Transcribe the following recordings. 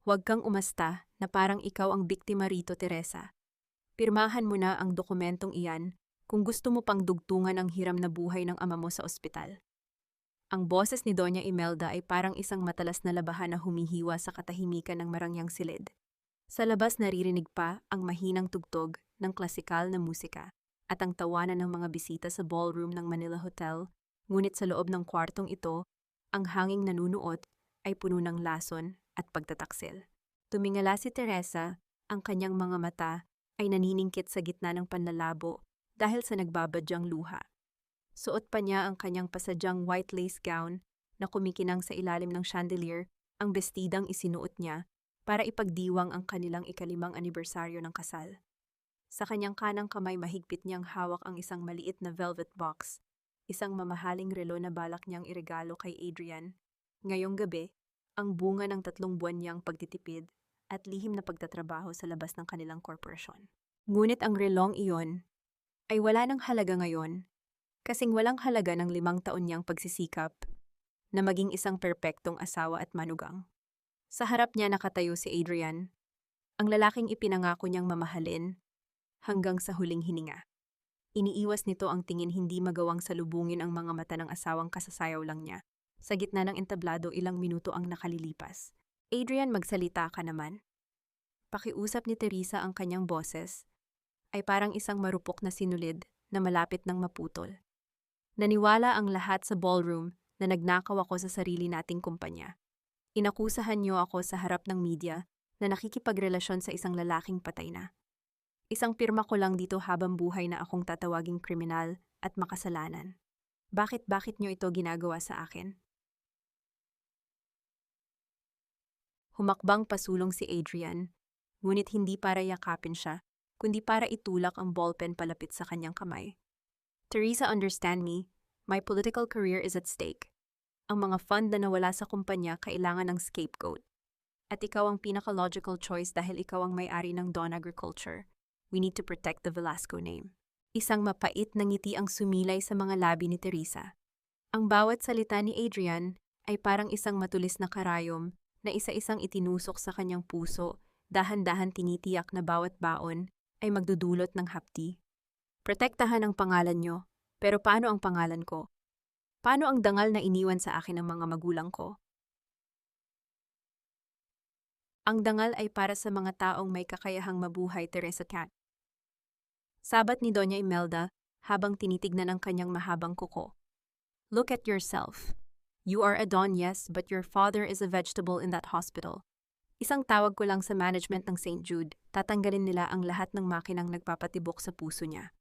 Huwag kang umasta na parang ikaw ang biktima rito, Teresa. Pirmahan mo na ang dokumentong iyan kung gusto mo pang dugtungan ang hiram na buhay ng ama mo sa ospital. Ang boses ni Doña Imelda ay parang isang matalas na labahan na humihiwa sa katahimikan ng marangyang silid. Sa labas naririnig pa ang mahinang tugtog ng klasikal na musika at ang tawanan ng mga bisita sa ballroom ng Manila Hotel, ngunit sa loob ng kwartong ito, ang hanging nanunuot ay puno ng lason at pagtataksil. Tumingala si Teresa, ang kanyang mga mata ay naniningkit sa gitna ng panlalabo dahil sa nagbabadyang luha. Suot pa niya ang kanyang pasadyang white lace gown na kumikinang sa ilalim ng chandelier, ang bestidang isinuot niya para ipagdiwang ang kanilang ikalimang anibersaryo ng kasal. Sa kanyang kanang kamay mahigpit niyang hawak ang isang maliit na velvet box, isang mamahaling relo na balak niyang iregalo kay Adrian. Ngayong gabi, ang bunga ng 3 buwan niyang pagtitipid at lihim na pagtatrabaho sa labas ng kanilang korporasyon. Ngunit ang relong iyon ay wala ng halaga ngayon, kasing walang halaga ng 5 taon niyang pagsisikap na maging isang perpektong asawa at manugang. Sa harap niya nakatayo si Adrian, ang lalaking ipinangako niyang mamahalin hanggang sa huling hininga. Iniiwas nito ang tingin, hindi magawang salubungin ang mga mata ng asawang kasasayaw lang niya. Sa gitna ng entablado, ilang minuto ang nakalilipas. Adrian, magsalita ka naman. Pakiusap ni Teresa, ang kanyang boses ay parang isang marupok na sinulid na malapit ng maputol. Naniwala ang lahat sa ballroom na nagnakaw ako sa sarili nating kumpanya. Inakusahan niyo ako sa harap ng media na nakikipagrelasyon sa isang lalaking patay na. Isang pirma ko lang dito habang buhay na akong tatawaging kriminal at makasalanan. Bakit niyo ito ginagawa sa akin? Humakbang pasulong si Adrian, ngunit hindi para yakapin siya, kundi para itulak ang ballpen palapit sa kanyang kamay. Teresa, understand me. My political career is at stake. Ang mga fund na nawala sa kumpanya kailangan ng scapegoat. At ikaw ang pinaka-logical choice dahil ikaw ang may-ari ng Dawn Agriculture. We need to protect the Velasco name. Isang mapait na ngiti ang sumilay sa mga labi ni Teresa. Ang bawat salita ni Adrian ay parang isang matulis na karayom na isa-isang itinusok sa kanyang puso, dahan-dahan tinitiyak na bawat baon ay magdudulot ng hapdi. Protektahan ang pangalan nyo, pero paano ang pangalan ko? Paano ang dangal na iniwan sa akin ng mga magulang ko? Ang dangal ay para sa mga taong may kakayahang mabuhay, Teresa Cat. Sabat ni Doña Imelda habang tinitignan ang kanyang mahabang kuko. Look at yourself. You are a Dawn, yes, but your father is a vegetable in that hospital. Isang tawag ko lang sa management ng St. Jude, tatanggalin nila ang lahat ng makinang nagpapatibok sa puso niya.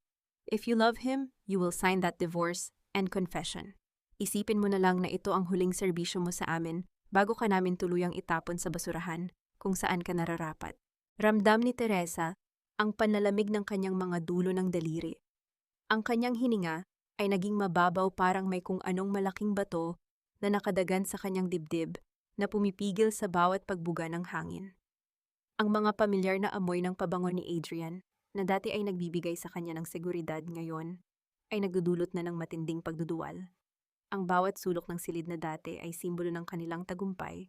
If you love him, you will sign that divorce and confession. Isipin mo na lang na ito ang huling serbisyo mo sa amin bago ka namin tuluyang itapon sa basurahan kung saan ka nararapat. Ramdam ni Teresa ang panlalamig ng kanyang mga dulo ng daliri. Ang kanyang hininga ay naging mababaw, parang may kung anong malaking bato na nakadagan sa kanyang dibdib na pumipigil sa bawat pagbuga ng hangin. Ang mga pamilyar na amoy ng pabango ni Adrian na dati ay nagbibigay sa kanya ng seguridad, ngayon ay nagdudulot na ng matinding pagduduwal. Ang bawat sulok ng silid na dati ay simbolo ng kanilang tagumpay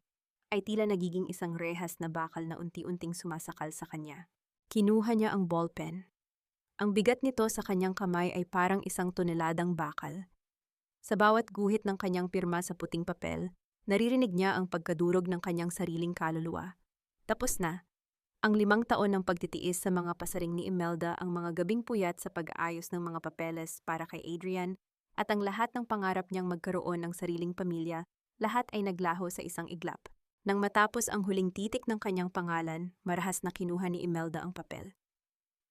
ay tila nagiging isang rehas na bakal na unti-unting sumasakal sa kanya. Kinuha niya ang ballpen. Ang bigat nito sa kanyang kamay ay parang isang toneladang bakal. Sa bawat guhit ng kanyang pirma sa puting papel, naririnig niya ang pagkadurog ng kanyang sariling kaluluwa. Tapos na. Ang 5 taon ng pagtitiis sa mga pasaring ni Imelda, ang mga gabing puyat sa pag-aayos ng mga papeles para kay Adrian, at ang lahat ng pangarap niyang magkaroon ng sariling pamilya, lahat ay naglaho sa isang iglap. Nang matapos ang huling titik ng kanyang pangalan, marahas na kinuha ni Imelda ang papel.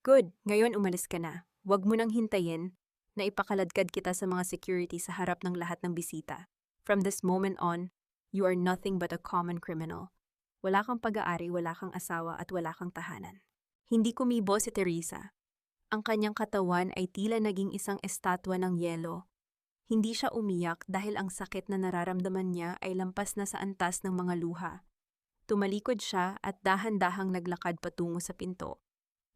Good, ngayon umalis ka na. Huwag mo nang hintayin na ipakaladkad kita sa mga security sa harap ng lahat ng bisita. From this moment on, you are nothing but a common criminal. Wala kang pag-aari, wala kang asawa at wala kang tahanan. Hindi kumibo si Teresa. Ang kanyang katawan ay tila naging isang estatwa ng yelo. Hindi siya umiyak dahil ang sakit na nararamdaman niya ay lampas na sa antas ng mga luha. Tumalikod siya at dahan-dahang naglakad patungo sa pinto.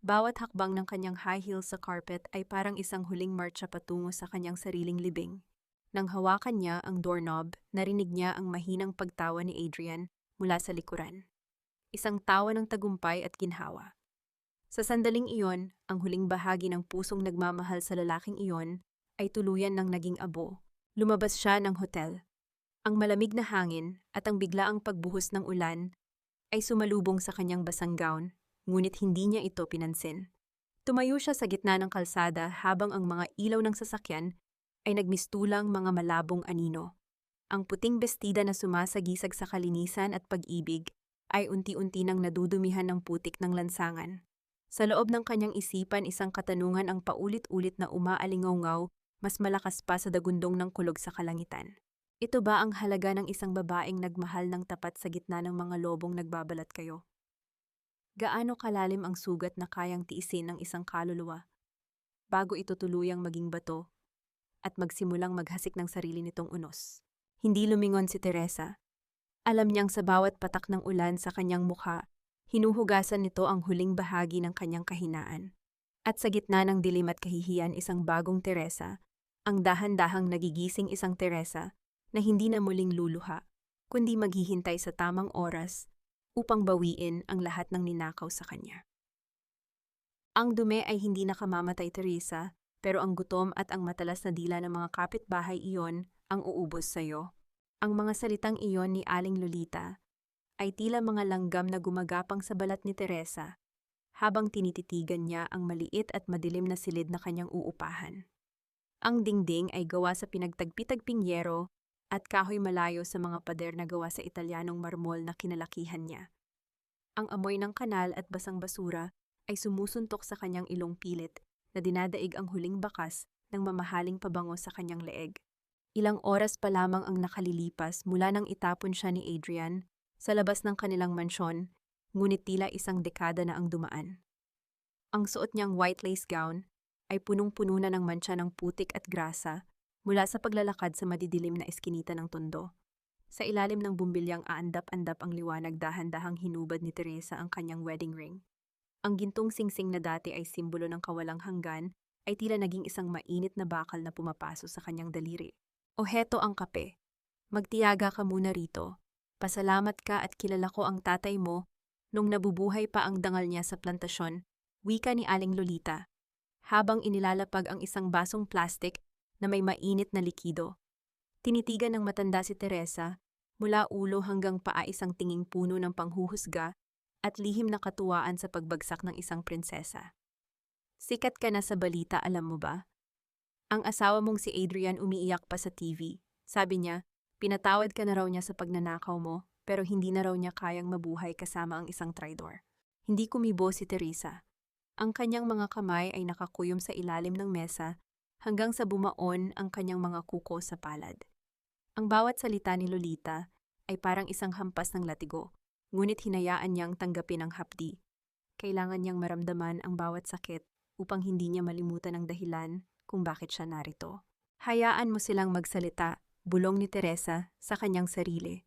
Bawat hakbang ng kanyang high heels sa carpet ay parang isang huling marcha patungo sa kanyang sariling libing. Nang hawakan niya ang doorknob, narinig niya ang mahinang pagtawa ni Adrian mula sa likuran. isang tawa ng tagumpay at ginhawa. Sa sandaling iyon, ang huling bahagi ng pusong nagmamahal sa lalaking iyon ay tuluyan ng naging abo. Lumabas siya ng hotel. Ang malamig na hangin at ang biglaang pagbuhos ng ulan ay sumalubong sa kanyang basang gown, ngunit hindi niya ito pinansin. Tumayo siya sa gitna ng kalsada habang ang mga ilaw ng sasakyan ay nagmistulang mga malabong anino. Ang puting bestida na sumasagisag sa kalinisan at pag-ibig ay unti-unti nang nadudumihan ng putik ng lansangan. Sa loob ng kanyang isipan, isang katanungan ang paulit-ulit na umaalingaw-ngaw, mas malakas pa sa dagundong ng kulog sa kalangitan. Ito ba ang halaga ng isang babaeng nagmahal ng tapat sa gitna ng mga lobong nagbabalat kayo? Gaano kalalim ang sugat na kayang tiisin ng isang kaluluwa bago ito tuluyang maging bato at magsimulang maghasik ng sarili nitong unos? Hindi lumingon si Teresa. Alam niyang sa bawat patak ng ulan sa kanyang mukha, hinuhugasan nito ang huling bahagi ng kanyang kahinaan. At sa gitna ng dilim at kahihiyan, isang bagong Teresa, ang dahan-dahang nagigising isang Teresa na hindi na muling luluha, kundi maghihintay sa tamang oras upang bawiin ang lahat ng ninakaw sa kanya. Ang dumi ay hindi nakamamatay, Teresa, pero ang gutom at ang matalas na dila ng mga kapitbahay iyon ang uubos sa iyo. Ang mga salitang iyon ni Aling Lolita ay tila mga langgam na gumagapang sa balat ni Teresa habang tinititigan niya ang maliit at madilim na silid na kanyang uupahan. Ang dingding ay gawa sa pinagtagpi-tagping yero at kahoy malayo sa mga pader na gawa sa Italianong marmol na kinalakihan niya. Ang amoy ng kanal at basang basura ay sumusuntok sa kanyang ilong pilit na dinadaig ang huling bakas ng mamahaling pabango sa kanyang leeg. Ilang oras pa lamang ang nakalilipas mula nang itapon siya ni Adrian sa labas ng kanilang mansyon, ngunit tila isang dekada na ang dumaan. Ang suot niyang white lace gown ay punong-puno na ng mantsa ng putik at grasa mula sa paglalakad sa madidilim na eskinita ng tondo. Sa ilalim ng bumbilyang aandap-andap ang liwanag, dahan-dahang hinubad ni Teresa ang kanyang wedding ring. Ang gintong singsing na dati ay simbolo ng kawalang hanggan ay tila naging isang mainit na bakal na pumapaso sa kanyang daliri. O heto ang kape. Magtiyaga ka muna rito. Pasalamat ka at kilala ko ang tatay mo nung nabubuhay pa ang dangal niya sa plantasyon, wika ni Aling Lolita, habang inilalapag ang isang basong plastik na may mainit na likido. Tinitigan ng matanda si Teresa, mula ulo hanggang paa, isang tinging puno ng panghuhusga at lihim na katuwaan sa pagbagsak ng isang prinsesa. Sikat ka na sa balita, alam mo ba? Ang asawa mong si Adrian umiiyak pa sa TV. Sabi niya, pinatawad ka na raw niya sa pagnanakaw mo, pero hindi na raw niya kayang mabuhay kasama ang isang traidor. Hindi kumibo si Teresa. Ang kanyang mga kamay ay nakakuyom sa ilalim ng mesa hanggang sa bumaon ang kanyang mga kuko sa palad. Ang bawat salita ni Lolita ay parang isang hampas ng latigo, ngunit hinayaan niyang tanggapin ang hapdi. Kailangan niyang maramdaman ang bawat sakit upang hindi niya malimutan ang dahilan kung bakit siya narito. Hayaan mo silang magsalita, bulong ni Teresa sa kanyang sarili.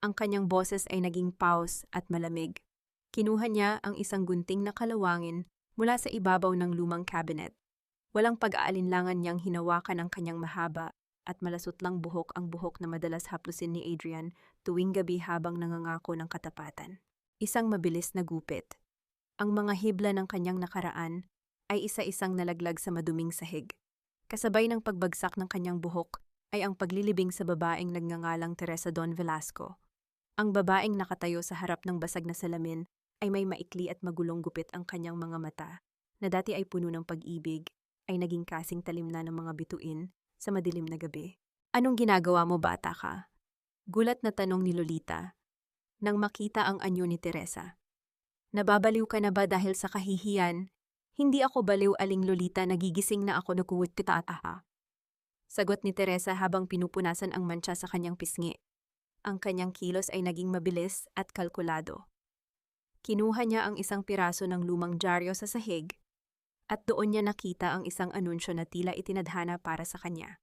Ang kanyang boses ay naging paus at malamig. Kinuha niya ang isang gunting na kalawangin mula sa ibabaw ng lumang cabinet. Walang pag-aalinlangan niyang hinawakan ang kanyang mahaba at malasutlang buhok, ang buhok na madalas haplusin ni Adrian tuwing gabi habang nangangako ng katapatan. Isang mabilis na gupit. Ang mga hibla ng kanyang nakaraan ay isa-isang nalaglag sa maduming sahig. Kasabay ng pagbagsak ng kanyang buhok ay ang paglilibing sa babaeng nagngangalang Teresa Don Velasco. Ang babaeng nakatayo sa harap ng basag na salamin ay may maikli at magulong gupit. Ang kanyang mga mata, na dati ay puno ng pag-ibig, ay naging kasing talim na ng mga bituin sa madilim na gabi. Anong ginagawa mo, bata ka? Gulat na tanong ni Lolita nang makita ang anyo ni Teresa. Nababaliw ka na ba dahil sa kahihiyan? Hindi ako baliw, Aling Lolita, nagigising na ako, nakuwit kita at aha. Sagot ni Teresa habang pinupunasan ang mantsa sa kanyang pisngi. Ang kanyang kilos ay naging mabilis at kalkulado. Kinuha niya ang isang piraso ng lumang dyaryo sa sahig at doon niya nakita ang isang anunsyo na tila itinadhana para sa kanya.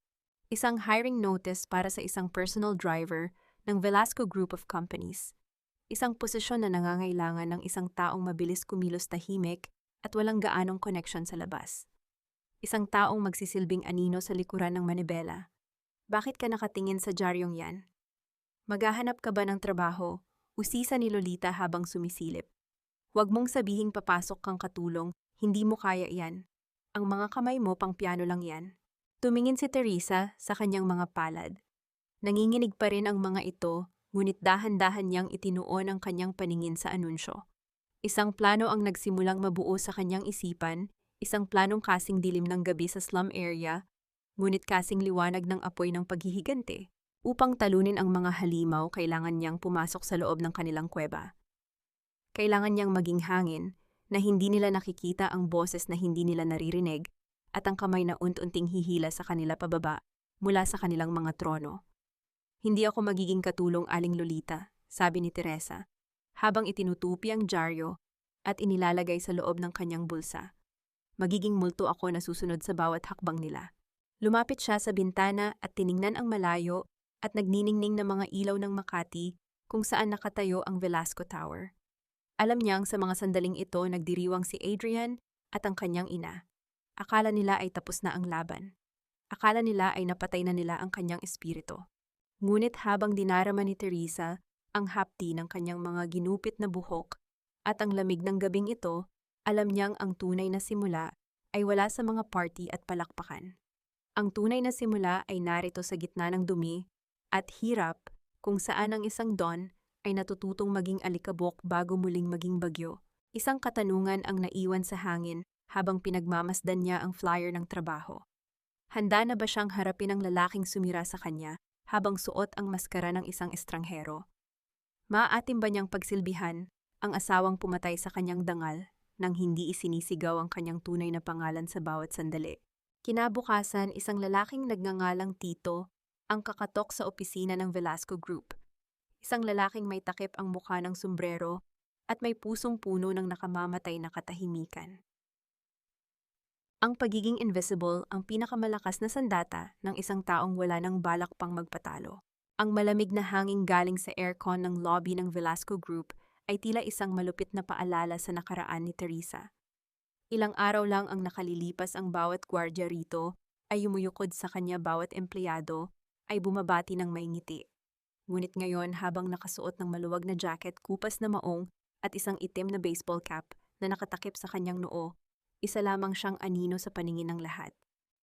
Isang hiring notice para sa isang personal driver ng Velasco Group of Companies. Isang posisyon na nangangailangan ng isang taong mabilis kumilos, tahimik at walang gaanong connection sa labas. Isang taong magsisilbing anino sa likuran ng manibela. Bakit ka nakatingin sa dyaryong yan? Maghahanap ka ba ng trabaho Usisa ni Lolita habang sumisilip. Huwag mong sabihing papasok kang katulong, hindi mo kaya iyan. Ang mga kamay mo pang piano lang yan. Tumingin si Teresa sa kanyang mga palad. Nanginginig pa rin ang mga ito, ngunit dahan-dahan niyang itinuon ang kanyang paningin sa anunsyo. Isang plano ang nagsimulang mabuo sa kanyang isipan, isang planong kasing dilim ng gabi sa slum area, ngunit kasing liwanag ng apoy ng paghihigante. Upang talunin ang mga halimaw, kailangan niyang pumasok sa loob ng kanilang kuweba. Kailangan niyang maging hangin, na hindi nila nakikita ang boses na hindi nila naririnig, at ang kamay na unti-unting hihila sa kanila pababa mula sa kanilang mga trono. Hindi ako magiging katulong, Aling Lolita, sabi ni Teresa, habang itinutupi ang dyaryo at inilalagay sa loob ng kanyang bulsa. Magiging multo ako na susunod sa bawat hakbang nila. Lumapit siya sa bintana at tiningnan ang malayo at nagniningning na mga ilaw ng Makati kung saan nakatayo ang Velasco Tower. Alam niyang sa mga sandaling ito nagdiriwang si Adrian at ang kanyang ina. Akala nila ay tapos na ang laban. Akala nila ay napatay na nila ang kanyang espiritu. Ngunit habang dinarama ni Teresa ang hapdi ng kanyang mga ginupit na buhok at ang lamig ng gabing ito, alam niyang ang tunay na simula ay wala sa mga party at palakpakan. Ang tunay na simula ay narito sa gitna ng dumi at hirap, kung saan ang isang Don ay natututong maging alikabok bago muling maging bagyo. Isang katanungan ang naiwan sa hangin habang pinagmamasdan niya ang flyer ng trabaho. Handa na ba siyang harapin ang lalaking sumira sa kanya habang suot ang maskara ng isang estranghero? Maaatim ba niyang pagsilbihan ang asawang pumatay sa kanyang dangal nang hindi isinisigaw ang kanyang tunay na pangalan sa bawat sandali? Kinabukasan, isang lalaking nagngangalang Tito ang kakatok sa opisina ng Velasco Group. Isang lalaking may takip ang mukha ng sombrero at may pusong puno ng nakamamatay na katahimikan. Ang pagiging invisible ang pinakamalakas na sandata ng isang taong wala ng balak pang magpatalo. Ang malamig na hangin galing sa aircon ng lobby ng Velasco Group ay tila isang malupit na paalala sa nakaraan ni Teresa. Ilang araw lang ang nakalilipas, ang bawat gwardiya rito ay yumuyukod sa kanya, bawat empleyado ay bumabati ng may ngiti. Ngunit ngayon, habang nakasuot ng maluwag na jacket, kupas na maong at isang itim na baseball cap na nakatakip sa kanyang noo, isa lamang siyang anino sa paningin ng lahat.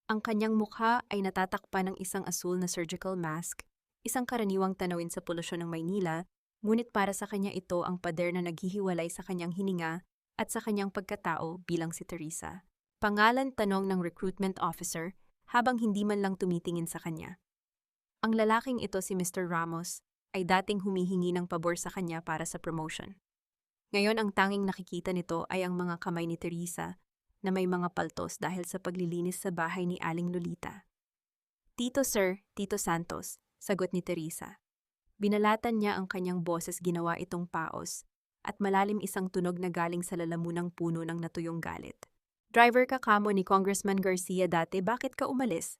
Ang kanyang mukha ay natatakpan ng isang asul na surgical mask, isang karaniwang tanawin sa polusyon ng Maynila, ngunit para sa kanya ito ang pader na naghihiwalay sa kanyang hininga at sa kanyang pagkatao bilang si Teresa. Pangalan, tanong ng recruitment officer habang hindi man lang tumitingin sa kanya. Ang lalaking ito, si Mr. Ramos, ay dating humihingi ng pabor sa kanya para sa promotion. Ngayon ang tanging nakikita nito ay ang mga kamay ni Teresa na may mga paltos dahil sa paglilinis sa bahay ni Aling Lolita. Tito Sir, Tito Santos, sagot ni Teresa. Binalatan niya ang kanyang boses, ginawa itong paos, at malalim isang tunog na galing sa lalamunang puno ng natuyong galit. Driver ka kamo ni Congressman Garcia dati, bakit ka umalis?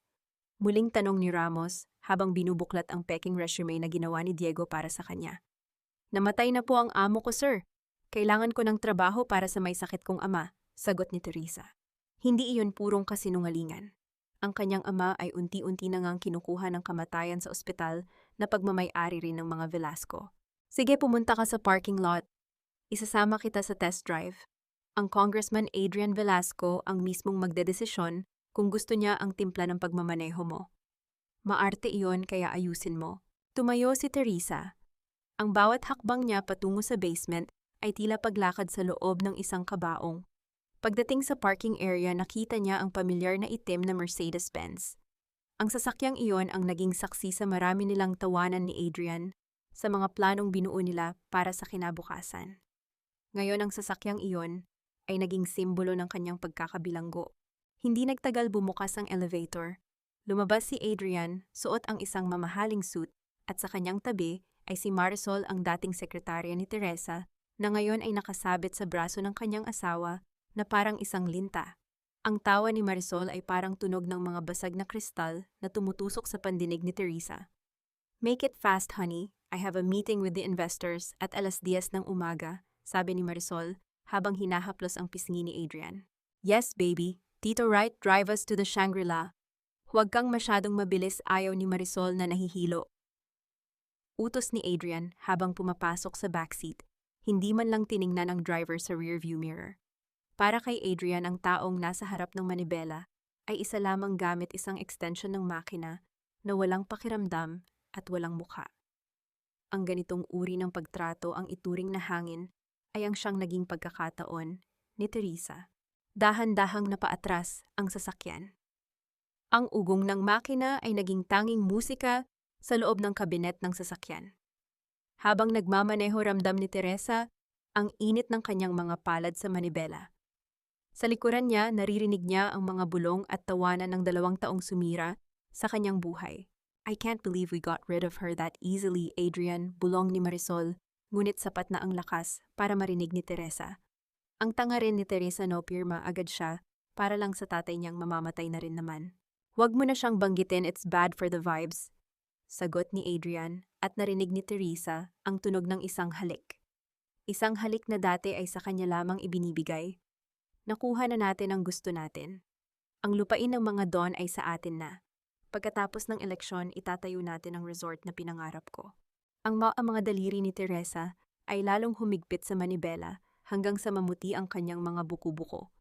Muling tanong ni Ramos habang binubuklat ang peking resume na ginawa ni Diego para sa kanya. Namatay na po ang amo ko, sir. Kailangan ko ng trabaho para sa may sakit kong ama, sagot ni Teresa. Hindi iyon purong kasinungalingan. Ang kanyang ama ay unti-unti na ngang kinukuha ng kamatayan sa ospital na pagmamay-ari rin ng mga Velasco. Sige, pumunta ka sa parking lot. Isasama kita sa test drive. Ang Congressman Adrian Velasco ang mismong magdedesisyon kung gusto niya ang timpla ng pagmamaneho mo. Maarte iyon, kaya ayusin mo. Tumayo si Teresa. Ang bawat hakbang niya patungo sa basement ay tila paglakad sa loob ng isang kabaong. Pagdating sa parking area, nakita niya ang pamilyar na itim na Mercedes-Benz. Ang sasakyang iyon ang naging saksi sa marami nilang tawanan ni Adrian sa mga planong binuo nila para sa kinabukasan. Ngayon ang sasakyang iyon ay naging simbolo ng kanyang pagkakabilanggo. Hindi nagtagal, bumukas ang elevator. Lumabas si Adrian, suot ang isang mamahaling suit, at sa kanyang tabi ay si Marisol, ang dating sekretarya ni Teresa, na ngayon ay nakasabit sa braso ng kanyang asawa na parang isang linta. Ang tawa ni Marisol ay parang tunog ng mga basag na kristal na tumutusok sa pandinig ni Teresa. Make it fast, honey. I have a meeting with the investors at 10:00 ng umaga, sabi ni Marisol habang hinahaplos ang pisngi ni Adrian. Yes, baby. Tito Wright, drive us to the Shangri-La. Huwag kang masyadong mabilis, ayaw ni Marisol na nahihilo. Utos ni Adrian habang pumapasok sa backseat, hindi man lang tiningnan ang driver sa rearview mirror. Para kay Adrian, ang taong nasa harap ng manibela ay isa lamang gamit isang extension ng makina na walang pakiramdam at walang mukha. Ang ganitong uri ng pagtrato ang ituring na hangin ay ang siyang naging pagkakataon ni Teresa. Dahan-dahang napaatras ang sasakyan. Ang ugong ng makina ay naging tanging musika sa loob ng kabinet ng sasakyan. Habang nagmamaneho, ramdam ni Teresa ang init ng kanyang mga palad sa manibela. Sa likuran niya, naririnig niya ang mga bulong at tawanan ng 2 taong sumira sa kanyang buhay. "I can't believe we got rid of her that easily, Adrian," bulong ni Marisol, ngunit sapat na ang lakas para marinig ni Teresa. Ang tanga rin ni Teresa, no pirma agad siya para lang sa tatay niyang mamamatay na rin naman. "Huwag mo na siyang banggitin, it's bad for the vibes," sagot ni Adrian, at narinig ni Teresa ang tunog ng isang halik. Isang halik na dati ay sa kanya lamang ibinibigay. "Nakuha na natin ang gusto natin. Ang lupain ng mga Don ay sa atin na. Pagkatapos ng eleksyon, itatayo natin ang resort na pinangarap ko." Ang mga daliri ni Teresa ay lalong humigpit sa manibela hanggang sa mamuti ang kanyang mga buko-buko.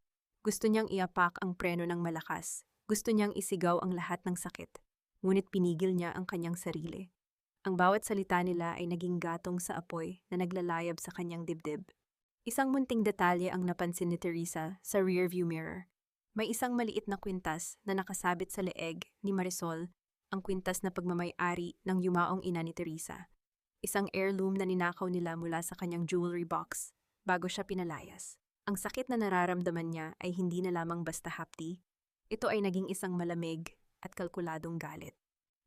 Gusto niyang iapak ang preno ng malakas. Gusto niyang isigaw ang lahat ng sakit. Ngunit pinigil niya ang kanyang sarili. Ang bawat salita nila ay naging gatong sa apoy na naglalayab sa kanyang dibdib. Isang munting detalye ang napansin ni Teresa sa rearview mirror. May isang maliit na kwintas na nakasabit sa leeg ni Marisol, ang kwintas na pagmamay-ari ng yumaong ina ni Teresa. Isang heirloom na ninakaw nila mula sa kanyang jewelry box bago siya pinalayas. Ang sakit na nararamdaman niya ay hindi na lamang basta hapdi. Ito ay naging isang malamig at kalkuladong galit.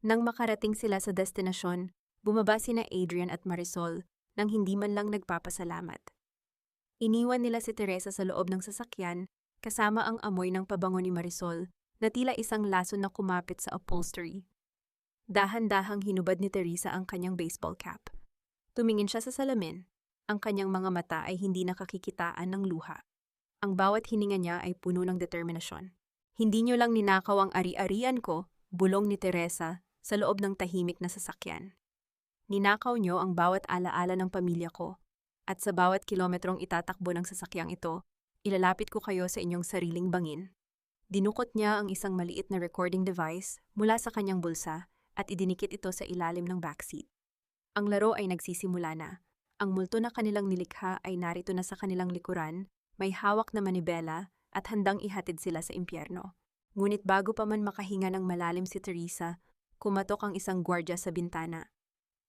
Nang makarating sila sa destinasyon, bumaba sina Adrian at Marisol nang hindi man lang nagpapasalamat. Iniwan nila si Teresa sa loob ng sasakyan kasama ang amoy ng pabango ni Marisol na tila isang lason na kumapit sa upholstery. Dahan-dahang hinubad ni Teresa ang kanyang baseball cap. Tumingin siya sa salamin. Ang kanyang mga mata ay hindi nakakikitaan ng luha. Ang bawat hininga niya ay puno ng determinasyon. "Hindi niyo lang ninakaw ang ari-arian ko," bulong ni Teresa sa loob ng tahimik na sasakyan. "Ninakaw niyo ang bawat alaala ng pamilya ko. At sa bawat kilometrong itatakbo ng sasakyang ito, ilalapit ko kayo sa inyong sariling bangin." Dinukot niya ang isang maliit na recording device mula sa kanyang bulsa at idinikit ito sa ilalim ng backseat. Ang laro ay nagsisimula na. Ang multo na kanilang nilikha ay narito na sa kanilang likuran, may hawak na manibela at handang ihatid sila sa impyerno. Ngunit bago pa man makahinga ng malalim si Teresa, kumatok ang isang gwardya sa bintana.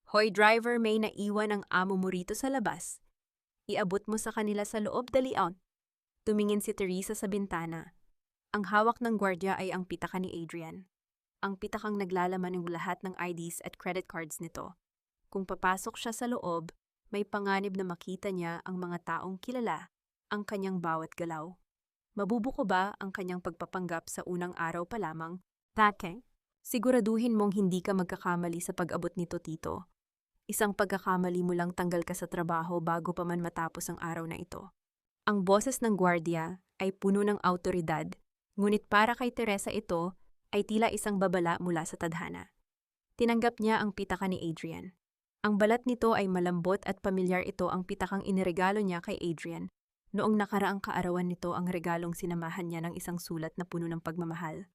"Hoy driver, may naiwan ang amo mo rito sa labas. Iabot mo sa kanila sa loob, dali on." Tumingin si Teresa sa bintana. Ang hawak ng gwardya ay ang pitaka ni Adrian. Ang pitakang naglalaman ng lahat ng IDs at credit cards nito. Kung papasok siya sa loob, may panganib na makita niya ang mga taong kilala, ang kanyang bawat galaw. Mabubuko ba ang kanyang pagpapanggap sa unang araw pa lamang? "Tate, siguraduhin mong hindi ka magkakamali sa pag-abot nito, tito. Isang pagkakamali mo lang tanggal ka sa trabaho bago pa man matapos ang araw na ito." Ang boses ng gwardya ay puno ng awtoridad, ngunit para kay Teresa ito ay tila isang babala mula sa tadhana. Tinanggap niya ang pitaka ni Adrian. Ang balat nito ay malambot at pamilyar. Ito ang pitakang iniregalo niya kay Adrian. Noong nakaraang kaarawan nito ang regalong sinamahan niya ng isang sulat na puno ng pagmamahal.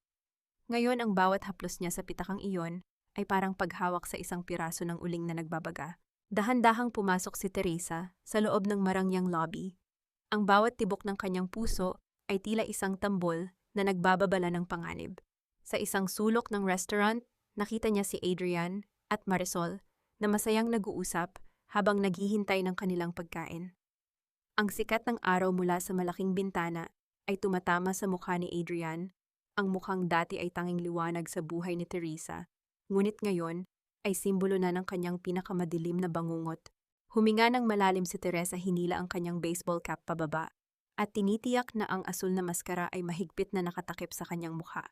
Ngayon ang bawat haplos niya sa pitakang iyon ay parang paghawak sa isang piraso ng uling na nagbabaga. Dahan-dahang pumasok si Teresa sa loob ng marangyang lobby. Ang bawat tibok ng kanyang puso ay tila isang tambol na nagbababala ng panganib. Sa isang sulok ng restaurant, nakita niya si Adrian at Marisol na masayang nag-uusap habang naghihintay ng kanilang pagkain. Ang sikat ng araw mula sa malaking bintana ay tumatama sa mukha ni Adrian. Ang mukhang dati ay tanging liwanag sa buhay ni Teresa, ngunit ngayon ay simbolo na ng kanyang pinakamadilim na bangungot. Huminga ng malalim si Teresa, hinila ang kanyang baseball cap pababa, at tinitiyak na ang asul na maskara ay mahigpit na nakatakip sa kanyang mukha.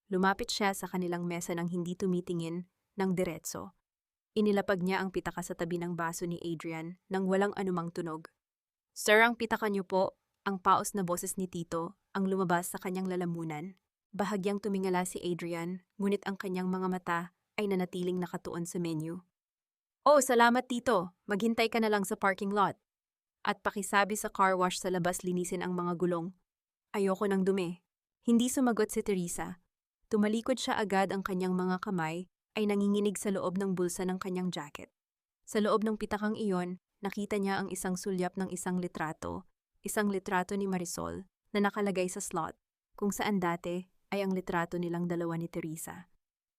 Lumapit siya sa kanilang mesa nang hindi tumitingin ng diretso. Inilapag niya ang pitaka sa tabi ng baso ni Adrian nang walang anumang tunog. "Sir, ang pitaka niyo po," ang paos na boses ni Tito ang lumabas sa kanyang lalamunan. Bahagyang tumingala si Adrian, ngunit ang kanyang mga mata ay nanatiling nakatuon sa menu. Oh, salamat tito. Maghintay ka na lang sa parking lot. At pakisabi sa car wash sa labas linisin ang mga gulong. Ayoko ng dumi. Hindi sumagot si Teresa. Tumalikod siya agad, ang kanyang mga kamay ay nanginginig sa loob ng bulsa ng kanyang jacket. Sa loob ng pitakang iyon, nakita niya ang isang sulyap ng isang litrato ni Marisol na nakalagay sa slot, kung saan dati ay ang litrato nilang dalawa ni Teresa.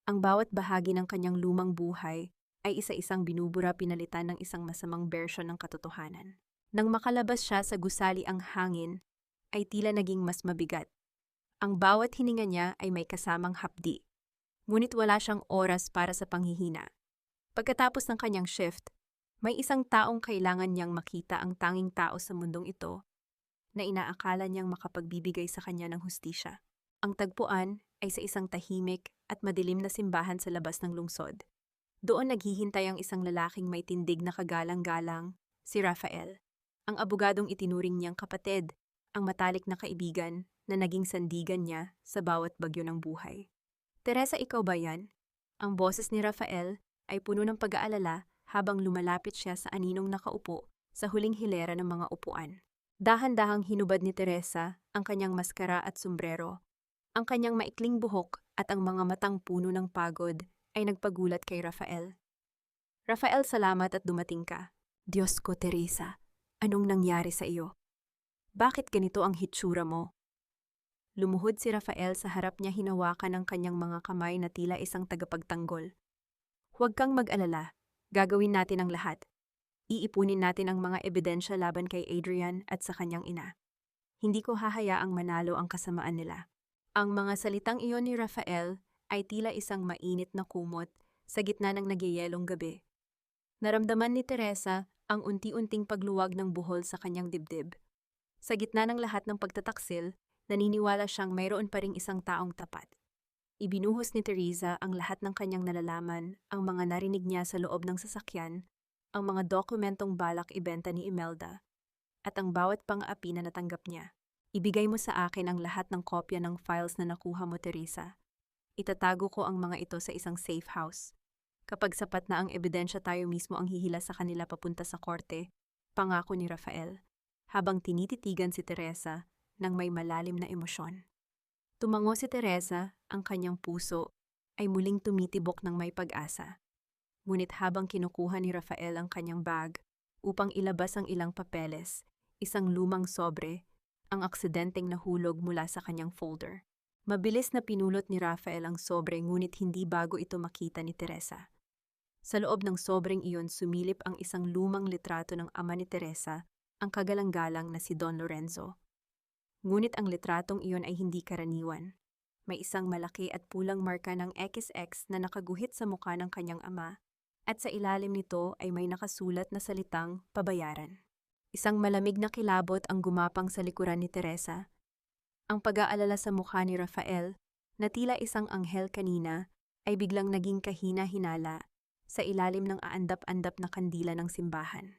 Ang bawat bahagi ng kanyang lumang buhay ay isa-isang binubura pinalitan ng isang masamang bersyon ng katotohanan. Nang makalabas siya sa gusali ang hangin, ay tila naging mas mabigat. Ang bawat hininga niya ay may kasamang hapdi. Ngunit wala siyang oras para sa panghihina. Pagkatapos ng kanyang shift, may isang taong kailangan niyang makita, ang tanging tao sa mundong ito na inaakala niyang makapagbibigay sa kanya ng hustisya. Ang tagpuan ay sa isang tahimik at madilim na simbahan sa labas ng lungsod. Doon naghihintay ang isang lalaking may tindig na kagalang-galang, si Rafael. Ang abogadong itinuring niyang kapatid, ang matalik na kaibigan na naging sandigan niya sa bawat bagyo ng buhay. Teresa, ikaw ba yan? Ang boses ni Rafael ay puno ng pag-aalala habang lumalapit siya sa aninong nakaupo sa huling hilera ng mga upuan. Dahan-dahang hinubad ni Teresa ang kanyang maskara at sombrero. Ang kanyang maikling buhok at ang mga matang puno ng pagod ay nagpagulat kay Rafael. Rafael, salamat at dumating ka. Diyos ko, Teresa, anong nangyari sa iyo? Bakit ganito ang hitsura mo? Lumuhod si Rafael, sa harap niya hinawakan ng kanyang mga kamay na tila isang tagapagtanggol. Huwag kang mag-alala, gagawin natin ang lahat. Iipunin natin ang mga ebidensya laban kay Adrian at sa kanyang ina. Hindi ko hahayaang manalo ang kasamaan nila. Ang mga salitang iyon ni Rafael ay tila isang mainit na kumot sa gitna ng nagyayelong gabi. Naramdaman ni Teresa ang unti-unting pagluwag ng buhol sa kanyang dibdib. Sa gitna ng lahat ng pagtataksil, naniniwala siyang mayroon pa ring isang taong tapat. Ibinuhos ni Teresa ang lahat ng kanyang nalalaman, ang mga narinig niya sa loob ng sasakyan, ang mga dokumentong balak ibenta ni Imelda, at ang bawat pang-aapi na natanggap niya. Ibigay mo sa akin ang lahat ng kopya ng files na nakuha mo, Teresa. Itatago ko ang mga ito sa isang safe house. Kapag sapat na ang ebidensya, tayo mismo ang hihila sa kanila papunta sa korte, pangako ni Rafael, habang tinititigan si Teresa ng may malalim na emosyon. Tumango si Teresa, ang kanyang puso ay muling tumitibok ng may pag-asa. Ngunit habang kinukuha ni Rafael ang kanyang bag upang ilabas ang ilang papeles, isang lumang sobre, ang aksidenteng nahulog mula sa kanyang folder. Mabilis na pinulot ni Rafael ang sobre, ngunit hindi bago ito makita ni Teresa. Sa loob ng sobreng iyon, sumilip ang isang lumang litrato ng ama ni Teresa, ang kagalang-galang na si Don Lorenzo. Ngunit ang litratong iyon ay hindi karaniwan. May isang malaki at pulang marka ng XX na nakaguhit sa mukha ng kanyang ama, at sa ilalim nito ay may nakasulat na salitang pabayaran. Isang malamig na kilabot ang gumapang sa likuran ni Teresa. Ang pag-aalala sa mukha ni Rafael, na tila isang anghel kanina, ay biglang naging kahina-hinala sa ilalim ng aandap-andap na kandila ng simbahan.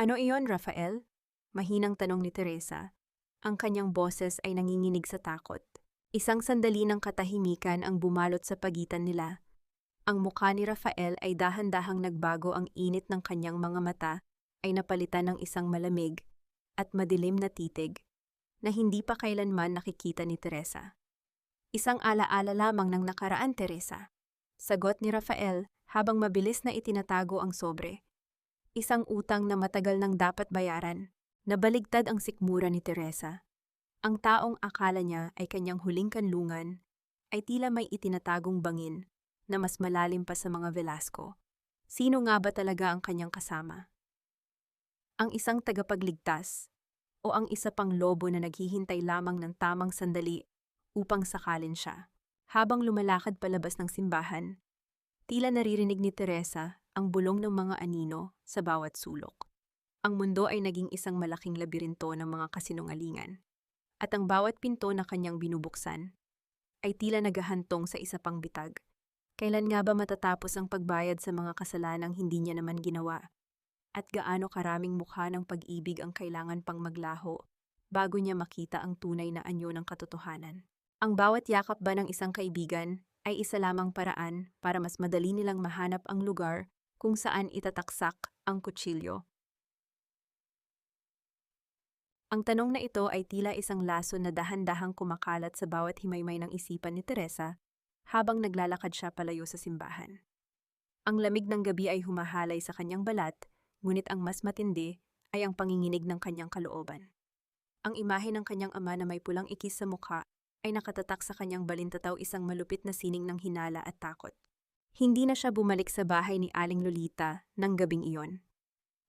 Ano iyon, Rafael? Mahinang tanong ni Teresa. Ang kanyang boses ay nanginginig sa takot. Isang sandali ng katahimikan ang bumalot sa pagitan nila. Ang mukha ni Rafael ay dahan-dahang nagbago, ang init ng kanyang mga mata ay napalitan ng isang malamig at madilim na titig na hindi pa kailanman nakikita ni Teresa. Isang alaala lamang ng nakaraan, Teresa. Sagot ni Rafael habang mabilis na itinatago ang sobre. Isang utang na matagal nang dapat bayaran. Nabaligtad ang sikmura ni Teresa. Ang taong akala niya ay kanyang huling kanlungan ay tila may itinatagong bangin na mas malalim pa sa mga Velasco. Sino nga ba talaga ang kanyang kasama? Ang isang tagapagligtas o ang isa pang lobo na naghihintay lamang ng tamang sandali upang sakalin siya? Habang lumalakad palabas ng simbahan, tila naririnig ni Teresa ang bulong ng mga anino sa bawat sulok. Ang mundo ay naging isang malaking labirinto ng mga kasinungalingan, at ang bawat pinto na kanyang binubuksan ay tila naghahantong sa isa pang bitag. Kailan nga ba matatapos ang pagbayad sa mga kasalanang hindi niya naman ginawa? At gaano karaming mukha ng pag-ibig ang kailangan pang maglaho bago niya makita ang tunay na anyo ng katotohanan? Ang bawat yakap ba ng isang kaibigan ay isa lamang paraan para mas madali nilang mahanap ang lugar kung saan itataksak ang kutsilyo. Ang tanong na ito ay tila isang laso na dahan-dahang kumakalat sa bawat himaymay ng isipan ni Teresa habang naglalakad siya palayo sa simbahan. Ang lamig ng gabi ay humahalay sa kanyang balat, ngunit ang mas matindi ay ang panginginig ng kanyang kalooban. Ang imahe ng kanyang ama na may pulang ikis sa mukha ay nakatatak sa kanyang balintataw, isang malupit na sining ng hinala at takot. Hindi na siya bumalik sa bahay ni Aling Lolita ng gabing iyon.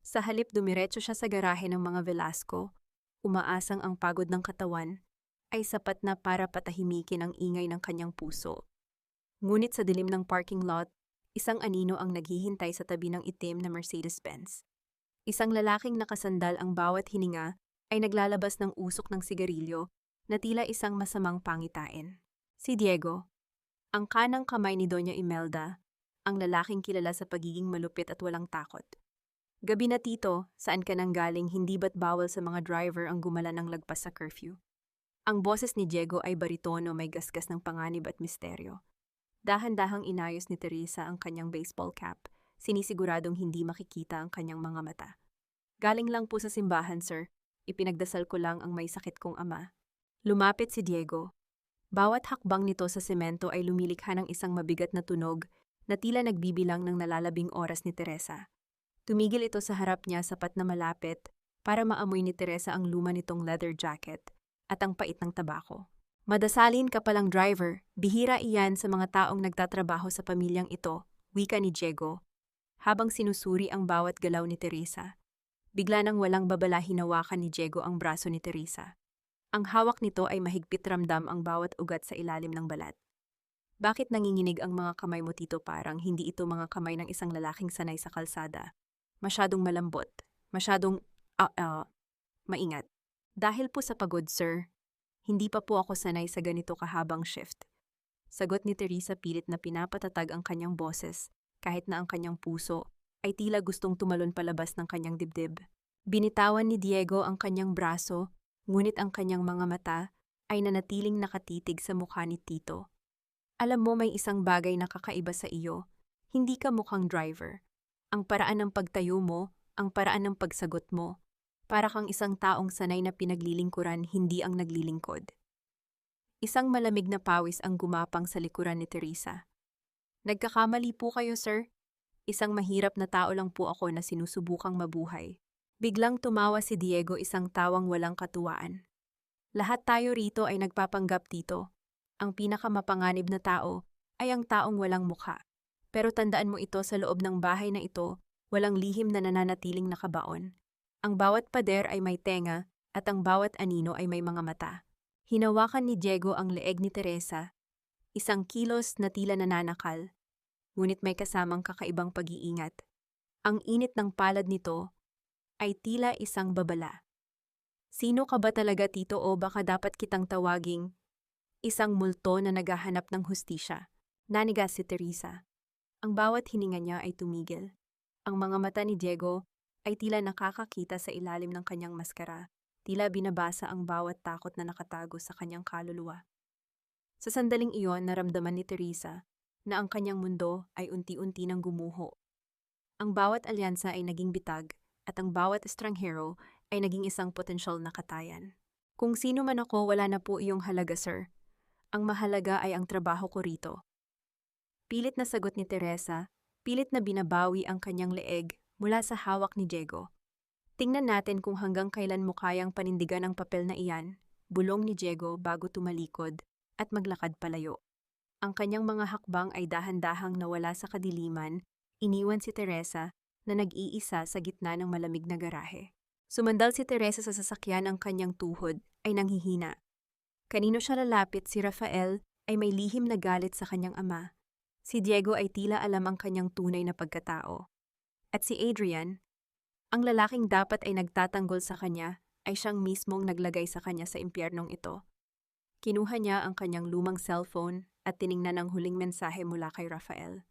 Sa halip dumiretso siya sa garahe ng mga Velasco, umaasang ang pagod ng katawan ay sapat na para patahimikin ang ingay ng kanyang puso. Ngunit sa dilim ng parking lot, isang anino ang naghihintay sa tabi ng itim na Mercedes-Benz. Isang lalaking nakasandal, ang bawat hininga ay naglalabas ng usok ng sigarilyo na tila isang masamang pangitain. Si Diego, ang kanang kamay ni Doña Imelda, ang lalaking kilala sa pagiging malupit at walang takot. Gabi na, tito, saan ka nang galing? Hindi ba't bawal sa mga driver ang gumala ng lagpas sa curfew? Ang boses ni Diego ay baritono, may gasgas ng panganib at misteryo. Dahan-dahang inayos ni Teresa ang kanyang baseball cap, sinisiguradong hindi makikita ang kanyang mga mata. Galing lang po sa simbahan, sir. Ipinagdasal ko lang ang may sakit kong ama. Lumapit si Diego. Bawat hakbang nito sa semento ay lumilikha ng isang mabigat na tunog na tila nagbibilang ng nalalabing oras ni Teresa. Tumigil ito sa harap niya, sapat na malapit para maamoy ni Teresa ang luma nitong leather jacket at ang pait ng tabako. Madasalin ka palang driver, bihira iyan sa mga taong nagtatrabaho sa pamilyang ito, wika ni Diego, habang sinusuri ang bawat galaw ni Teresa. Bigla nang walang babala hinawakan ni Diego ang braso ni Teresa. Ang hawak nito ay mahigpit, ramdam ang bawat ugat sa ilalim ng balat. Bakit nanginginig ang mga kamay mo, tito? Parang hindi ito mga kamay ng isang lalaking sanay sa kalsada. Masyadong malambot, masyadong maingat. Dahil po sa pagod, sir. Hindi pa po ako sanay sa ganito kahabang shift. Sagot ni Teresa, pilit na pinapatatag ang kanyang boses, kahit na ang kanyang puso ay tila gustong tumalon palabas ng kanyang dibdib. Binitawan ni Diego ang kanyang braso, ngunit ang kanyang mga mata ay nanatiling nakatitig sa mukha ni Tito. Alam mo, may isang bagay na kakaiba sa iyo. Hindi ka mukhang driver. Ang paraan ng pagtayo mo, ang paraan ng pagsagot mo, para kang isang taong sanay na pinaglilingkuran, hindi ang naglilingkod. Isang malamig na pawis ang gumapang sa likuran ni Teresa. Nagkakamali po kayo, sir. Isang mahirap na tao lang po ako na sinusubukang mabuhay. Biglang tumawa si Diego, isang tawang walang katuwaan. Lahat tayo rito ay nagpapanggap, tito. Ang pinakamapanganib na tao ay ang taong walang mukha. Pero tandaan mo ito, sa loob ng bahay na ito, walang lihim na nananatiling nakabaon. Ang bawat pader ay may tenga at ang bawat anino ay may mga mata. Hinawakan ni Diego ang leeg ni Teresa, isang kilos na tila nananakal, ngunit may kasamang kakaibang pag-iingat. Ang init ng palad nito ay tila isang babala. Sino ka ba talaga, tito, o baka dapat kitang tawaging isang multo na naghahanap ng hustisya? Nanigas si Teresa. Ang bawat hininga niya ay tumigil. Ang mga mata ni Diego ay tila nakakakita sa ilalim ng kanyang maskara, tila binabasa ang bawat takot na nakatago sa kanyang kaluluwa. Sa sandaling iyon, naramdaman ni Teresa na ang kanyang mundo ay unti-unti nang gumuho. Ang bawat alyansa ay naging bitag at ang bawat estranghero ay naging isang potensyal na katayan. Kung sino man ako, wala na po iyong halaga, sir. Ang mahalaga ay ang trabaho ko rito. Pilit na sagot ni Teresa, pilit na binabawi ang kanyang leeg mula sa hawak ni Diego. Tingnan natin kung hanggang kailan mo kayang panindigan ang papel na iyan, bulong ni Diego bago tumalikod at maglakad palayo. Ang kanyang mga hakbang ay dahan-dahang nawala sa kadiliman, iniwan si Teresa na nag-iisa sa gitna ng malamig na garahe. Sumandal si Teresa sa sasakyan, ang kanyang tuhod ay nanghihina. Kanino siya lalapit? Si Rafael ay may lihim na galit sa kanyang ama. Si Diego ay tila alam ang kanyang tunay na pagkatao. At si Adrian, ang lalaking dapat ay nagtatanggol sa kanya, ay siyang mismong naglagay sa kanya sa impyernong ito. Kinuha niya ang kanyang lumang cellphone at tiningnan ang huling mensahe mula kay Rafael.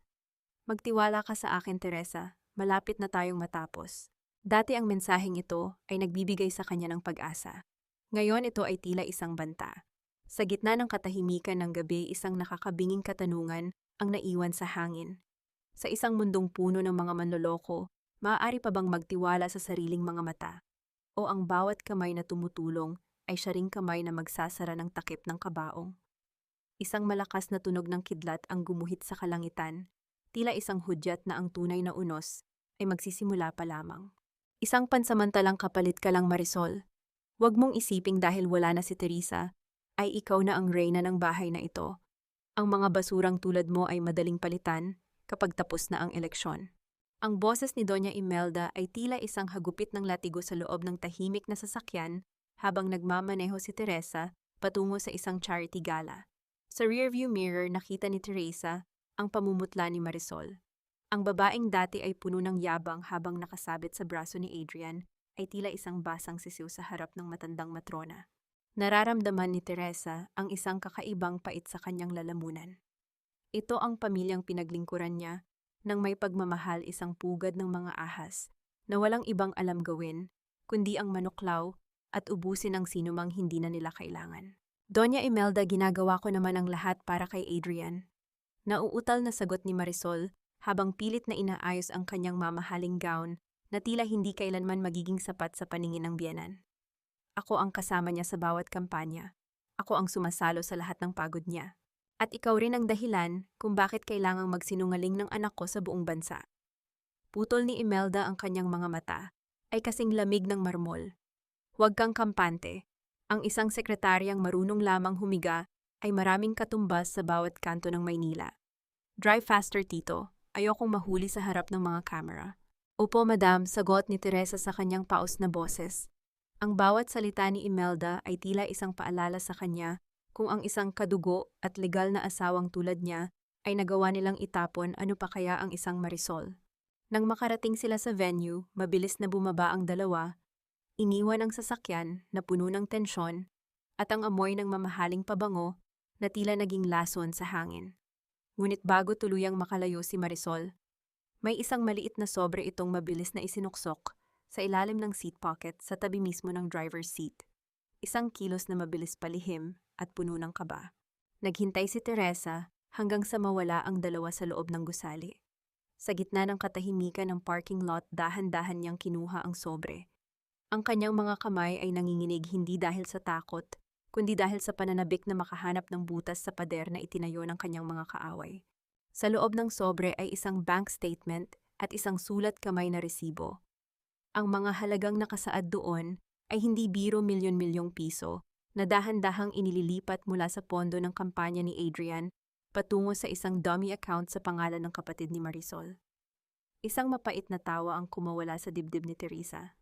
Magtiwala ka sa akin, Teresa. Malapit na tayong matapos. Dati ang mensaheng ito ay nagbibigay sa kanya ng pag-asa. Ngayon ito ay tila isang banta. Sa gitna ng katahimikan ng gabi, isang nakakabinging katanungan ang naiwan sa hangin. Sa isang mundong puno ng mga manloloko, maaari pa bang magtiwala sa sariling mga mata? O ang bawat kamay na tumutulong ay siya ring kamay na magsasara ng takip ng kabaong? Isang malakas na tunog ng kidlat ang gumuhit sa kalangitan, tila isang hudyat na ang tunay na unos ay magsisimula pa lamang. Isang pansamantalang kapalit ka lang, Marisol. Huwag mong isiping dahil wala na si Teresa, ay ikaw na ang reyna ng bahay na ito. Ang mga basurang tulad mo ay madaling palitan kapag tapos na ang eleksyon. Ang boses ni Doña Imelda ay tila isang hagupit ng latigo sa loob ng tahimik na sasakyan habang nagmamaneho si Teresa patungo sa isang charity gala. Sa rearview mirror nakita ni Teresa ang pamumutla ni Marisol. Ang babaeng dati ay puno ng yabang habang nakasabit sa braso ni Adrian ay tila isang basang sisiw sa harap ng matandang matrona. Nararamdaman ni Teresa ang isang kakaibang pait sa kanyang lalamunan. Ito ang pamilyang pinaglingkuran niya nang may pagmamahal, isang pugad ng mga ahas na walang ibang alam gawin kundi ang manuklaw at ubusin ang sinumang hindi na nila kailangan. Doña Imelda, ginagawa ko naman ang lahat para kay Adrian. Nauutal na sagot ni Marisol habang pilit na inaayos ang kanyang mamahaling gown na tila hindi kailanman magiging sapat sa paningin ng biyenan. Ako ang kasama niya sa bawat kampanya. Ako ang sumasalo sa lahat ng pagod niya. At ikaw rin ang dahilan kung bakit kailangang magsinungaling ng anak ko sa buong bansa. Putol ni Imelda ang kanyang mga mata, ay kasing lamig ng marmol. Huwag kang kampante. Ang isang sekretaryang marunong lamang humiga ay maraming katumbas sa bawat kanto ng Maynila. Drive faster, Tito. Ayokong mahuli sa harap ng mga kamera. Opo, madam, sagot ni Teresa sa kanyang paos na boses. Ang bawat salita ni Imelda ay tila isang paalala sa kanya kung ang isang kadugo at legal na asawang tulad niya ay nagawa nilang itapon, ano pa kaya ang isang Marisol. Nang makarating sila sa venue, mabilis na bumaba ang dalawa, iniwan ang sasakyan na puno ng tensyon at ang amoy ng mamahaling pabango na tila naging lason sa hangin. Ngunit bago tuluyang makalayo si Marisol, may isang maliit na sobre itong mabilis na isinuksok sa ilalim ng seat pocket sa tabi mismo ng driver's seat. Isang kilos na mabilis palihim at puno ng kaba. Naghintay si Teresa hanggang sa mawala ang dalawa sa loob ng gusali. Sa gitna ng katahimikan ng parking lot, dahan-dahan niyang kinuha ang sobre. Ang kanyang mga kamay ay nanginginig hindi dahil sa takot, kundi dahil sa pananabik na makahanap ng butas sa pader na itinayo ng kanyang mga kaaway. Sa loob ng sobre ay isang bank statement at isang sulat kamay na resibo. Ang mga halagang nakasaad doon ay hindi biro milyon-milyong piso na dahan-dahang inililipat mula sa pondo ng kampanya ni Adrian patungo sa isang dummy account sa pangalan ng kapatid ni Marisol. Isang mapait na tawa ang kumawala sa dibdib ni Teresa.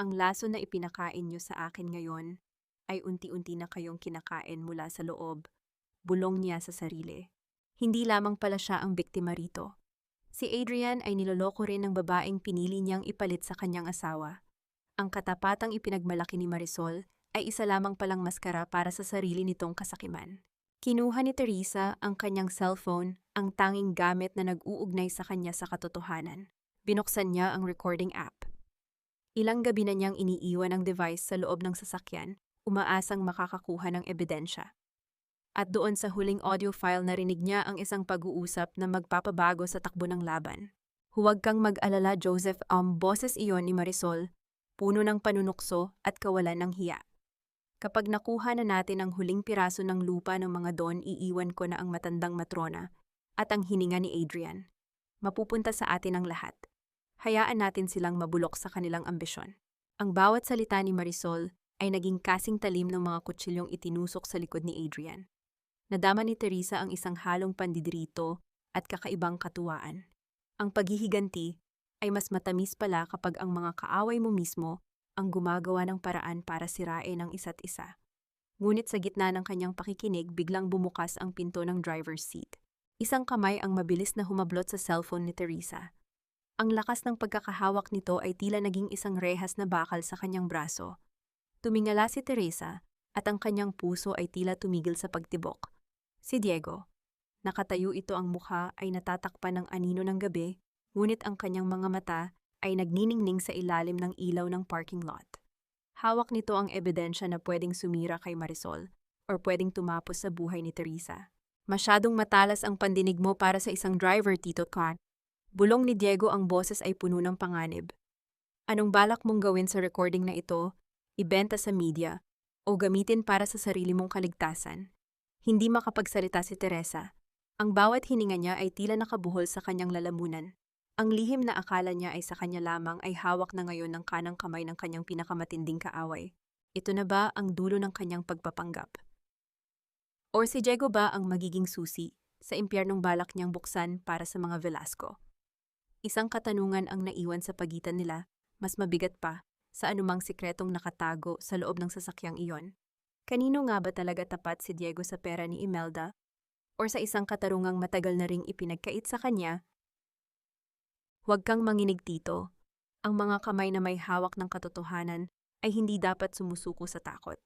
Ang laso na ipinakain niyo sa akin ngayon ay unti-unti na kayong kinakain mula sa loob, bulong niya sa sarili. Hindi lamang pala siya ang biktima rito. Si Adrian ay niloloko rin ng babaeng pinili niyang ipalit sa kanyang asawa. Ang katapatang ipinagmalaki ni Marisol ay isa lamang palang maskara para sa sarili nitong kasakiman. Kinuha ni Teresa ang kanyang cellphone, ang tanging gamit na nag-uugnay sa kanya sa katotohanan. Binuksan niya ang recording app. Ilang gabi na niyang iniiwan ang device sa loob ng sasakyan, umaasang makakakuha ng ebidensya. At doon sa huling audio file narinig niya ang isang pag-uusap na magpapabago sa takbo ng laban. Huwag kang mag-alala, Joseph, boses iyon ni Marisol, puno ng panunukso at kawalan ng hiya. Kapag nakuha na natin ang huling piraso ng lupa ng mga Don, iiwan ko na ang matandang matrona at ang hininga ni Adrian. Mapupunta sa atin ang lahat. Hayaan natin silang mabulok sa kanilang ambisyon. Ang bawat salita ni Marisol ay naging kasing talim ng mga kutsilyong itinusok sa likod ni Adrian. Nadama ni Teresa ang isang halong pandidirito at kakaibang katuwaan. Ang paghihiganti ay mas matamis pala kapag ang mga kaaway mo mismo ang gumagawa ng paraan para sirain ang isa't isa. Ngunit sa gitna ng kanyang pakikinig, biglang bumukas ang pinto ng driver's seat. Isang kamay ang mabilis na humablot sa cellphone ni Teresa. Ang lakas ng pagkakahawak nito ay tila naging isang rehas na bakal sa kanyang braso. Tumingala si Teresa at ang kanyang puso ay tila tumigil sa pagtibok. Si Diego. Nakatayo ito, ang mukha ay natatakpan ng anino ng gabi, ngunit ang kanyang mga mata ay nagniningning sa ilalim ng ilaw ng parking lot. Hawak nito ang ebidensya na pwedeng sumira kay Marisol or pwedeng tumapos sa buhay ni Teresa. Masyadong matalas ang pandinig mo para sa isang driver, Tito Kat. Bulong ni Diego, ang boses ay puno ng panganib. Anong balak mong gawin sa recording na ito? Ibenta sa media o gamitin para sa sarili mong kaligtasan? Hindi makapagsalita si Teresa. Ang bawat hininga niya ay tila nakabuhol sa kanyang lalamunan. Ang lihim na akala niya ay sa kanya lamang ay hawak na ngayon ng kanang kamay ng kanyang pinakamatinding kaaway. Ito na ba ang dulo ng kanyang pagpapanggap? Or si Diego ba ang magiging susi sa impyernong balak niyang buksan para sa mga Velasco? Isang katanungan ang naiwan sa pagitan nila, mas mabigat pa sa anumang sikretong nakatago sa loob ng sasakyang iyon. Kanino nga ba talaga tapat si Diego sa pera ni Imelda? Or sa isang katarungang matagal na ring ipinagkait sa kanya? Huwag kang manginig, Tito. Ang mga kamay na may hawak ng katotohanan ay hindi dapat sumusuko sa takot.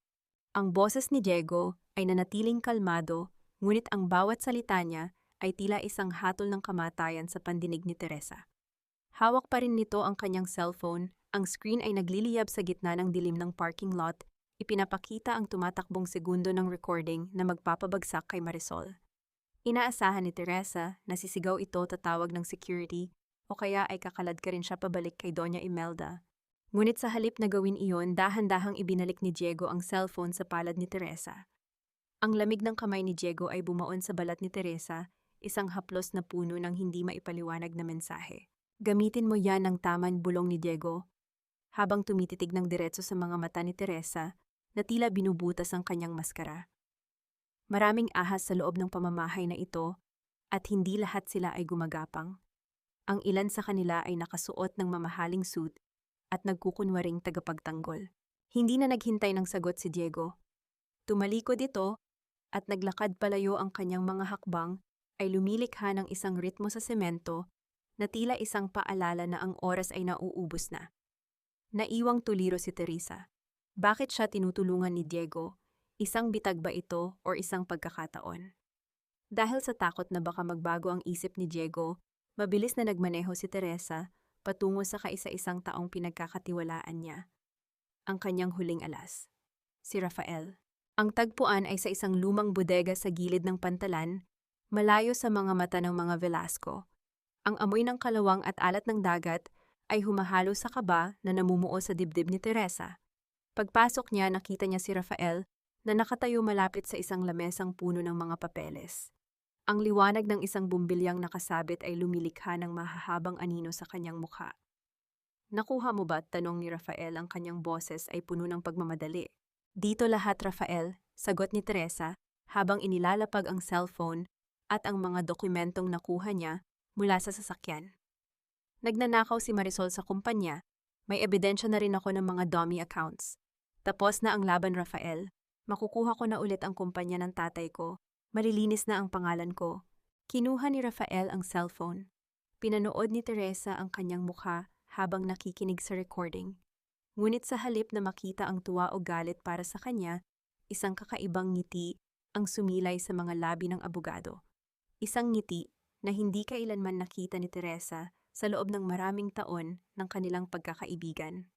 Ang boses ni Diego ay nanatiling kalmado, ngunit ang bawat salita niya ay tila isang hatol ng kamatayan sa pandinig ni Teresa. Hawak pa rin nito ang kanyang cellphone, ang screen ay nagliliyab sa gitna ng dilim ng parking lot, ipinapakita ang tumatakbong segundo ng recording na magpapabagsak kay Marisol. Inaasahan ni Teresa na sisigaw ito tatawag ng security o kaya ay kakalad ka rin siya pabalik kay Doña Imelda. Ngunit sa halip na gawin iyon, dahan-dahang ibinalik ni Diego ang cellphone sa palad ni Teresa. Ang lamig ng kamay ni Diego ay bumaon sa balat ni Teresa, isang haplos na puno ng hindi maipaliwanag na mensahe. Gamitin mo yan ng taman, bulong ni Diego, habang tumititig ng diretso sa mga mata ni Teresa na tila binubutas ang kanyang maskara. Maraming ahas sa loob ng pamamahay na ito at hindi lahat sila ay gumagapang. Ang ilan sa kanila ay nakasuot ng mamahaling suit at nagkukunwaring tagapagtanggol. Hindi na naghintay ng sagot si Diego. Tumalikod ito at naglakad palayo. Ang kanyang mga hakbang ay lumilikha ng isang ritmo sa semento na tila isang paalala na ang oras ay nauubos na. Naiwang tuliro si Teresa. Bakit siya tinutulungan ni Diego? Isang bitag ba ito o isang pagkakataon? Dahil sa takot na baka magbago ang isip ni Diego, mabilis na nagmaneho si Teresa patungo sa kaisa-isang taong pinagkakatiwalaan niya. Ang kanyang huling alas. Si Rafael. Ang tagpuan ay sa isang lumang bodega sa gilid ng pantalan, malayo sa mga mata ng mga Velasco. Ang amoy ng kalawang at alat ng dagat ay humahalo sa kaba na namumuo sa dibdib ni Teresa. Pagpasok niya, nakita niya si Rafael na nakatayo malapit sa isang lamesang puno ng mga papeles. Ang liwanag ng isang bumbilyang nakasabit ay lumilikha ng mahahabang anino sa kanyang mukha. Nakuha mo ba? Tanong ni Rafael. Ang kanyang boses ay puno ng pagmamadali. Dito lahat, Rafael, sagot ni Teresa habang inilalapag ang cellphone at ang mga dokumentong nakuha niya mula sa sasakyan. Nagnanakaw si Marisol sa kumpanya. May ebidensya na rin ako ng mga dummy accounts. Tapos na ang laban, Rafael. Makukuha ko na ulit ang kumpanya ng tatay ko. Malilinis na ang pangalan ko. Kinuha ni Rafael ang cellphone. Pinanood ni Teresa ang kanyang mukha habang nakikinig sa recording. Ngunit sa halip na makita ang tuwa o galit para sa kanya, isang kakaibang ngiti ang sumilay sa mga labi ng abogado. Isang ngiti na hindi kailanman nakita ni Teresa sa loob ng maraming taon ng kanilang pagkakaibigan.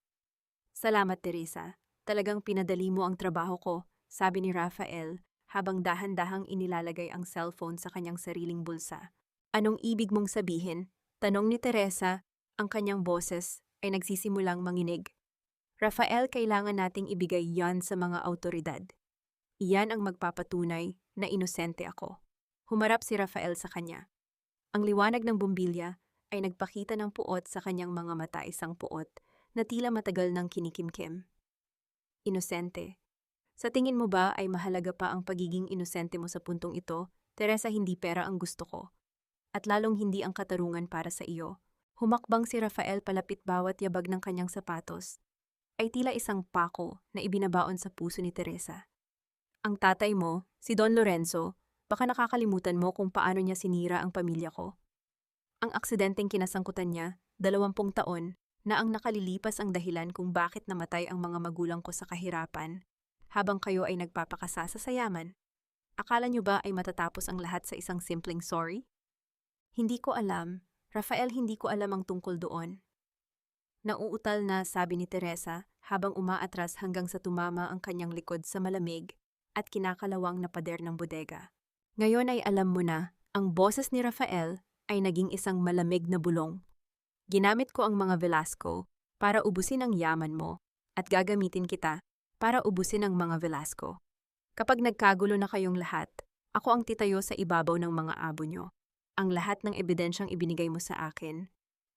Salamat, Teresa. Talagang pinadali mo ang trabaho ko, sabi ni Rafael, habang dahan-dahang inilalagay ang cellphone sa kanyang sariling bulsa. Anong ibig mong sabihin? Tanong ni Teresa, ang kanyang boses ay nagsisimulang manginig. Rafael, kailangan nating ibigay yan sa mga autoridad. Iyan ang magpapatunay na inosente ako. Humarap si Rafael sa kanya. Ang liwanag ng bumbilya ay nagpakita ng puot sa kanyang mga mata, isang puot na tila matagal ng kinikimkim. Inosente. Sa tingin mo ba ay mahalaga pa ang pagiging inosente mo sa puntong ito? Teresa, hindi pera ang gusto ko. At lalong hindi ang katarungan para sa iyo. Humakbang si Rafael palapit, bawat yabag ng kanyang sapatos ay tila isang pako na ibinabaon sa puso ni Teresa. Ang tatay mo, si Don Lorenzo, baka nakakalimutan mo kung paano niya sinira ang pamilya ko. Ang aksidenteng kinasangkutan niya, 20 taon, na ang nakalilipas ang dahilan kung bakit namatay ang mga magulang ko sa kahirapan. Habang kayo ay nagpapakasa sa yaman. Akala niyo ba ay matatapos ang lahat sa isang simpleng sorry? Hindi ko alam. Rafael, hindi ko alam ang tungkol doon. Nauutal na, sabi ni Teresa habang umaatras hanggang sa tumama ang kanyang likod sa malamig at kinakalawang na pader ng bodega. Ngayon ay alam mo na, ang boses ni Rafael ay naging isang malamig na bulong. Ginamit ko ang mga Velasco para ubusin ang yaman mo at gagamitin kita para ubusin ang mga Velasco. Kapag nagkagulo na kayong lahat, ako ang titayo sa ibabaw ng mga abo nyo. Ang lahat ng ebidensyang ibinigay mo sa akin,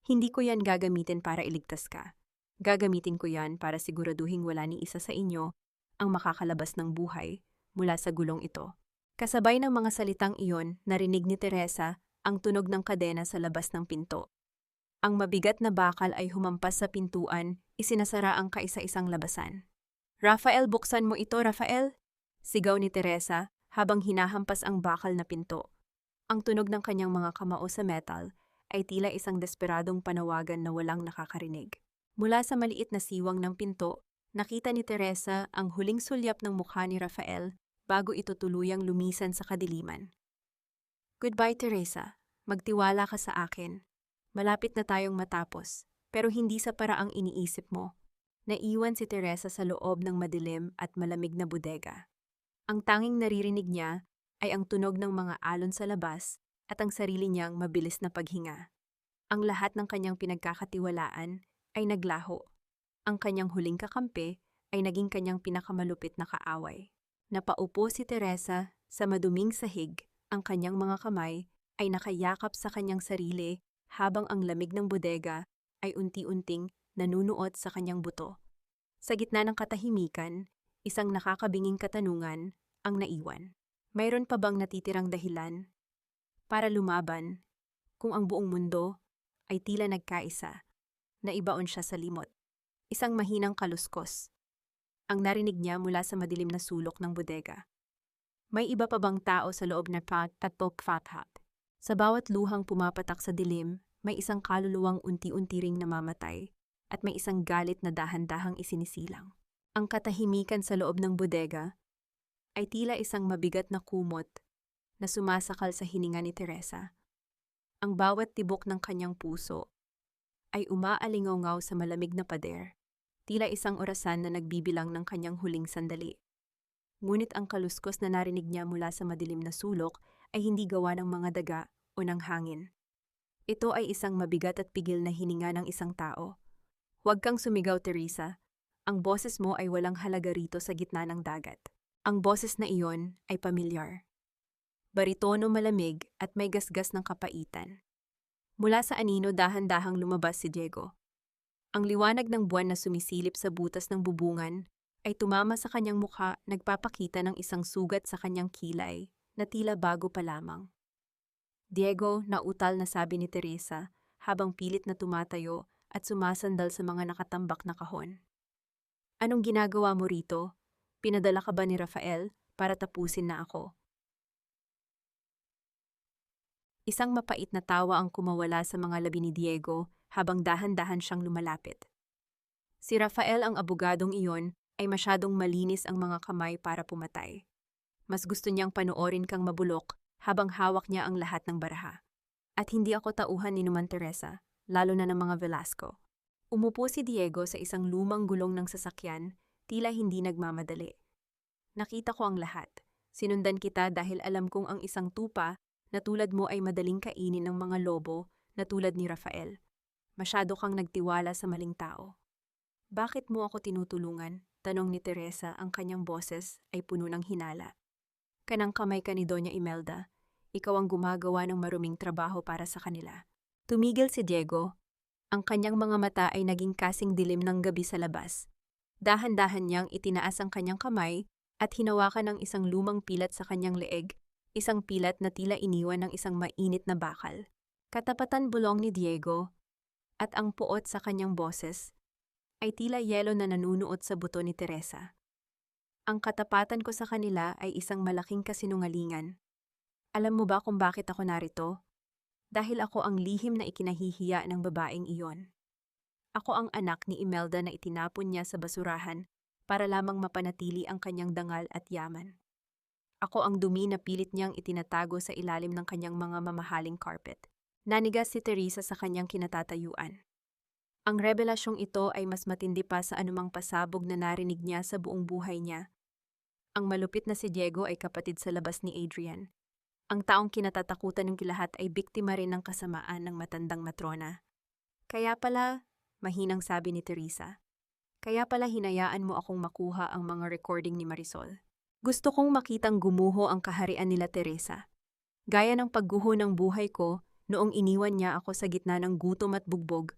hindi ko yan gagamitin para iligtas ka. Gagamitin ko yan para siguraduhing wala ni isa sa inyo ang makakalabas ng buhay mula sa gulong ito. Kasabay ng mga salitang iyon, narinig ni Teresa ang tunog ng kadena sa labas ng pinto. Ang mabigat na bakal ay humampas sa pintuan, isinasara ang kaisa-isang labasan. Rafael, buksan mo ito, Rafael! Sigaw ni Teresa habang hinahampas ang bakal na pinto. Ang tunog ng kanyang mga kamao sa metal ay tila isang desperadong panawagan na walang nakakarinig. Mula sa maliit na siwang ng pinto, nakita ni Teresa ang huling sulyap ng mukha ni Rafael bago ito tuluyang lumisan sa kadiliman. Goodbye, Teresa. Magtiwala ka sa akin. Malapit na tayong matapos, pero hindi sa paraang iniisip mo. Naiwan si Teresa sa loob ng madilim at malamig na bodega. Ang tanging naririnig niya ay ang tunog ng mga alon sa labas at ang sarili niyang mabilis na paghinga. Ang lahat ng kanyang pinagkakatiwalaan ay naglaho. Ang kanyang huling kakampi ay naging kanyang pinakamalupit na kaaway. Napaupo si Teresa sa maduming sahig, ang kanyang mga kamay ay nakayakap sa kanyang sarili habang ang lamig ng bodega ay unti-unting nanunuot sa kanyang buto. Sa gitna ng katahimikan, isang nakakabinging katanungan ang naiwan. Mayroon pa bang natitirang dahilan para lumaban kung ang buong mundo ay tila nagkaisa, na ibaon siya sa limot? Isang mahinang kaluskos ang narinig niya mula sa madilim na sulok ng bodega. May iba pa bang tao sa loob na patpokfathat? Sa bawat luhang pumapatak sa dilim, may isang kaluluwang unti-unti ring namamatay at may isang galit na dahan-dahang isinisilang. Ang katahimikan sa loob ng bodega ay tila isang mabigat na kumot na sumasakal sa hininga ni Teresa. Ang bawat tibok ng kanyang puso ay umaalingaw sa malamig na pader, tila isang orasan na nagbibilang ng kanyang huling sandali. Ngunit ang kaluskos na narinig niya mula sa madilim na sulok ay hindi gawa ng mga daga o ng hangin. Ito ay isang mabigat at pigil na hininga ng isang tao. Huwag kang sumigaw, Teresa. Ang boses mo ay walang halaga rito sa gitna ng dagat. Ang boses na iyon ay pamilyar. Baritono malamig at may gasgas ng kapaitan. Mula sa anino dahan-dahang lumabas si Diego. Ang liwanag ng buwan na sumisilip sa butas ng bubungan ay tumama sa kanyang mukha, nagpapakita ng isang sugat sa kanyang kilay na tila bago pa lamang. Diego, nautal na sabi ni Teresa habang pilit na tumatayo at sumasandal sa mga nakatambak na kahon. Anong ginagawa mo rito? Pinadala ka ba ni Rafael para tapusin na ako? Isang mapait na tawa ang kumawala sa mga labi ni Diego habang dahan-dahan siyang lumalapit. Si Rafael, ang abogadong iyon, ay masyadong malinis ang mga kamay para pumatay. Mas gusto niyang panoorin kang mabulok habang hawak niya ang lahat ng baraha. At hindi ako tauhan ni Numan Teresa, lalo na ng mga Velasco. Umupo si Diego sa isang lumang gulong ng sasakyan, tila hindi nagmamadali. Nakita ko ang lahat. Sinundan kita dahil alam kong ang isang tupa na tulad mo ay madaling kainin ng mga lobo na tulad ni Rafael. Masyado kang nagtiwala sa maling tao. Bakit mo ako tinutulungan? Tanong ni Teresa, ang kanyang boses ay puno ng hinala. Kanang kamay ka ni Doña Imelda. Ikaw ang gumagawa ng maruming trabaho para sa kanila. Tumigil si Diego. Ang kanyang mga mata ay naging kasing dilim ng gabi sa labas. Dahan-dahan niyang itinaas ang kanyang kamay at hinawakan ng isang lumang pilat sa kanyang leeg, isang pilat na tila iniwan ng isang mainit na bakal. Katapatan bulong ni Diego, at ang puot sa kanyang boses ay tila yelo na nanunuot sa buto ni Teresa. Ang katapatan ko sa kanila ay isang malaking kasinungalingan. Alam mo ba kung bakit ako narito? Dahil ako ang lihim na ikinahihiya ng babaeng iyon. Ako ang anak ni Imelda na itinapon niya sa basurahan para lamang mapanatili ang kanyang dangal at yaman. Ako ang dumi na pilit niyang itinatago sa ilalim ng kanyang mga mamahaling carpet. Nanigas si Teresa sa kanyang kinatatayuan. Ang revelasyong ito ay mas matindi pa sa anumang pasabog na narinig niya sa buong buhay niya. Ang malupit na si Diego ay kapatid sa labas ni Adrian. Ang taong kinatatakutan ng lahat ay biktima rin ng kasamaan ng matandang matrona. Kaya pala, mahinang sabi ni Teresa. Kaya pala hinayaan mo akong makuha ang mga recording ni Marisol. Gusto kong makitang gumuho ang kaharian nila Teresa. Gaya ng pagguho ng buhay ko noong iniwan niya ako sa gitna ng gutom at bugbog,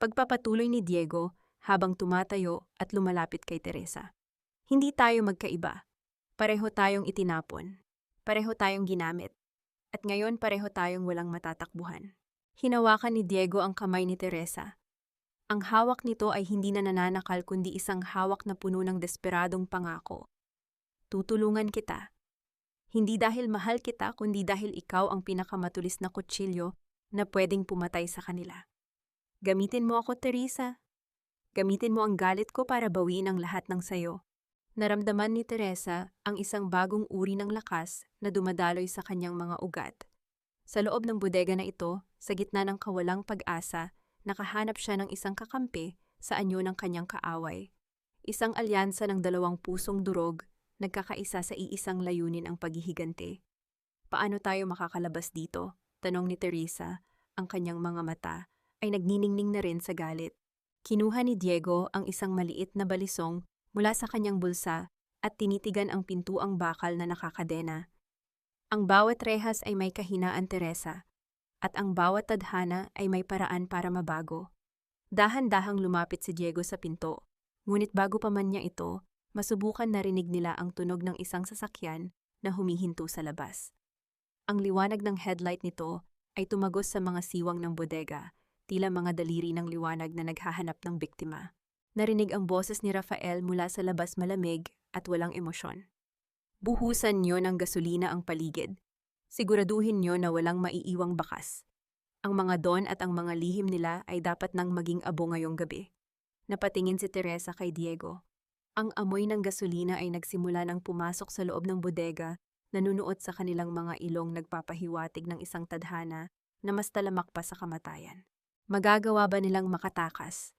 pagpapatuloy ni Diego habang tumatayo at lumalapit kay Teresa. Hindi tayo magkaiba. Pareho tayong itinapon. Pareho tayong ginamit. At ngayon pareho tayong walang matatakbuhan. Hinawakan ni Diego ang kamay ni Teresa. Ang hawak nito ay hindi na nananakal kundi isang hawak na puno ng desperadong pangako. Tutulungan kita. Hindi dahil mahal kita kundi dahil ikaw ang pinakamatulis na kutsilyo na pwedeng pumatay sa kanila. Gamitin mo ako, Teresa. Gamitin mo ang galit ko para bawiin ang lahat ng sayo. Naramdaman ni Teresa ang isang bagong uri ng lakas na dumadaloy sa kanyang mga ugat. Sa loob ng bodega na ito, sa gitna ng kawalang pag-asa, nakahanap siya ng isang kakampi sa anyo ng kanyang kaaway. Isang alyansa ng dalawang pusong durog, nagkakaisa sa iisang layunin ang paghihiganti. Paano tayo makakalabas dito? Tanong ni Teresa, ang kanyang mga mata ay nagniningning na rin sa galit. Kinuha ni Diego ang isang maliit na balisong mula sa kanyang bulsa at tinitigan ang pintuang bakal na nakakadena. Ang bawat rehas ay may kahinaan, Teresa, at ang bawat tadhana ay may paraan para mabago. Dahan-dahang lumapit si Diego sa pinto, ngunit bago pa man niya ito, masubukan narinig nila ang tunog ng isang sasakyan na humihinto sa labas. Ang liwanag ng headlight nito ay tumagos sa mga siwang ng bodega, tila mga daliri ng liwanag na naghahanap ng biktima. Narinig ang boses ni Rafael mula sa labas, malamig at walang emosyon. Buhusan niyo ng gasolina ang paligid. Siguraduhin niyo na walang maiiwang bakas. Ang mga don at ang mga lihim nila ay dapat nang maging abo ngayong gabi. Napatingin si Teresa kay Diego. Ang amoy ng gasolina ay nagsimula nang pumasok sa loob ng bodega, nanunuot sa kanilang mga ilong, nagpapahiwatig ng isang tadhana na mas talamak pa sa kamatayan. Magagawa ba nilang makatakas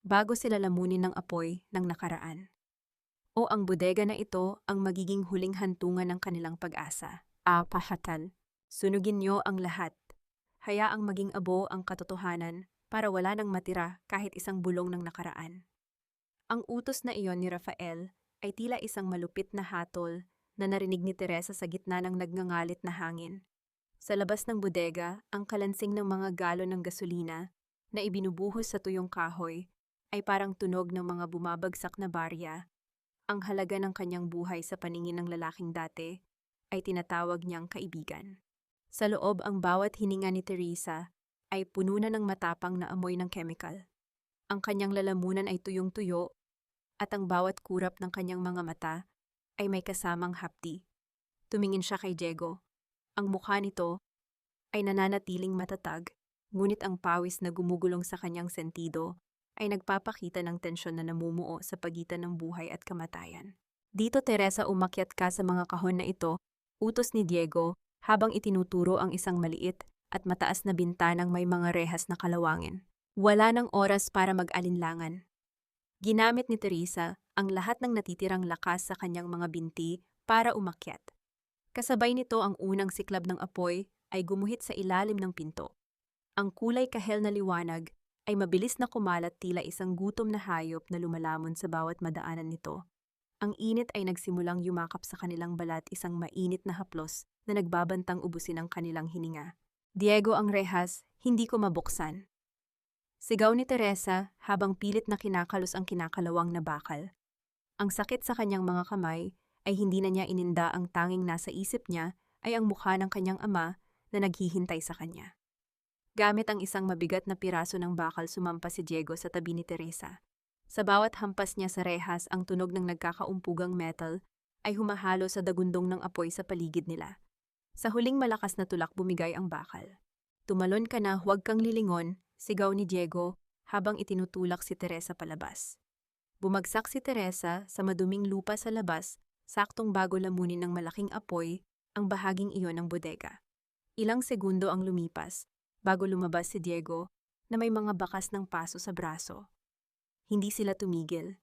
bago sila lamunin ng apoy ng nakaraan? O ang bodega na ito ang magiging huling hantungan ng kanilang pag-asa? Pahatan, sunugin niyo ang lahat. Hayaang maging abo ang katotohanan para wala nang matira kahit isang bulong ng nakaraan. Ang utos na iyon ni Rafael ay tila isang malupit na hatol na narinig ni Teresa sa gitna ng nagngangalit na hangin. Sa labas ng bodega, ang kalansing ng mga galon ng gasolina na ibinubuhos sa tuyong kahoy ay parang tunog ng mga bumabagsak na barya. Ang halaga ng kanyang buhay sa paningin ng lalaking dati ay tinatawag niyang kaibigan. Sa loob, ang bawat hininga ni Teresa ay puno na ng matapang na amoy ng chemical. Ang kanyang lalamunan ay tuyong-tuyo at ang bawat kurap ng kanyang mga mata ay may kasamang hapdi. Tumingin siya kay Diego. Ang mukha nito ay nananatiling matatag, ngunit ang pawis na gumugulong sa kanyang sentido ay nagpapakita ng tensyon na namumuo sa pagitan ng buhay at kamatayan. Dito, Teresa, umakyat ka sa mga kahon na ito, utos ni Diego habang itinuturo ang isang maliit at mataas na bintanang may mga rehas na kalawangin. Wala ng oras para mag-alinlangan. Ginamit ni Teresa ang lahat ng natitirang lakas sa kanyang mga binti para umakyat. Kasabay nito, ang unang siklab ng apoy ay gumuhit sa ilalim ng pinto. Ang kulay kahel na liwanag ay mabilis na kumalat, tila isang gutom na hayop na lumalamon sa bawat madaanan nito. Ang init ay nagsimulang yumakap sa kanilang balat, isang mainit na haplos na nagbabantang ubusin ang kanilang hininga. Diego, ang rehas, hindi ko mabuksan. Sigaw ni Teresa habang pilit na kinakalos ang kinakalawang na bakal. Ang sakit sa kanyang mga kamay ay hindi na niya ininda, ang tanging nasa isip niya ay ang mukha ng kanyang ama na naghihintay sa kanya. Gamit ang isang mabigat na piraso ng bakal, sumampa si Diego sa tabi ni Teresa. Sa bawat hampas niya sa rehas, ang tunog ng nagkakaumpugang metal ay humahalo sa dagundong ng apoy sa paligid nila. Sa huling malakas na tulak, bumigay ang bakal. Tumalon ka na, huwag kang lilingon, sigaw ni Diego habang itinutulak si Teresa palabas. Bumagsak si Teresa sa maduming lupa sa labas, saktong bago lamunin ng malaking apoy ang bahaging iyon ng bodega. Ilang segundo ang lumipas bago lumabas si Diego na may mga bakas ng paso sa braso. Hindi sila tumigil.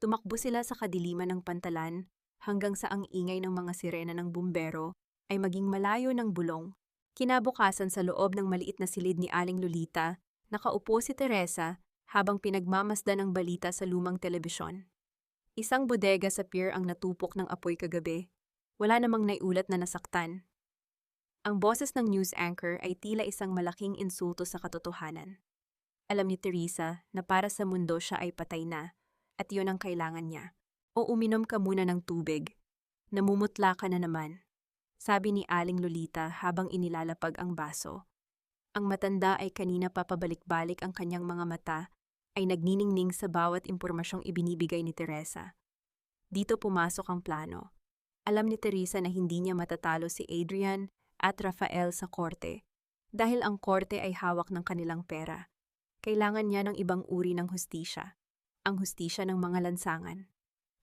Tumakbo sila sa kadiliman ng pantalan hanggang sa ang ingay ng mga sirena ng bumbero ay maging malayo ng bulong. Kinabukasan sa loob ng maliit na silid ni Aling Lolita, nakaupo si Teresa habang pinagmamasdan ang balita sa lumang telebisyon. Isang bodega sa pier ang natupok ng apoy kagabi. Wala namang naiulat na nasaktan. Ang boses ng news anchor ay tila isang malaking insulto sa katotohanan. Alam ni Teresa na para sa mundo siya ay patay na, at yun ang kailangan niya. O uminom ka muna ng tubig. Namumutla ka na naman, sabi ni Aling Lolita habang inilalapag ang baso. Ang matanda ay kanina papabalik-balik ang kanyang mga mata ay nagniningning sa bawat impormasyong ibinibigay ni Teresa. Dito pumasok ang plano. Alam ni Teresa na hindi niya matatalo si Adrian at Rafael sa korte dahil ang korte ay hawak ng kanilang pera. Kailangan niya ng ibang uri ng hustisya, ang hustisya ng mga lansangan,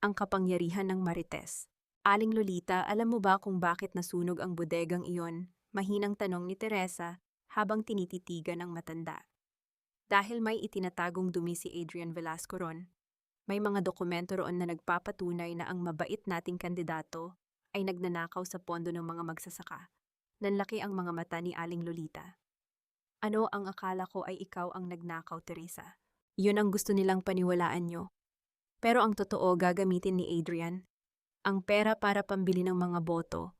ang kapangyarihan ng marites. Aling Lolita, alam mo ba kung bakit nasunog ang bodegang iyon? Mahinang tanong ni Teresa habang tinititigan ang matanda. Dahil may itinatagong dumi si Adrian Velasco ron. May mga dokumento roon na nagpapatunay na ang mabait nating kandidato ay nagnanakaw sa pondo ng mga magsasaka. Nanlaki ang mga mata ni Aling Lolita. Ano ang akala ko ay ikaw ang nagnakaw, Teresa? Yun ang gusto nilang paniwalaan nyo. Pero ang totoo gagamitin ni Adrian, ang pera para pambili ng mga boto.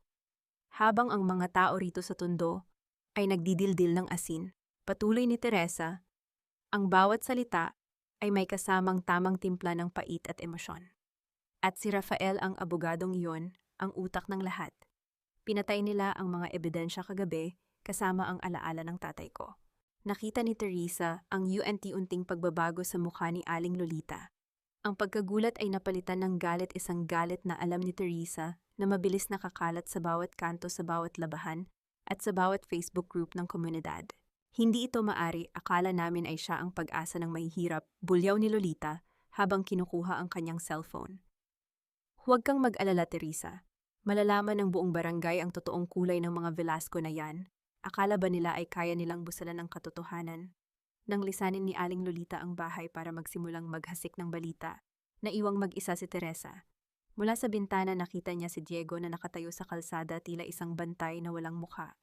Habang ang mga tao rito sa Tondo ay nagdidildil ng asin, patuloy ni Teresa, ang bawat salita ay may kasamang tamang timpla ng pait at emosyon. At si Rafael ang abogadong iyon, ang utak ng lahat. Pinatay nila ang mga ebidensya kagabi kasama ang alaala ng tatay ko. Nakita ni Teresa ang unti-unting pagbabago sa mukha ni Aling Lolita. Ang pagkagulat ay napalitan ng galit, isang galit na alam ni Teresa na mabilis nakakalat sa bawat kanto, sa bawat labahan at sa bawat Facebook group ng komunidad. Hindi ito maari, akala namin ay siya ang pag-asa ng mahihirap, bulyaw ni Lolita habang kinukuha ang kanyang cellphone. Huwag kang mag-alala, Teresa. Malalaman ng buong barangay ang totoong kulay ng mga Velasco na yan. Akala ba nila ay kaya nilang busalan ang katotohanan? Nang lisanin ni Aling Lolita ang bahay para magsimulang maghasik ng balita, naiwang mag-isa si Teresa. Mula sa bintana nakita niya si Diego na nakatayo sa kalsada, tila isang bantay na walang mukha.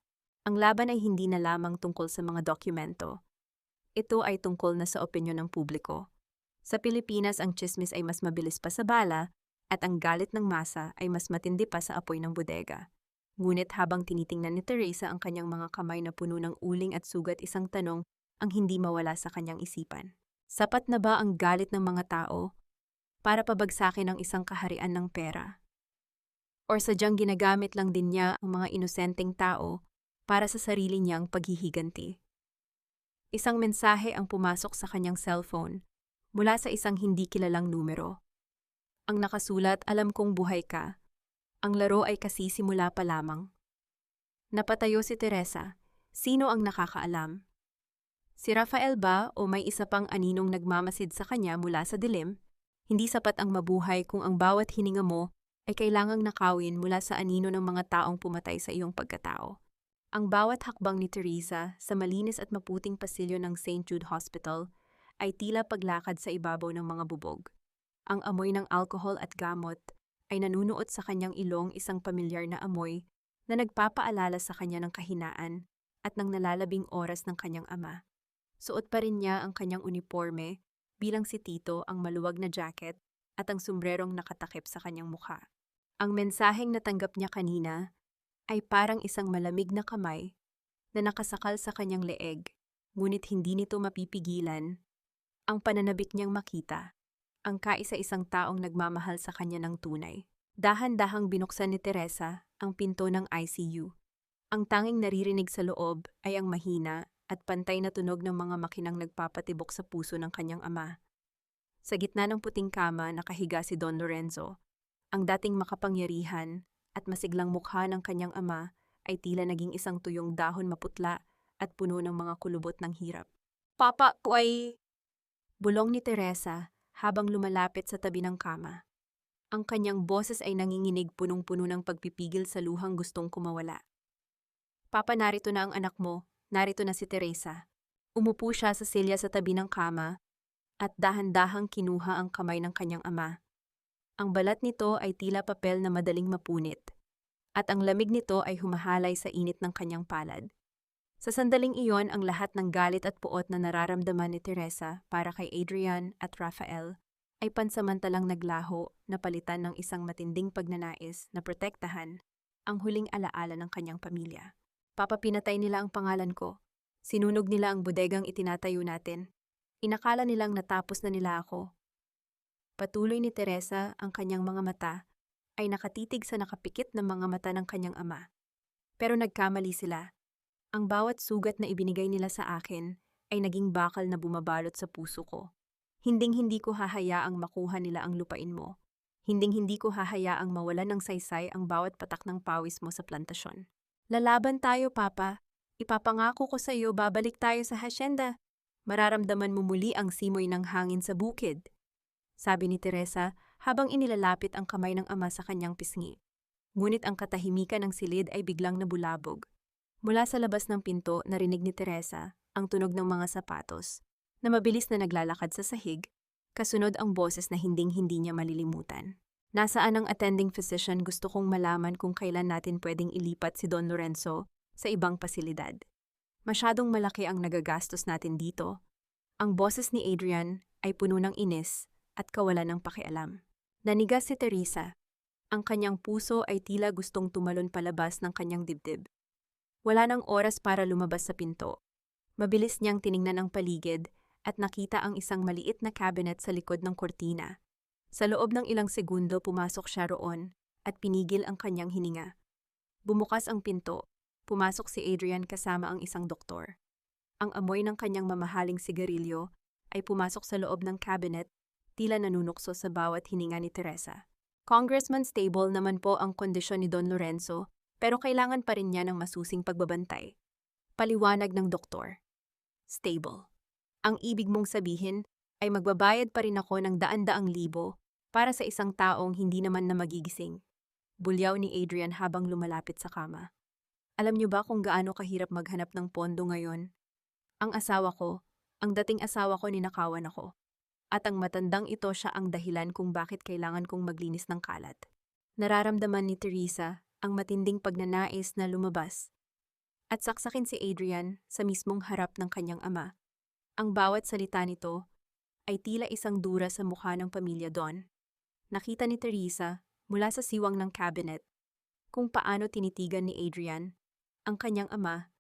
Ang laban ay hindi na lamang tungkol sa mga dokumento. Ito ay tungkol na sa opinyon ng publiko. Sa Pilipinas, ang tsismis ay mas mabilis pa sa bala at ang galit ng masa ay mas matindi pa sa apoy ng bodega. Ngunit habang tinitingnan ni Teresa ang kanyang mga kamay na puno ng uling at sugat, isang tanong ang hindi mawala sa kanyang isipan. Sapat na ba ang galit ng mga tao para pabagsakin ang isang kaharian ng pera? Or sadyang ginagamit lang din niya ang mga inosenteng tao para sa sarili niyang paghihiganti? Isang mensahe ang pumasok sa kanyang cellphone mula sa isang hindi kilalang numero. Ang nakasulat, alam kong buhay ka. Ang laro ay kasisimula pa lamang. Napatayo si Teresa. Sino ang nakakaalam? Si Rafael ba o may isa pang aninong nagmamasid sa kanya mula sa dilim? Hindi sapat ang mabuhay kung ang bawat hininga mo ay kailangang nakawin mula sa anino ng mga taong pumatay sa iyong pagkatao. Ang bawat hakbang ni Teresa sa malinis at maputing pasilyo ng St. Jude Hospital ay tila paglakad sa ibabaw ng mga bubog. Ang amoy ng alkohol at gamot ay nanunuot sa kanyang ilong, isang pamilyar na amoy na nagpapaalala sa kanya ng kahinaan at ng nalalabing oras ng kanyang ama. Suot pa rin niya ang kanyang uniforme bilang si Tito, ang maluwag na jacket at ang sombrerong nakatakip sa kanyang mukha. Ang mensaheng natanggap niya kanina ay parang isang malamig na kamay na nakasakal sa kanyang leeg, ngunit hindi nito mapipigilan ang pananabik niyang makita ang kaisa-isang taong nagmamahal sa kanya ng tunay. Dahan-dahang binuksan ni Teresa ang pinto ng ICU. Ang tanging naririnig sa loob ay ang mahina at pantay na tunog ng mga makinang nagpapatibok sa puso ng kanyang ama. Sa gitna ng puting kama, nakahiga si Don Lorenzo. Ang dating makapangyarihan at masiglang mukha ng kanyang ama ay tila naging isang tuyong dahon, maputla at puno ng mga kulubot ng hirap. Papa ko ay... bulong ni Teresa habang lumalapit sa tabi ng kama. Ang kanyang boses ay nanginginig, punong-puno ng pagpipigil sa luhang gustong kumawala. Papa, narito na ang anak mo. Narito na si Teresa. Umupo siya sa silya sa tabi ng kama at dahan-dahang kinuha ang kamay ng kanyang ama. Ang balat nito ay tila papel na madaling mapunit. at ang lamig nito ay humahalay sa init ng kanyang palad. Sa sandaling iyon, ang lahat ng galit at puot na nararamdaman ni Teresa para kay Adrian at Rafael ay pansamantalang naglaho na palitan ng isang matinding pagnanais na protektahan ang huling alaala ng kanyang pamilya. Papapinatay nila ang pangalan ko. Sinunog nila ang bodegang itinatayo natin. Inakala nilang natapos na nila ako. Patuloy ni Teresa, ang kanyang mga mata ay nakatitig sa nakapikit na mga mata ng kanyang ama. Pero nagkamali sila. Ang bawat sugat na ibinigay nila sa akin ay naging bakal na bumabalot sa puso ko. Hinding-hindi ko hahayaang makuha nila ang lupain mo. Hinding-hindi ko hahayaang mawalan ng saysay ang bawat patak ng pawis mo sa plantasyon. Lalaban tayo, Papa. Ipapangako ko sa iyo, babalik tayo sa hasyenda. Mararamdaman mo muli ang simoy ng hangin sa bukid. Sabi ni Teresa habang inilalapit ang kamay ng ama sa kanyang pisngi. Ngunit ang katahimikan ng silid ay biglang nabulabog. Mula sa labas ng pinto, narinig ni Teresa ang tunog ng mga sapatos na mabilis na naglalakad sa sahig, kasunod ang boses na hinding-hindi niya malilimutan. Nasaan ang attending physician? Gusto kong malaman kung kailan natin pwedeng ilipat si Don Lorenzo sa ibang pasilidad. Masyadong malaki ang nagagastos natin dito. Ang boses ni Adrian ay puno ng inis at kawalan ng pakialam. Nanigas si Teresa. Ang kanyang puso ay tila gustong tumalon palabas ng kanyang dibdib. Wala nang oras para lumabas sa pinto. Mabilis niyang tiningnan ang paligid at nakita ang isang maliit na cabinet sa likod ng kortina. Sa loob ng ilang segundo pumasok siya roon at pinigil ang kanyang hininga. Bumukas ang pinto. Pumasok si Adrian kasama ang isang doktor. Ang amoy ng kanyang mamahaling sigarilyo ay pumasok sa loob ng cabinet, tila nanunukso sa bawat hininga ni Teresa. Congressman, stable naman po ang kondisyon ni Don Lorenzo, pero kailangan pa rin niya ng masusing pagbabantay. Paliwanag ng doktor. Stable. Ang ibig mong sabihin ay magbabayad pa rin ako ng daan-daang libo para sa isang taong hindi naman na magigising. Bulyaw ni Adrian habang lumalapit sa kama. Alam niyo ba kung gaano kahirap maghanap ng pondo ngayon? Ang dating asawa ko ninakawan ako. At ang matandang ito siya ang dahilan kung bakit kailangan kong maglinis ng kalat. Nararamdaman ni Teresa ang matinding pagnanais na lumabas at saksakin si Adrian sa mismong harap ng kanyang ama. Ang bawat salita nito ay tila isang dura sa mukha ng pamilya Don. Nakita ni Teresa mula sa siwang ng cabinet kung paano tinitigan ni Adrian ang kanyang ama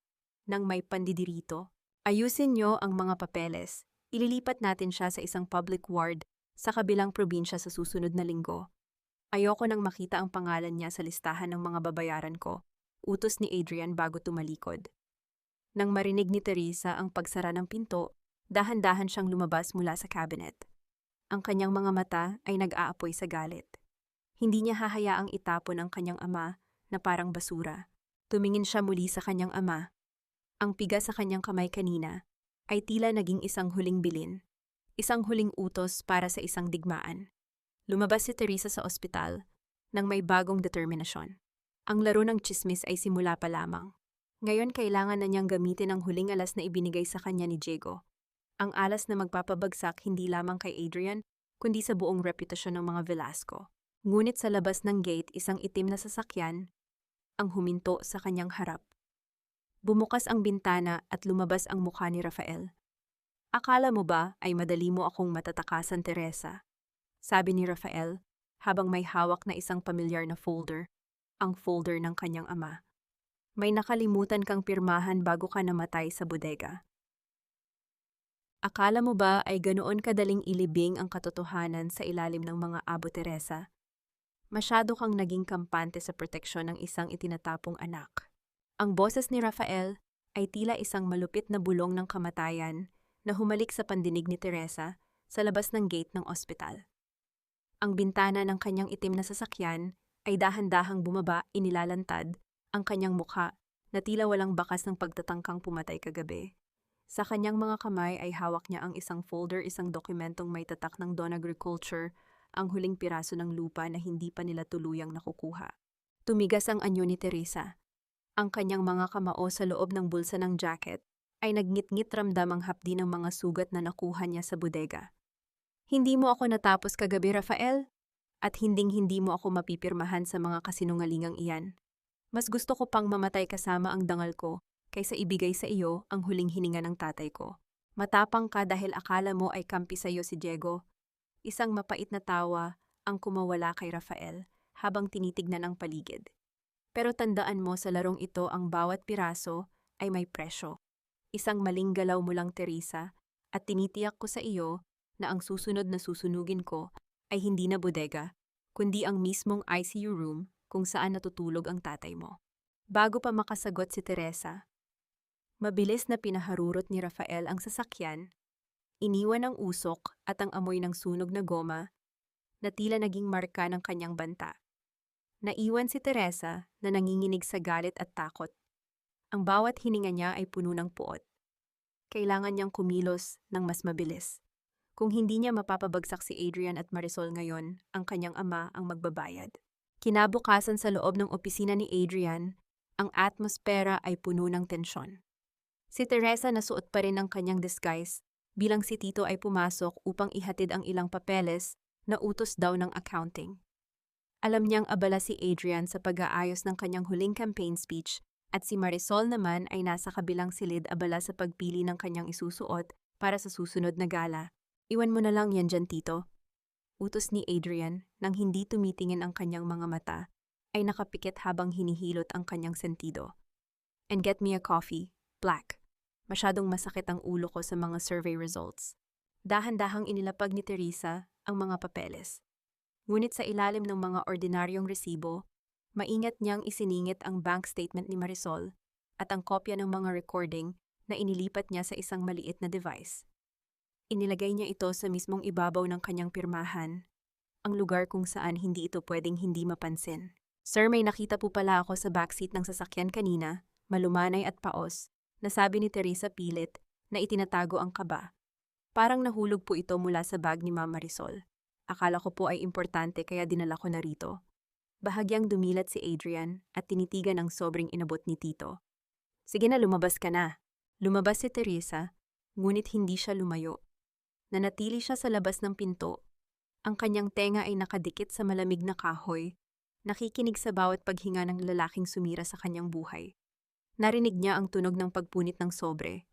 nang may pandidirito. Ayusin niyo ang mga papeles. Ililipat natin siya sa isang public ward sa kabilang probinsya sa susunod na linggo. Ayoko nang makita ang pangalan niya sa listahan ng mga babayaran ko, utos ni Adrian bago tumalikod. Nang marinig ni Teresa ang pagsara ng pinto, dahan-dahan siyang lumabas mula sa cabinet. Ang kanyang mga mata ay nag-aapoy sa galit. Hindi niya hahayaang itapon ang kanyang ama na parang basura. Tumingin siya muli sa kanyang ama. Ang piga sa kanyang kamay kanina ay tila naging isang huling bilin, isang huling utos para sa isang digmaan. Lumabas si Teresa sa ospital nang may bagong determinasyon. Ang laro ng tsismis ay simula pa lamang. Ngayon kailangan na niyang gamitin ang huling alas na ibinigay sa kanya ni Diego. Ang alas na magpapabagsak hindi lamang kay Adrian, kundi sa buong reputasyon ng mga Velasco. Ngunit sa labas ng gate, isang itim na sasakyan ang huminto sa kanyang harap. Bumukas ang bintana at lumabas ang mukha ni Rafael. Akala mo ba ay madali mo akong matatakasan, Teresa? Sabi ni Rafael habang may hawak na isang pamilyar na folder, ang folder ng kanyang ama. May nakalimutan kang pirmahan bago ka namatay sa bodega. Akala mo ba ay ganoon kadaling ilibing ang katotohanan sa ilalim ng mga abo, Teresa? Masyado kang naging kampante sa proteksyon ng isang itinatapong anak. Ang boses ni Rafael ay tila isang malupit na bulong ng kamatayan na humalik sa pandinig ni Teresa sa labas ng gate ng ospital. Ang bintana ng kanyang itim na sasakyan ay dahan-dahang bumaba, inilalantad ang kanyang mukha na tila walang bakas ng pagtatangkang pumatay kagabi. Sa kanyang mga kamay ay hawak niya ang isang folder, isang dokumentong may tatak ng Don Agriculture, ang huling piraso ng lupa na hindi pa nila tuluyang nakukuha. Tumigas ang anyo ni Teresa. Ang kanyang mga kamao sa loob ng bulsa ng jacket ay nagngit-ngit, ramdam ang hapdi ng mga sugat na nakuha niya sa bodega. Hindi mo ako natapos kagabi, Rafael, at hinding-hindi mo ako mapipirmahan sa mga kasinungalingang iyan. Mas gusto ko pang mamatay kasama ang dangal ko kaysa ibigay sa iyo ang huling hininga ng tatay ko. Matapang ka dahil akala mo ay kampi sa iyo si Diego. Isang mapait na tawa ang kumawala kay Rafael habang tinitignan ang paligid. Pero tandaan mo sa larong ito ang bawat piraso ay may presyo. Isang maling galaw mo lang, Teresa, at tinitiyak ko sa iyo na ang susunod na susunugin ko ay hindi na bodega, kundi ang mismong ICU room kung saan natutulog ang tatay mo. Bago pa makasagot si Teresa, mabilis na pinaharurot ni Rafael ang sasakyan, iniwan ang usok at ang amoy ng sunog na goma na tila naging marka ng kanyang banta. Naiwan si Teresa na nanginginig sa galit at takot. Ang bawat hininga niya ay puno ng puot. Kailangan niyang kumilos ng mas mabilis. Kung hindi niya mapapabagsak si Adrian at Marisol ngayon, ang kanyang ama ang magbabayad. Kinabukasan sa loob ng opisina ni Adrian, ang atmosfera ay puno ng tensyon. Si Teresa nasuot pa rin ang kanyang disguise bilang si Tito ay pumasok upang ihatid ang ilang papeles na utos daw ng accounting. Alam niyang abala si Adrian sa pag-aayos ng kanyang huling campaign speech at si Marisol naman ay nasa kabilang silid abala sa pagpili ng kanyang isusuot para sa susunod na gala. Iwan mo na lang yan dyan, Tito. Utos ni Adrian nang hindi tumitingin ang kanyang mga mata ay nakapikit habang hinihilot ang kanyang sentido. And get me a coffee, black. Masyadong masakit ang ulo ko sa mga survey results. Dahan-dahang inilapag ni Teresa ang mga papeles. Ngunit sa ilalim ng mga ordinaryong resibo, maingat niyang isiningit ang bank statement ni Marisol at ang kopya ng mga recording na inilipat niya sa isang maliit na device. Inilagay niya ito sa mismong ibabaw ng kanyang pirmahan, ang lugar kung saan hindi ito pwedeng hindi mapansin. Sir, may nakita po pala ako sa backseat ng sasakyan kanina, malumanay at paos, nasabi ni Teresa pilit na itinatago ang kaba. Parang nahulog po ito mula sa bag ni Ma'am Marisol. Akala ko po ay importante kaya dinala ko na rito. Bahagyang dumilat si Adrian at tinitigan ang sobrang inabot ni Tito. Sige na, lumabas ka na. Lumabas si Teresa, ngunit hindi siya lumayo. Nanatili siya sa labas ng pinto. Ang kanyang tenga ay nakadikit sa malamig na kahoy, nakikinig sa bawat paghinga ng lalaking sumira sa kanyang buhay. Narinig niya ang tunog ng pagpunit ng sobre.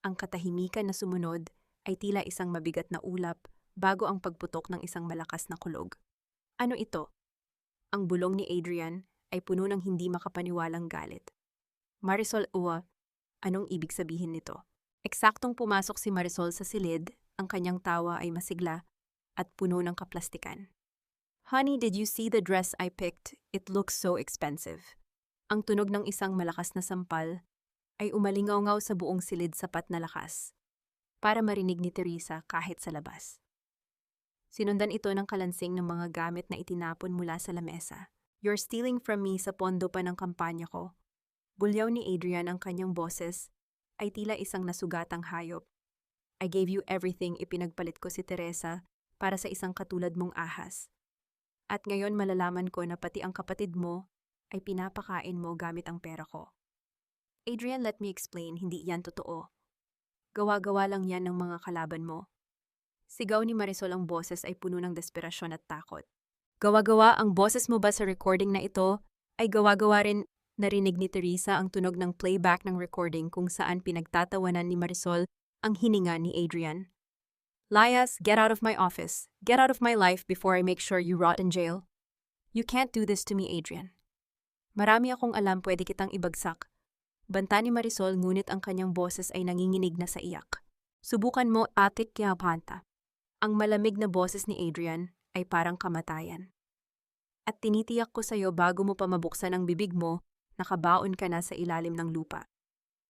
Ang katahimikan na sumunod ay tila isang mabigat na ulap bago ang pagputok ng isang malakas na kulog. Ano ito? Ang bulong ni Adrian ay puno ng hindi makapaniwalang galit. Marisol, anong ibig sabihin nito? Eksaktong pumasok si Marisol sa silid, ang kanyang tawa ay masigla at puno ng kaplastikan. Honey, did you see the dress I picked? It looks so expensive. Ang tunog ng isang malakas na sampal ay umalingaw-ngaw sa buong silid sapat na lakas para marinig ni Teresa kahit sa labas. Sinundan ito ng kalansing ng mga gamit na itinapon mula sa lamesa. You're stealing from me sa pondo pa ng kampanya ko. Bulyaw ni Adrian ang kanyang boses ay tila isang nasugatang hayop. I gave you everything, ipinagpalit ko si Teresa para sa isang katulad mong ahas. At ngayon malalaman ko na pati ang kapatid mo ay pinapakain mo gamit ang pera ko. Adrian, let me explain, hindi yan totoo. Gawa-gawa lang yan ng mga kalaban mo. Sigaw ni Marisol, ang boses ay puno ng desperasyon at takot. Gawa-gawa ang boses mo ba sa recording na ito ay gawa-gawa rin. Narinig ni Teresa ang tunog ng playback ng recording kung saan pinagtatawanan ni Marisol ang hininga ni Adrian. Lias, get out of my office. Get out of my life before I make sure you rot in jail. You can't do this to me, Adrian. Marami akong alam, pwede kitang ibagsak. Banta ni Marisol, ngunit ang kanyang boses ay nanginginig na sa iyak. Subukan mo, atik kaya panta. Ang malamig na boses ni Adrian ay parang kamatayan. At tinitiyak ko sa'yo bago mo pa mabuksan ang bibig mo, nakabaon ka na sa ilalim ng lupa.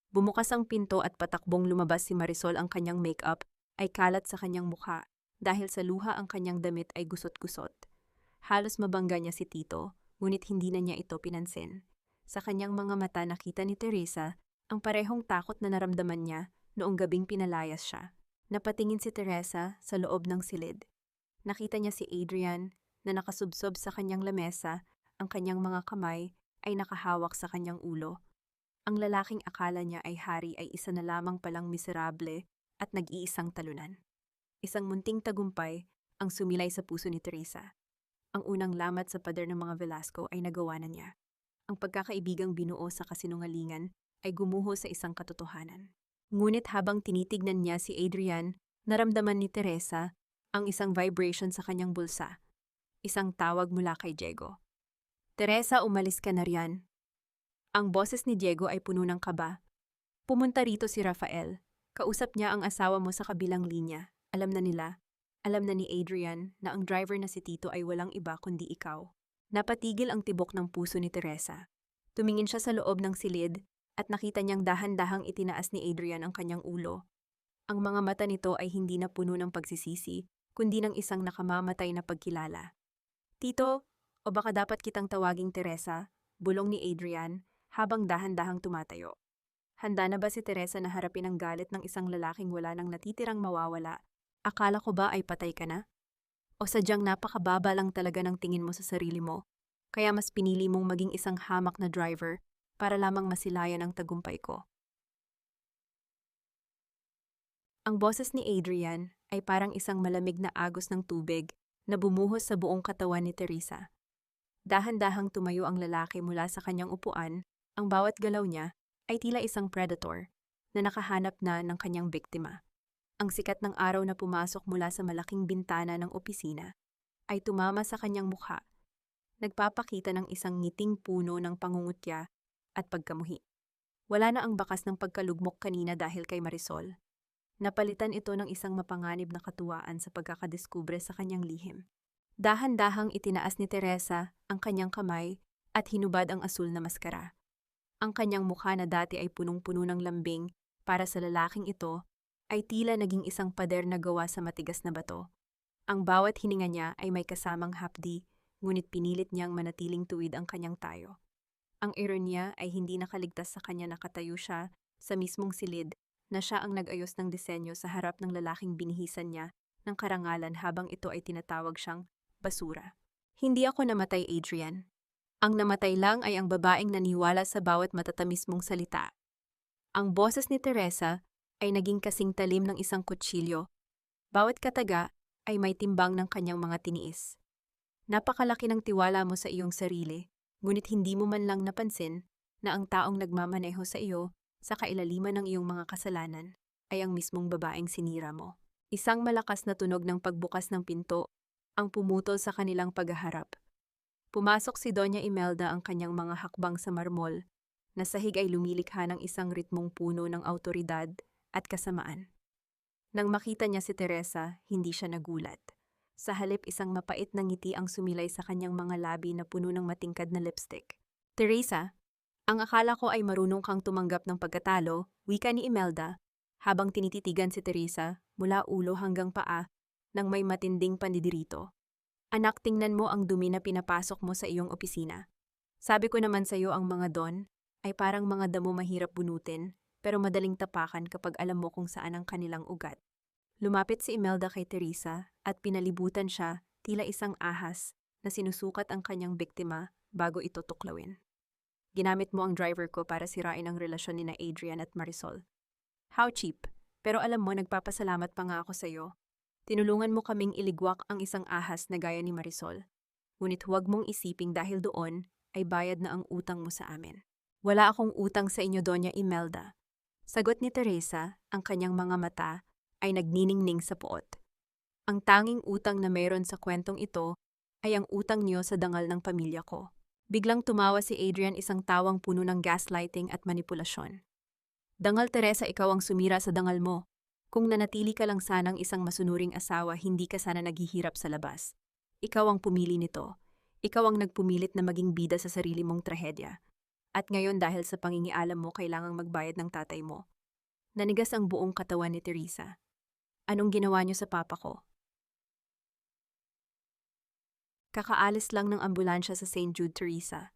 Bumukas ang pinto at patakbong lumabas si Marisol, ang kanyang makeup ay kalat sa kanyang mukha dahil sa luha ang kanyang damit ay gusot-gusot. Halos mabangga niya si Tito, ngunit hindi na niya ito pinansin. Sa kanyang mga mata nakita ni Teresa ang parehong takot na naramdaman niya noong gabing pinalayas siya. Napatingin si Teresa sa loob ng silid. Nakita niya si Adrian na nakasubsob sa kanyang lamesa, ang kanyang mga kamay ay nakahawak sa kanyang ulo. Ang lalaking akala niya ay hari ay isa na lamang palang miserable at nag-iisang talunan. Isang munting tagumpay ang sumilay sa puso ni Teresa. Ang unang lamat sa pader ng mga Velasco ay nagawa na niya. ang pagkakaibigang binuo sa kasinungalingan ay gumuho sa isang katotohanan. Ngunit habang tinitignan niya si Adrian, naramdaman ni Teresa ang isang vibration sa kanyang bulsa. Isang tawag mula kay Diego. Teresa, umalis ka na riyan. Ang boses ni Diego ay puno ng kaba. Pumunta rito si Rafael. Kausap niya ang asawa mo sa kabilang linya. Alam na ni Adrian na ang driver na si Tito ay walang iba kundi ikaw. Napatigil ang tibok ng puso ni Teresa. Tumingin siya sa loob ng silid at nakita niyang dahan-dahang itinaas ni Adrian ang kanyang ulo. Ang mga mata nito ay hindi na puno ng pagsisisi, kundi ng isang nakamamatay na pagkilala. Tito, o baka dapat kitang tawaging Teresa, bulong ni Adrian habang dahan-dahang tumatayo. Handa na ba si Teresa na harapin ang galit ng isang lalaking wala nang natitirang mawawala? Akala ko ba ay patay ka na? O sadyang napakababa lang talaga ng tingin mo sa sarili mo, kaya mas pinili mong maging isang hamak na driver para lamang masilayan ang tagumpay ko? Ang boses ni Adrian ay parang isang malamig na agos ng tubig na bumuhos sa buong katawan ni Teresa. Dahan-dahang tumayo ang lalaki mula sa kanyang upuan, ang bawat galaw niya ay tila isang predator na nakahanap na ng kanyang biktima. Ang sikat ng araw na pumasok mula sa malaking bintana ng opisina ay tumama sa kanyang mukha, nagpapakita ng isang ngiting puno ng pangungutya at pagkamuhi. Wala na ang bakas ng pagkalugmok kanina dahil kay Marisol. Napalitan ito ng isang mapanganib na katuwaan sa pagkakadiskubre sa kanyang lihim. Dahan-dahang itinaas ni Teresa ang kanyang kamay at hinubad ang asul na maskara. Ang kanyang mukha na dati ay punong-puno ng lambing para sa lalaking ito ay tila naging isang pader na gawa sa matigas na bato. Ang bawat hininga niya ay may kasamang hapdi, ngunit pinilit niyang manatiling tuwid ang kanyang tayo. Ang ironya ay hindi nakaligtas sa kanya nakatayo siya sa mismong silid na siya ang nag-ayos ng disenyo sa harap ng lalaking binihisan niya ng karangalan habang ito ay tinatawag siyang basura. Hindi ako namatay, Adrian. Ang namatay lang ay ang babaeng naniwala sa bawat matatamis mong salita. Ang boses ni Teresa ay naging kasing talim ng isang kutsilyo. Bawat kataga ay may timbang ng kanyang mga tiniis. Napakalaki ng tiwala mo sa iyong sarili, ngunit hindi mo man lang napansin na ang taong nagmamaneho sa iyo sa kailaliman ng iyong mga kasalanan ay ang mismong babaeng sinira mo. Isang malakas na tunog ng pagbukas ng pinto ang pumutol sa kanilang paghaharap. Pumasok si Doña Imelda, ang kanyang mga hakbang sa marmol, na sahig ay lumilikha ng isang ritmong puno ng awtoridad at kasamaan. Nang makita niya si Teresa, hindi siya nagulat. Sa halip, isang mapait na ngiti ang sumilay sa kanyang mga labi na puno ng matingkad na lipstick. Teresa, ang akala ko ay marunong kang tumanggap ng pagkatalo, wika ni Imelda, habang tinititigan si Teresa mula ulo hanggang paa nang may matinding pandidirito. Anak, tingnan mo ang dumi na pinapasok mo sa iyong opisina. Sabi ko naman sa iyo, ang mga don ay parang mga damo, mahirap bunutin, pero madaling tapakan kapag alam mo kung saan ang kanilang ugat. Lumapit si Imelda kay Teresa at pinalibutan siya tila isang ahas na sinusukat ang kanyang biktima bago ito tuklawin. Ginamit mo ang driver ko para sirain ang relasyon ni na Adrian at Marisol. How cheap, pero alam mo, nagpapasalamat pa nga ako sa iyo. Tinulungan mo kaming iligwak ang isang ahas na gaya ni Marisol. Ngunit huwag mong isiping dahil doon ay bayad na ang utang mo sa amin. Wala akong utang sa inyo, Doña Imelda. Sagot ni Teresa, ang kanyang mga mata ay nagniningning sa puot. Ang tanging utang na mayroon sa kwentong ito ay ang utang niyo sa dangal ng pamilya ko. Biglang tumawa si Adrian, isang tawang puno ng gaslighting at manipulasyon. Dangal, Teresa, ikaw ang sumira sa dangal mo. Kung nanatili ka lang sanang isang masunuring asawa, hindi ka sana naghihirap sa labas. Ikaw ang pumili nito. Ikaw ang nagpumilit na maging bida sa sarili mong trahedya. At ngayon, dahil sa pangingialam mo, kailangang magbayad ng tatay mo. Nanigas ang buong katawan ni Teresa. Anong ginawa niyo sa papa ko? Kakaalis lang ng ambulansya sa St. Jude, Teresa.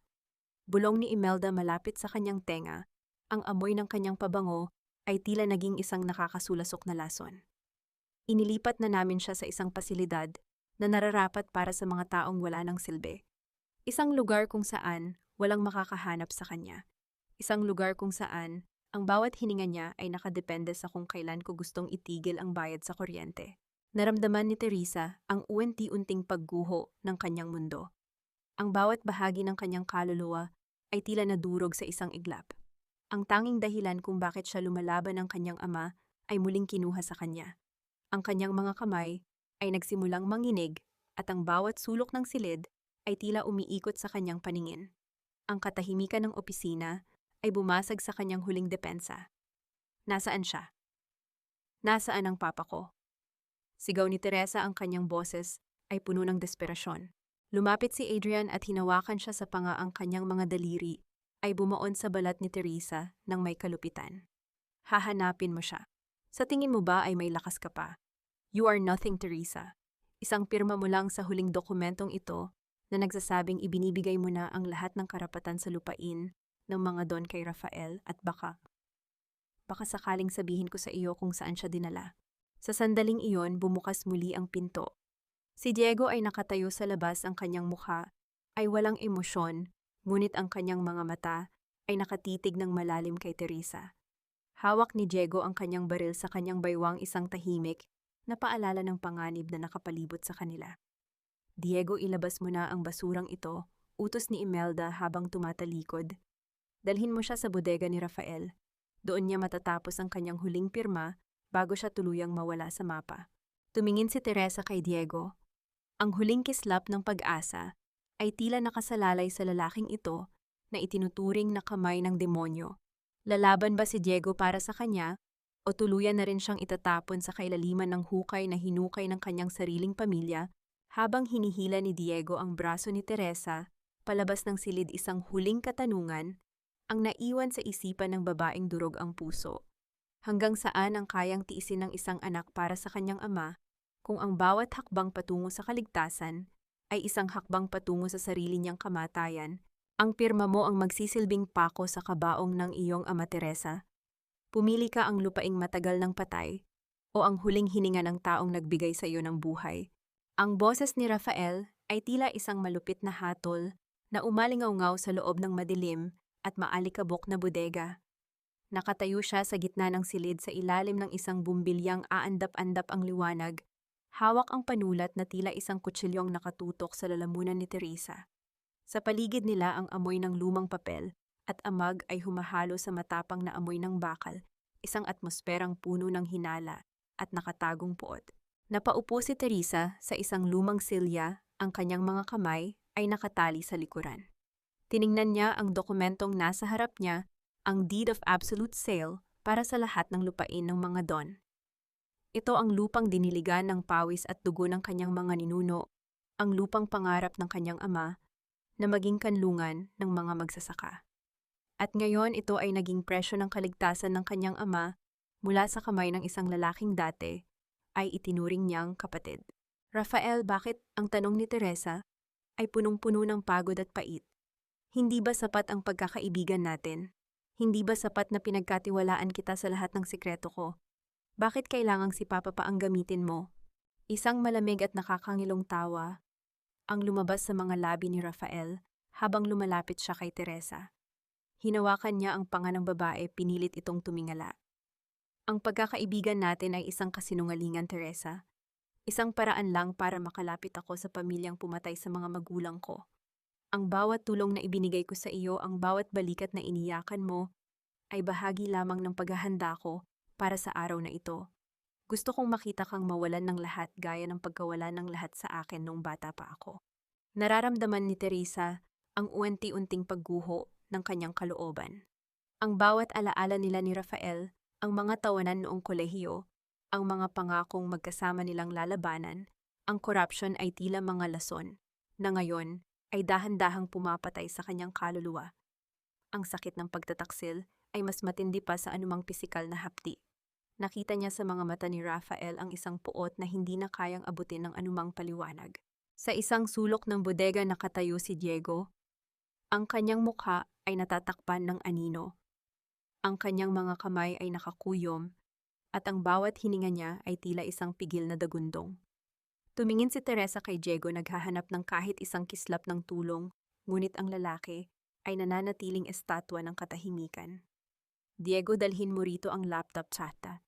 Bulong ni Imelda malapit sa kanyang tenga. Ang amoy ng kanyang pabango ay tila naging isang nakakasulasok na lason. Inilipat na namin siya sa isang pasilidad na nararapat para sa mga taong wala ng silbi. Isang lugar kung saan walang makakahanap sa kanya. Isang lugar kung saan ang bawat hininga niya ay nakadepende sa kung kailan ko gustong itigil ang bayad sa kuryente. Naramdaman ni Teresa ang unti-unting pagguho ng kanyang mundo. Ang bawat bahagi ng kanyang kaluluwa ay tila nadurog sa isang iglap. Ang tanging dahilan kung bakit siya lumalaban ng kanyang ama ay muling kinuha sa kanya. Ang kanyang mga kamay ay nagsimulang manginig at ang bawat sulok ng silid ay tila umiikot sa kanyang paningin. Ang katahimikan ng opisina ay bumasag sa kanyang huling depensa. Nasaan siya? Nasaan ang papa ko? Sigaw ni Teresa, ang kanyang boses ay puno ng desperasyon. Lumapit si Adrian at hinawakan siya sa panga, ang kanyang mga daliri ay bumuon sa balat ni Teresa ng may kalupitan. Hahanapin mo siya. Sa tingin mo ba ay may lakas ka pa? You are nothing, Teresa. Isang pirma mo lang sa huling dokumentong ito na nagsasabing ibinibigay mo na ang lahat ng karapatan sa lupain ng mga don kay Rafael at baka sakaling sabihin ko sa iyo kung saan siya dinala. Sa sandaling iyon, bumukas muli ang pinto. Si Diego ay nakatayo sa labas, ang kanyang mukha ay walang emosyon, ngunit ang kanyang mga mata ay nakatitig ng malalim kay Teresa. Hawak ni Diego ang kanyang baril sa kanyang baywang, isang tahimik na paalala ng panganib na nakapalibot sa kanila. Diego, ilabas mo na ang basurang ito, utos ni Imelda habang tumatalikod. Dalhin mo siya sa bodega ni Rafael. Doon niya matatapos ang kanyang huling pirma bago siya tuluyang mawala sa mapa. Tumingin si Teresa kay Diego. Ang huling kislap ng pag-asa ay tila nakasalalay sa lalaking ito na itinuturing na kamay ng demonyo. Lalaban ba si Diego para sa kanya o tuluyan na rin siyang itatapon sa kailaliman ng hukay na hinukay ng kanyang sariling pamilya? Habang hinihila ni Diego ang braso ni Teresa palabas ng silid, isang huling katanungan ang naiwan sa isipan ng babaeng durog ang puso. Hanggang saan ang kayang tiisin ng isang anak para sa kanyang ama kung ang bawat hakbang patungo sa kaligtasan ay isang hakbang patungo sa sarili niyang kamatayan? Ang pirma mo ang magsisilbing pako sa kabaong ng iyong ama, Teresa. Pumili ka, ang lupaing matagal ng patay o ang huling hininga ng taong nagbigay sa iyo ng buhay. Ang boses ni Rafael ay tila isang malupit na hatol na umalingaw-ngaw sa loob ng madilim at maalikabok na bodega. Nakatayo siya sa gitna ng silid, sa ilalim ng isang bumbilyang aandap-andap ang liwanag. Hawak ang panulat na tila isang kutsilyong nakatutok sa lalamunan ni Teresa. Sa paligid nila, ang amoy ng lumang papel at amag ay humahalo sa matapang na amoy ng bakal, isang atmosperang puno ng hinala at nakatagong puot. Napaupo si Teresa sa isang lumang silya, ang kanyang mga kamay ay nakatali sa likuran. Tiningnan niya ang dokumentong nasa harap niya, ang Deed of Absolute Sale para sa lahat ng lupain ng mga don. Ito ang lupang diniligan ng pawis at dugo ng kanyang mga ninuno, ang lupang pangarap ng kanyang ama na maging kanlungan ng mga magsasaka. At ngayon ito ay naging presyo ng kaligtasan ng kanyang ama mula sa kamay ng isang lalaking dati ay itinuring niyang kapatid. Rafael, bakit? Ang tanong ni Teresa ay punong-puno ng pagod at pait. Hindi ba sapat ang pagkakaibigan natin? Hindi ba sapat na pinagkatiwalaan kita sa lahat ng sikreto ko? Bakit kailangang si Papa pa ang gamitin mo? Isang malamig at nakakangilong tawa ang lumabas sa mga labi ni Rafael habang lumalapit siya kay Teresa. Hinawakan niya ang panga ng babae, pinilit itong tumingala. Ang pagkakaibigan natin ay isang kasinungalingan, Teresa. Isang paraan lang para makalapit ako sa pamilyang pumatay sa mga magulang ko. Ang bawat tulong na ibinigay ko sa iyo, ang bawat balikat na iniyakan mo, ay bahagi lamang ng paghahanda ko para sa araw na ito. Gusto kong makita kang mawalan ng lahat gaya ng pagkawalan ng lahat sa akin noong bata pa ako. Nararamdaman ni Teresa ang unti-unting pagguho ng kanyang kalooban. Ang bawat alaala nila ni Rafael, ang mga tawanan noong kolehiyo, ang mga pangakong magkasama nilang lalabanan, ang korupsyon ay tila mga lason na ngayon ay dahan-dahang pumapatay sa kanyang kaluluwa. Ang sakit ng pagtataksil ay mas matindi pa sa anumang pisikal na hapdi. Nakita niya sa mga mata ni Rafael ang isang puot na hindi na kayang abutin ng anumang paliwanag. Sa isang sulok ng bodega nakatayo si Diego. Ang kanyang mukha ay natatakpan ng anino. Ang kanyang mga kamay ay nakakuyom at ang bawat hininga niya ay tila isang pigil na dagundong. Tumingin si Teresa kay Diego, naghahanap ng kahit isang kislap ng tulong, ngunit ang lalaki ay nananatiling estatwa ng katahimikan. Diego, dalhin mo rito ang laptop, tsata.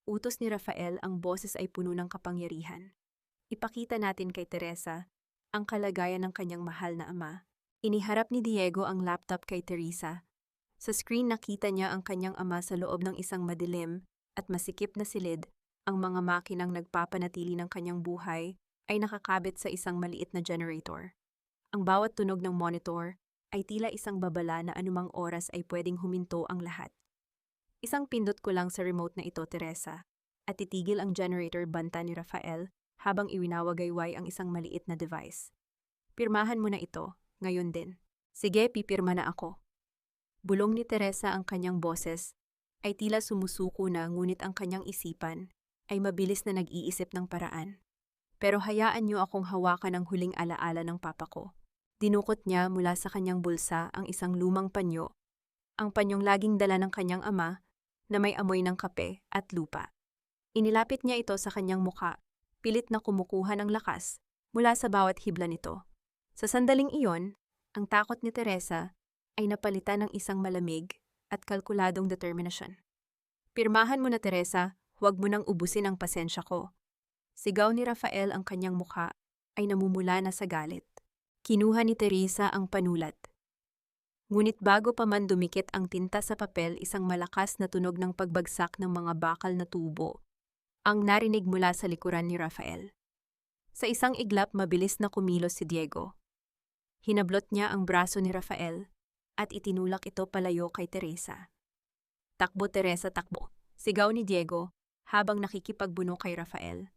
Utos ni Rafael, ang boses ay puno ng kapangyarihan. Ipakita natin kay Teresa ang kalagayan ng kanyang mahal na ama. Iniharap ni Diego ang laptop kay Teresa. Sa screen nakita niya ang kanyang ama sa loob ng isang madilim at masikip na silid. Ang mga makinang nagpapanatili ng kanyang buhay ay nakakabit sa isang maliit na generator. Ang bawat tunog ng monitor ay tila isang babala na anumang oras ay pwedeng huminto ang lahat. Isang pindot ko lang sa remote na ito, Teresa, at titigil ang generator banta ni Rafael habang iwinawagayway ang isang maliit na device. Pirmahan mo na ito, ngayon din. Sige, pipirma na ako. Bulong ni Teresa ang kanyang boses ay tila sumusuko na ngunit ang kanyang isipan ay mabilis na nag-iisip ng paraan. Pero hayaan niyo akong hawakan ang huling alaala ng papa ko. Dinukot niya mula sa kanyang bulsa ang isang lumang panyo, ang panyong laging dala ng kanyang ama na may amoy ng kape at lupa. Inilapit niya ito sa kanyang muka, pilit na kumukuha ng lakas mula sa bawat hibla nito. Sa sandaling iyon, ang takot ni Teresa ay napalitan ng isang malamig at kalkuladong determinasyon. Pirmahan mo na, Teresa, huwag mo nang ubusin ang pasensya ko. Sigaw ni Rafael, ang kanyang mukha ay namumula na sa galit. Kinuha ni Teresa ang panulat. Ngunit bago pa man dumikit ang tinta sa papel, isang malakas na tunog ng pagbagsak ng mga bakal na tubo ang narinig mula sa likuran ni Rafael. Sa isang iglap, mabilis na kumilos si Diego. Hinablot niya ang braso ni Rafael at itinulak ito palayo kay Teresa. Takbo, Teresa, takbo! Sigaw ni Diego habang nakikipagbuno kay Rafael.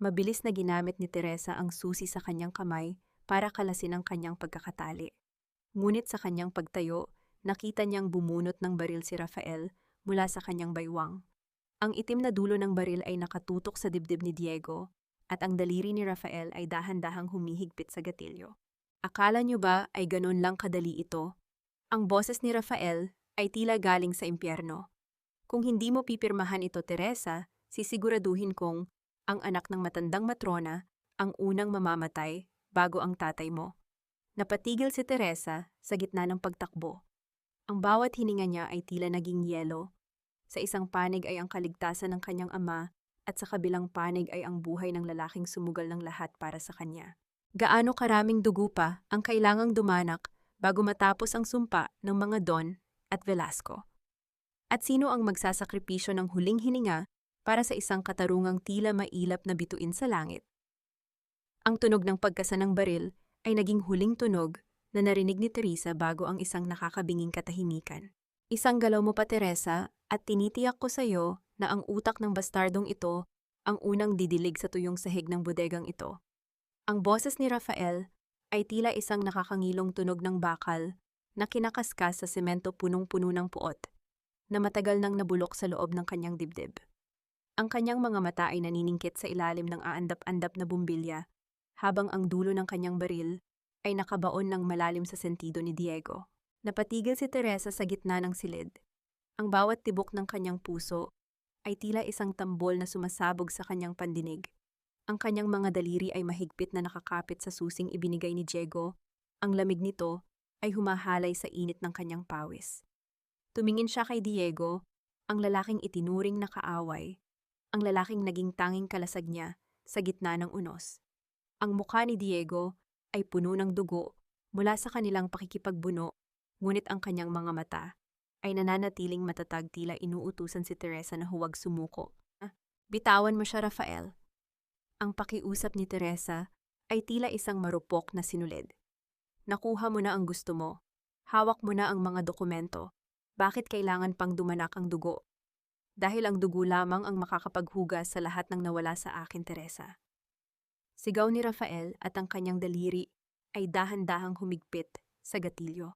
Mabilis na ginamit ni Teresa ang susi sa kanyang kamay para kalasin ang kanyang pagkakatali. Ngunit sa kanyang pagtayo, nakita niyang bumunot ng baril si Rafael mula sa kanyang baywang. Ang itim na dulo ng baril ay nakatutok sa dibdib ni Diego at ang daliri ni Rafael ay dahan-dahang humihigpit sa gatilyo. Akala niyo ba ay ganun lang kadali ito? Ang boses ni Rafael ay tila galing sa impyerno. Kung hindi mo pipirmahan ito, Teresa, sisiguraduhin kong ang anak ng matandang matrona ang unang mamamatay bago ang tatay mo. Napatigil si Teresa sa gitna ng pagtakbo. Ang bawat hininga niya ay tila naging yelo. Sa isang panig ay ang kaligtasan ng kanyang ama at sa kabilang panig ay ang buhay ng lalaking sumugal ng lahat para sa kanya. Gaano karaming dugo pa ang kailangang dumanak bago matapos ang sumpa ng mga Don at Velasco? At sino ang magsasakripisyo ng huling hininga para sa isang katarungang tila mailap na bituin sa langit? Ang tunog ng pagkasa ng baril ay naging huling tunog na narinig ni Teresa bago ang isang nakakabinging katahimikan. Isang galaw mo pa, Teresa, at tinitiyak ko sa iyo na ang utak ng bastardong ito ang unang didilig sa tuyong sahig ng bodegang ito. Ang boses ni Rafael ay tila isang nakakangilong tunog ng bakal na kinakaskas sa semento punong-puno ng puot na matagal nang nabulok sa loob ng kanyang dibdib. Ang kanyang mga mata ay naniningkit sa ilalim ng aandap-andap na bumbilya habang ang dulo ng kanyang baril ay nakabaon ng malalim sa sentido ni Diego. Napatigil si Teresa sa gitna ng silid. Ang bawat tibok ng kanyang puso ay tila isang tambol na sumasabog sa kanyang pandinig. Ang kanyang mga daliri ay mahigpit na nakakapit sa susing ibinigay ni Diego. Ang lamig nito ay humahalay sa init ng kanyang pawis. Tumingin siya kay Diego, ang lalaking itinuring na kaaway, ang lalaking naging tanging kalasag niya sa gitna ng unos. Ang mukha ni Diego ay puno ng dugo mula sa kanilang pakikipagbuno, ngunit ang kanyang mga mata ay nananatiling matatag, tila inuutusan si Teresa na huwag sumuko. Bitawan mo siya, Rafael. Ang pakiusap ni Teresa ay tila isang marupok na sinulid. Nakuha mo na ang gusto mo. Hawak mo na ang mga dokumento. Bakit kailangan pang dumanak ang dugo? Dahil ang dugo lamang ang makakapaghugas sa lahat ng nawala sa akin, Teresa. Sigaw ni Rafael at ang kanyang daliri ay dahan-dahang humigpit sa gatilyo.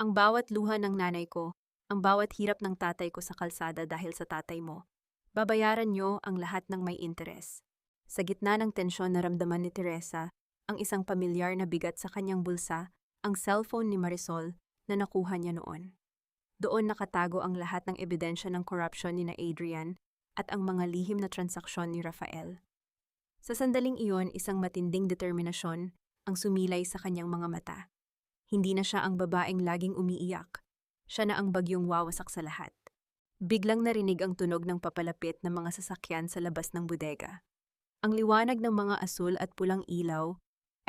Ang bawat luha ng nanay ko, ang bawat hirap ng tatay ko sa kalsada dahil sa tatay mo, babayaran niyo ang lahat ng may interes. Sa gitna ng tensyon, naramdaman ni Teresa ang isang pamilyar na bigat sa kanyang bulsa, ang cellphone ni Marisol na nakuha niya noon. Doon nakatago ang lahat ng ebidensya ng korupsyon ni na Adrian at ang mga lihim na transaksyon ni Rafael. Sa sandaling iyon, isang matinding determinasyon ang sumilay sa kanyang mga mata. Hindi na siya ang babaeng laging umiiyak. Siya na ang bagyong wawasak sa lahat. Biglang narinig ang tunog ng papalapit ng mga sasakyan sa labas ng bodega. Ang liwanag ng mga asul at pulang ilaw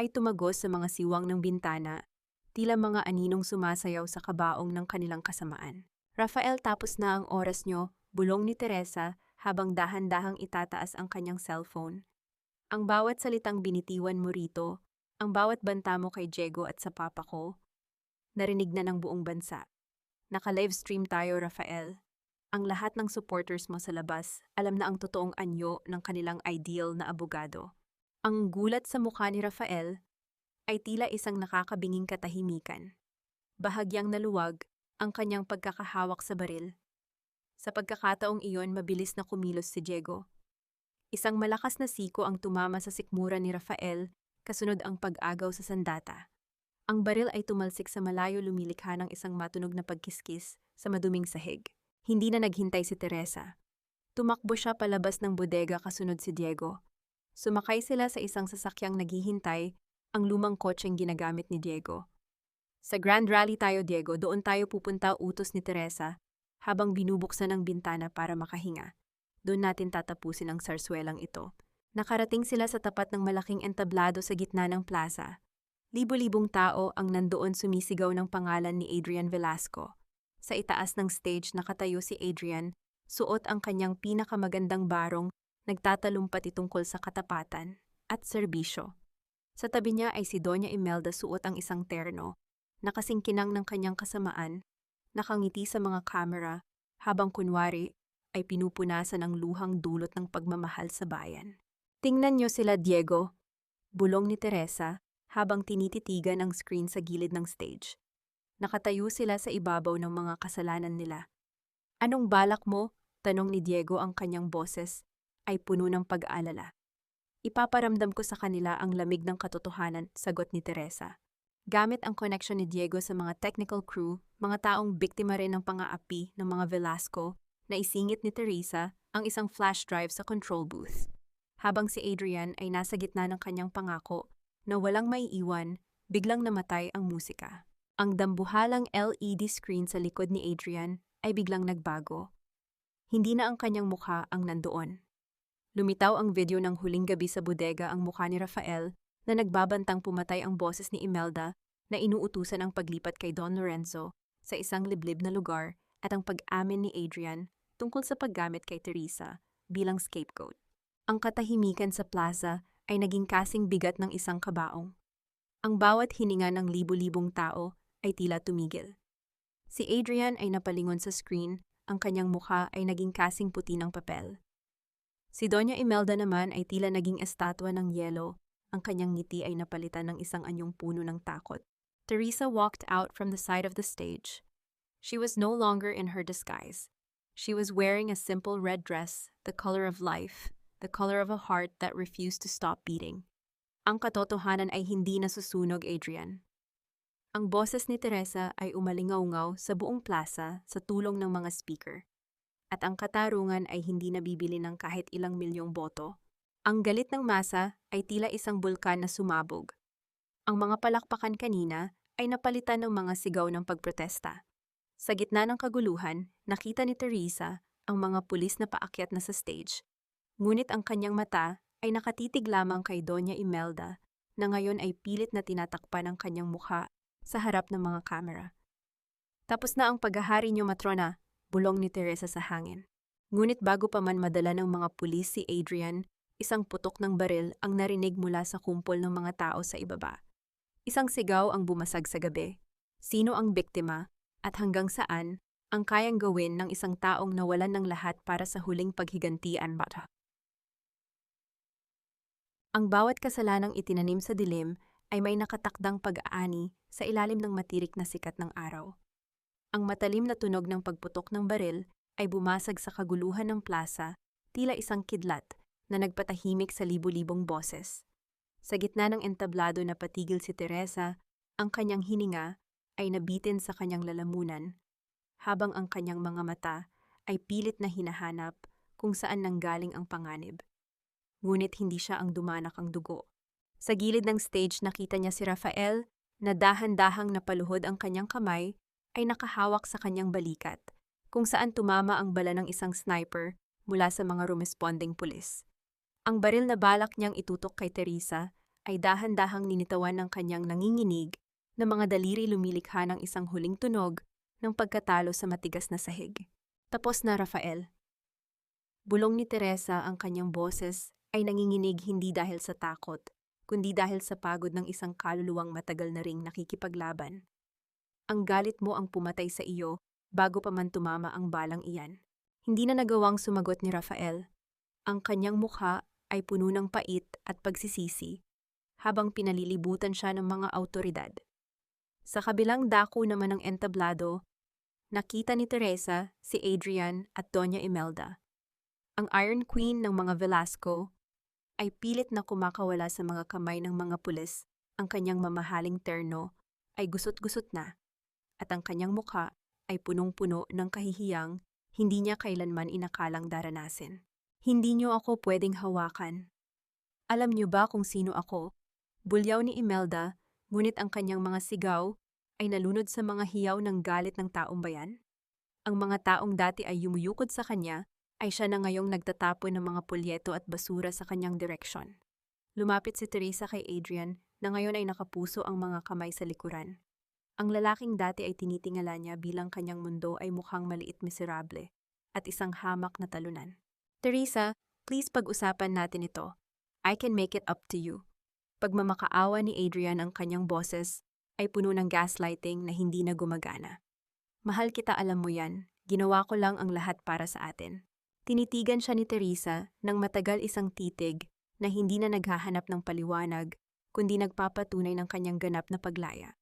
ay tumagos sa mga siwang ng bintana tila mga aninong sumasayaw sa kabaong ng kanilang kasamaan. Rafael, tapos na ang oras nyo, bulong ni Teresa habang dahan-dahang itataas ang kanyang cellphone. Ang bawat salitang binitiwan mo rito, ang bawat banta mo kay Diego at sa papa ko, narinig na ng buong bansa. Naka-livestream tayo, Rafael. Ang lahat ng supporters mo sa labas, alam na ang totoong anyo ng kanilang ideal na abogado. Ang gulat sa mukha ni Rafael ay tila isang nakakabinging katahimikan. Bahagyang naluwag ang kanyang pagkakahawak sa baril. Sa pagkakataong iyon, mabilis na kumilos si Diego. Isang malakas na siko ang tumama sa sikmura ni Rafael, kasunod ang pag-agaw sa sandata. Ang baril ay tumalsik sa malayo, lumilikha ng isang matunog na pagkiskis sa maduming sahig. Hindi na naghintay si Teresa. Tumakbo siya palabas ng bodega kasunod si Diego. Sumakay sila sa isang sasakyang naghihintay, ang lumang kotseng ginagamit ni Diego. Sa Grand Rally tayo, Diego, doon tayo pupunta, utos ni Teresa, habang binubuksan ang bintana para makahinga. Doon natin tatapusin ang sarswelang ito. Nakarating sila sa tapat ng malaking entablado sa gitna ng plaza. Libo-libong tao ang nandoon, sumisigaw ng pangalan ni Adrian Velasco. Sa itaas ng stage nakatayo si Adrian, suot ang kanyang pinakamagandang barong, nagtatalumpati tungkol sa katapatan at serbisyo. Sa tabi niya ay si Doña Imelda, suot ang isang terno, nakasingkinang ng kanyang kasamaan, nakangiti sa mga kamera, habang kunwari ay pinupunasan ang luhang dulot ng pagmamahal sa bayan. Tingnan niyo sila, Diego, bulong ni Teresa, habang tinititigan ang screen sa gilid ng stage. Nakatayo sila sa ibabaw ng mga kasalanan nila. Anong balak mo? Tanong ni Diego, ang kanyang boses ay puno ng pag-aalala. Ipaparamdam ko sa kanila ang lamig ng katotohanan, sagot ni Teresa. Gamit ang connection ni Diego sa mga technical crew, mga taong biktima rin ng pang-aapi ng mga Velasco, na isingit ni Teresa ang isang flash drive sa control booth. Habang si Adrian ay nasa gitna ng kanyang pangako na walang maiiwan, biglang namatay ang musika. Ang dambuhalang LED screen sa likod ni Adrian ay biglang nagbago. Hindi na ang kanyang mukha ang nandoon. Lumitaw ang video ng huling gabi sa bodega, ang mukha ni Rafael na nagbabantang pumatay ang boses ni Imelda na inuutusan ang paglipat kay Don Lorenzo sa isang liblib na lugar, at ang pag-amin ni Adrian tungkol sa paggamit kay Teresa bilang scapegoat. Ang katahimikan sa plaza ay naging kasing bigat ng isang kabaong. Ang bawat hininga ng libu-libong tao ay tila tumigil. Si Adrian ay napalingon sa screen, ang kanyang mukha ay naging kasing puti ng papel. Si Doña Imelda naman ay tila naging estatwa ng yelo, ang kanyang ngiti ay napalitan ng isang anyong puno ng takot. Teresa walked out from the side of the stage. She was no longer in her disguise. She was wearing a simple red dress, the color of life, the color of a heart that refused to stop beating. Ang katotohanan ay hindi nasusunog, Adrian. Ang boses ni Teresa ay umalingaw-ngaw sa buong plaza sa tulong ng mga speaker. At ang katarungan ay hindi nabibili ng kahit ilang milyong boto. Ang galit ng masa ay tila isang bulkan na sumabog. Ang mga palakpakan kanina ay napalitan ng mga sigaw ng pagprotesta. Sa gitna ng kaguluhan, nakita ni Teresa ang mga pulis na paakyat na sa stage. Ngunit ang kanyang mata ay nakatitig lamang kay Doña Imelda, na ngayon ay pilit na tinatakpan ang kanyang mukha sa harap ng mga kamera. Tapos na ang paghahari niyo, matrona, bulong ni Teresa sa hangin. Ngunit bago pa man madala ng mga pulis si Adrian, isang putok ng baril ang narinig mula sa kumpol ng mga tao sa ibaba. Isang sigaw ang bumasag sa gabi. Sino ang biktima at hanggang saan ang kayang gawin ng isang taong nawalan ng lahat para sa huling paghigantian bata? Ang bawat kasalanang itinanim sa dilim ay may nakatakdang pag-aani sa ilalim ng matirik na sikat ng araw. Ang matalim na tunog ng pagputok ng baril ay bumasag sa kaguluhan ng plaza, tila isang kidlat na nagpatahimik sa libu-libong boses. Sa gitna ng entablado na patigil si Teresa, ang kanyang hininga ay nabitin sa kanyang lalamunan, habang ang kanyang mga mata ay pilit na hinahanap kung saan nanggaling ang panganib. Ngunit hindi siya ang dumanak ang dugo. Sa gilid ng stage nakita niya si Rafael na dahan-dahang napaluhod, ang kanyang kamay ay nakahawak sa kanyang balikat, kung saan tumama ang bala ng isang sniper mula sa mga rumesponding pulis. Ang baril na balak niyang itutok kay Teresa ay dahan-dahang ninitawan ng kanyang nanginginig na mga daliri lumilikha ng isang huling tunog ng pagkatalo sa matigas na sahig. Tapos na, Rafael. Bulong ni Teresa, ang kanyang boses ay nanginginig hindi dahil sa takot, kundi dahil sa pagod ng isang kaluluwang matagal na ring nakikipaglaban. Ang galit mo ang pumatay sa iyo bago pa man tumama ang balang iyan. Hindi na nagawang sumagot ni Rafael. Ang kanyang mukha ay puno ng pait at pagsisisi habang pinalilibutan siya ng mga awtoridad. Sa kabilang dako naman ng entablado, nakita ni Teresa si Adrian at Doña Imelda. Ang Iron Queen ng mga Velasco ay pilit na kumakawala sa mga kamay ng mga pulis. Ang kanyang mamahaling terno ay gusot-gusot na at ang kanyang mukha ay punong-puno ng kahihiyang hindi niya kailanman inakalang daranasin. Hindi niyo ako pwedeng hawakan. Alam niyo ba kung sino ako? Bulyaw ni Imelda, ngunit ang kanyang mga sigaw ay nalunod sa mga hiyaw ng galit ng taong bayan. Ang mga taong dati ay yumuyukod sa kanya ay siya na ngayong nagtatapon ng mga pulyeto at basura sa kanyang direksyon. Lumapit si Teresa kay Adrian na ngayon ay nakapuso ang mga kamay sa likuran. Ang lalaking dati ay tinitingala niya bilang kanyang mundo ay mukhang maliit miserable at isang hamak na talunan. Teresa, please pag-usapan natin ito. I can make it up to you. Pagmamakaawa ni Adrian, ang kanyang boses ay puno ng gaslighting na hindi na gumagana. Mahal kita, alam mo yan. Ginawa ko lang ang lahat para sa atin. Tinitigan siya ni Teresa ng matagal, isang titig na hindi na naghahanap ng paliwanag, kundi nagpapatunay ng kanyang ganap na paglaya.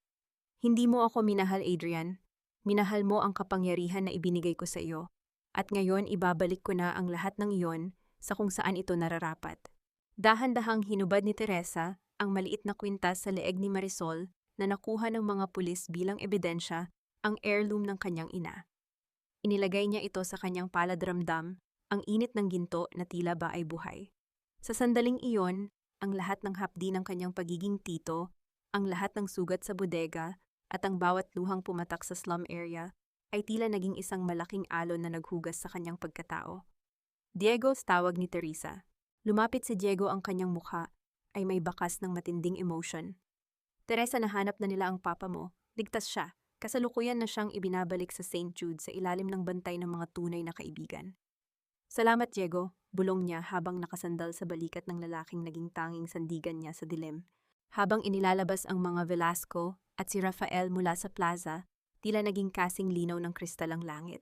Hindi mo ako minahal, Adrian. Minahal mo ang kapangyarihan na ibinigay ko sa iyo. At ngayon ibabalik ko na ang lahat ng iyon sa kung saan ito nararapat. Dahan-dahang hinubad ni Teresa ang maliit na kwintas sa leeg ni Marisol na nakuha ng mga pulis bilang ebidensya, ang heirloom ng kanyang ina. Inilagay niya ito sa kanyang paladramdam, ang init ng ginto na tila ba ay buhay. Sa sandaling iyon, ang lahat ng hapdi ng kanyang pagiging tito, ang lahat ng sugat sa bodega, at ang bawat luhang pumatak sa slum area ay tila naging isang malaking alon na naghugas sa kanyang pagkatao. Diego, tawag ni Teresa. Lumapit si Diego, ang kanyang mukha ay may bakas ng matinding emotion. Teresa, nahanap na nila ang papa mo. Ligtas siya. Kasalukuyan na siyang ibinabalik sa St. Jude sa ilalim ng bantay ng mga tunay na kaibigan. Salamat, Diego, bulong niya habang nakasandal sa balikat ng lalaking naging tanging sandigan niya sa dilim. Habang inilalabas ang mga Velasco at si Rafael mula sa plaza, tila naging kasing linaw ng kristal ang langit.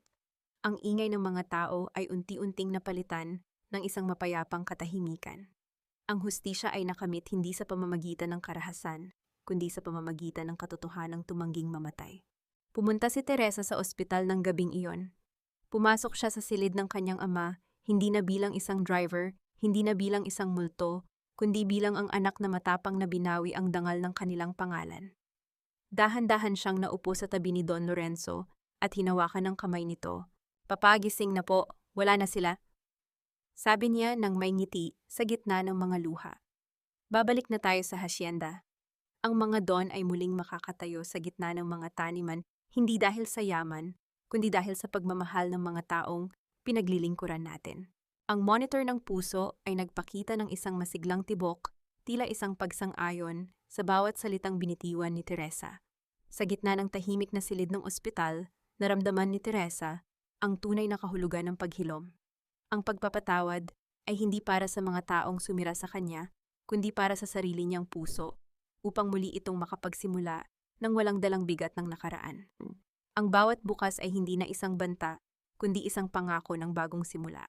Ang ingay ng mga tao ay unti-unting napalitan ng isang mapayapang katahimikan. Ang hustisya ay nakamit hindi sa pamamagitan ng karahasan, kundi sa pamamagitan ng katotohanang tumangging mamatay. Pumunta si Teresa sa ospital ng gabing iyon. Pumasok siya sa silid ng kanyang ama, hindi na bilang isang driver, hindi na bilang isang multo, kundi bilang ang anak na matapang na binawi ang dangal ng kanilang pangalan. Dahan-dahan siyang naupo sa tabi ni Don Lorenzo at hinawakan ng kamay nito. Papagising na po, wala na sila. Sabi niya nang may ngiti sa gitna ng mga luha. Babalik na tayo sa hasyenda. Ang mga Don ay muling makakatayo sa gitna ng mga taniman, hindi dahil sa yaman, kundi dahil sa pagmamahal ng mga taong pinaglilingkuran natin. Ang monitor ng puso ay nagpakita ng isang masiglang tibok, tila isang pagsang-ayon sa bawat salitang binitiwan ni Teresa. Sa gitna ng tahimik na silid ng ospital, naramdaman ni Teresa ang tunay na kahulugan ng paghilom. Ang pagpapatawad ay hindi para sa mga taong sumira sa kanya, kundi para sa sarili niyang puso, upang muli itong makapagsimula ng walang dalang bigat ng nakaraan. Ang bawat bukas ay hindi na isang banta, kundi isang pangako ng bagong simula.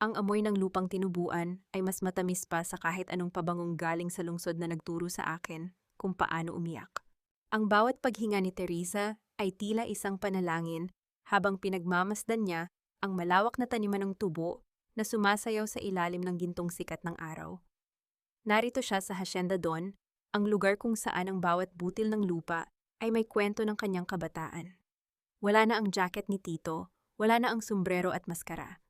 Ang amoy ng lupang tinubuan ay mas matamis pa sa kahit anong pabangong galing sa lungsod na nagturo sa akin kung paano umiyak. Ang bawat paghinga ni Teresa ay tila isang panalangin habang pinagmamasdan niya ang malawak na taniman ng tubo na sumasayaw sa ilalim ng gintong sikat ng araw. Narito siya sa Hacienda Don, ang lugar kung saan ang bawat butil ng lupa ay may kwento ng kanyang kabataan. Wala na ang jacket ni Tito, wala na ang sombrero at maskara.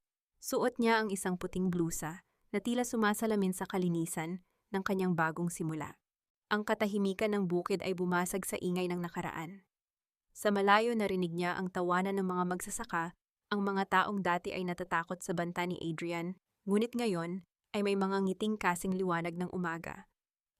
Suot niya ang isang puting blusa na tila sumasalamin sa kalinisan ng kanyang bagong simula. Ang katahimikan ng bukid ay bumasag sa ingay ng nakaraan. Sa malayo narinig niya ang tawanan ng mga magsasaka. Ang mga taong dati ay natatakot sa banta ni Adrian, ngunit ngayon ay may mga ngiting kasing liwanag ng umaga.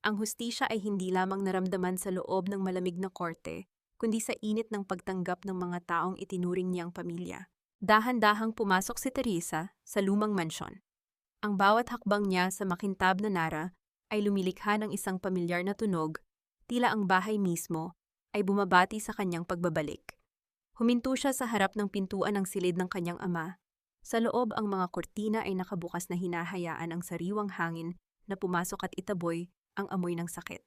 Ang hustisya ay hindi lamang naramdaman sa loob ng malamig na korte, kundi sa init ng pagtanggap ng mga taong itinuring niyang pamilya. Dahan-dahang pumasok si Teresa sa lumang mansyon. Ang bawat hakbang niya sa makintab na Nara ay lumilikha ng isang pamilyar na tunog, tila ang bahay mismo ay bumabati sa kanyang pagbabalik. Huminto siya sa harap ng pintuan ng silid ng kanyang ama. Sa loob ang mga kortina ay nakabukas na hinahayaan ang sariwang hangin na pumasok at itaboy ang amoy ng sakit.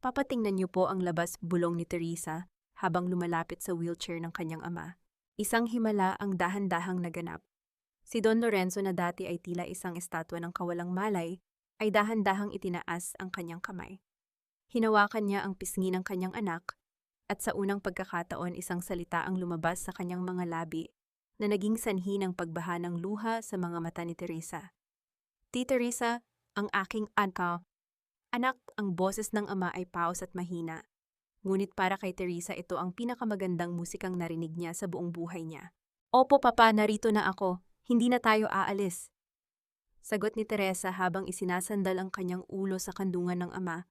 Papatingnan niyo po ang labas bulong ni Teresa habang lumalapit sa wheelchair ng kanyang ama. Isang himala ang dahan-dahang naganap. Si Don Lorenzo na dati ay tila isang estatwa ng kawalang malay, ay dahan-dahang itinaas ang kanyang kamay. Hinawakan niya ang pisngi ng kanyang anak, at sa unang pagkakataon isang salita ang lumabas sa kanyang mga labi na naging sanhi ng pagbaha ng luha sa mga mata ni Teresa. Ti Teresa, ang aking anak. Anak, ang boses ng ama ay paos at mahina. Ngunit para kay Teresa ito ang pinakamagandang musikang narinig niya sa buong buhay niya. Opo papa, narito na ako. Hindi na tayo aalis. Sagot ni Teresa habang isinasandal ang kanyang ulo sa kandungan ng ama.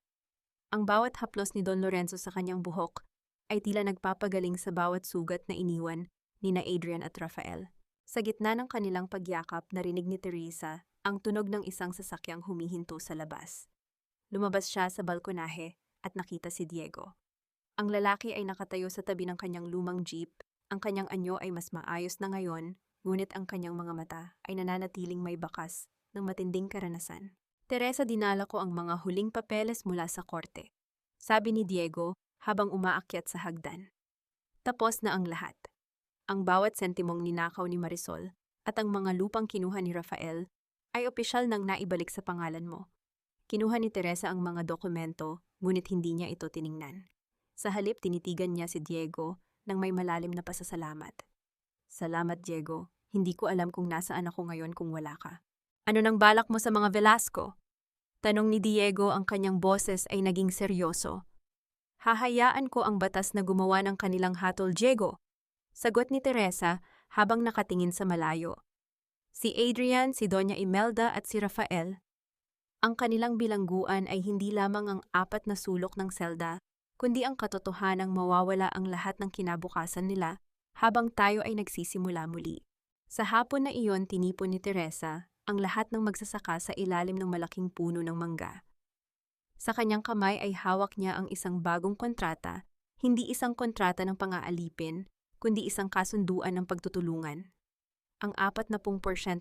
Ang bawat haplos ni Don Lorenzo sa kanyang buhok ay tila nagpapagaling sa bawat sugat na iniwan ni na Adrian at Rafael. Sa gitna ng kanilang pagyakap, narinig ni Teresa ang tunog ng isang sasakyang humihinto sa labas. Lumabas siya sa balkonahe at nakita si Diego. Ang lalaki ay nakatayo sa tabi ng kanyang lumang jeep. Ang kanyang anyo ay mas maayos na ngayon, ngunit ang kanyang mga mata ay nananatiling may bakas ng matinding karanasan. Teresa, dinala ko ang mga huling papeles mula sa korte, sabi ni Diego habang umaakyat sa hagdan. Tapos na ang lahat. Ang bawat sentimong ninakaw ni Marisol at ang mga lupang kinuha ni Rafael ay opisyal nang naibalik sa pangalan mo. Kinuha ni Teresa ang mga dokumento, ngunit hindi niya ito tiningnan. Sa halip, tinitigan niya si Diego nang may malalim na pasasalamat. Salamat, Diego. Hindi ko alam kung nasaan ako ngayon kung wala ka. Ano nang balak mo sa mga Velasco? Tanong ni Diego, ang kanyang boses ay naging seryoso. Hahayaan ko ang batas na gumawa ng kanilang hatol, Diego. Sagot ni Teresa habang nakatingin sa malayo. Si Adrian, si Doña Imelda at si Rafael. Ang kanilang bilangguan ay hindi lamang ang 4 na sulok ng selda, kundi ang katotohanang mawawala ang lahat ng kinabukasan nila habang tayo ay nagsisimula muli. Sa hapon na iyon, tinipon ni Teresa ang lahat ng magsasaka sa ilalim ng malaking puno ng mangga. Sa kanyang kamay ay hawak niya ang isang bagong kontrata, hindi isang kontrata ng pang-aalipin, kundi isang kasunduan ng pagtutulungan. Ang 40%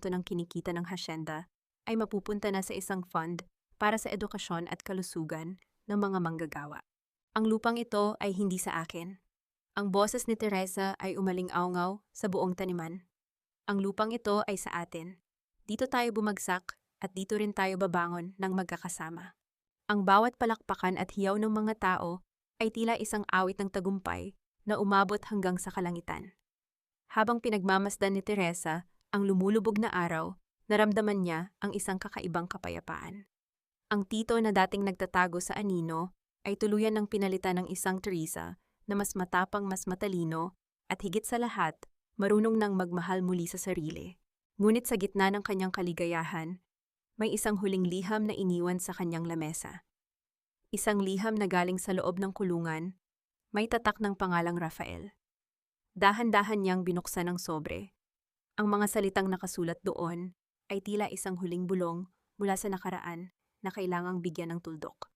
ng kinikita ng hasyenda ay mapupunta na sa isang fund para sa edukasyon at kalusugan ng mga manggagawa. Ang lupang ito ay hindi sa akin. Ang boses ni Teresa ay umaling-awngaw sa buong taniman. Ang lupang ito ay sa atin. Dito tayo bumagsak at dito rin tayo babangon ng magkakasama. Ang bawat palakpakan at hiyaw ng mga tao ay tila isang awit ng tagumpay na umabot hanggang sa kalangitan. Habang pinagmamasdan ni Teresa ang lumulubog na araw, naramdaman niya ang isang kakaibang kapayapaan. Ang tito na dating nagtatago sa anino ay tuluyan ng pinalitan ng isang Teresa na mas matapang, mas matalino, at higit sa lahat, marunong nang magmahal muli sa sarili. Ngunit sa gitna ng kanyang kaligayahan, may isang huling liham na iniwan sa kanyang lamesa. Isang liham na galing sa loob ng kulungan, may tatak ng pangalang Rafael. Dahan-dahan niyang binuksan ang sobre. Ang mga salitang nakasulat doon ay tila isang huling bulong mula sa nakaraan na kailangang bigyan ng tuldok.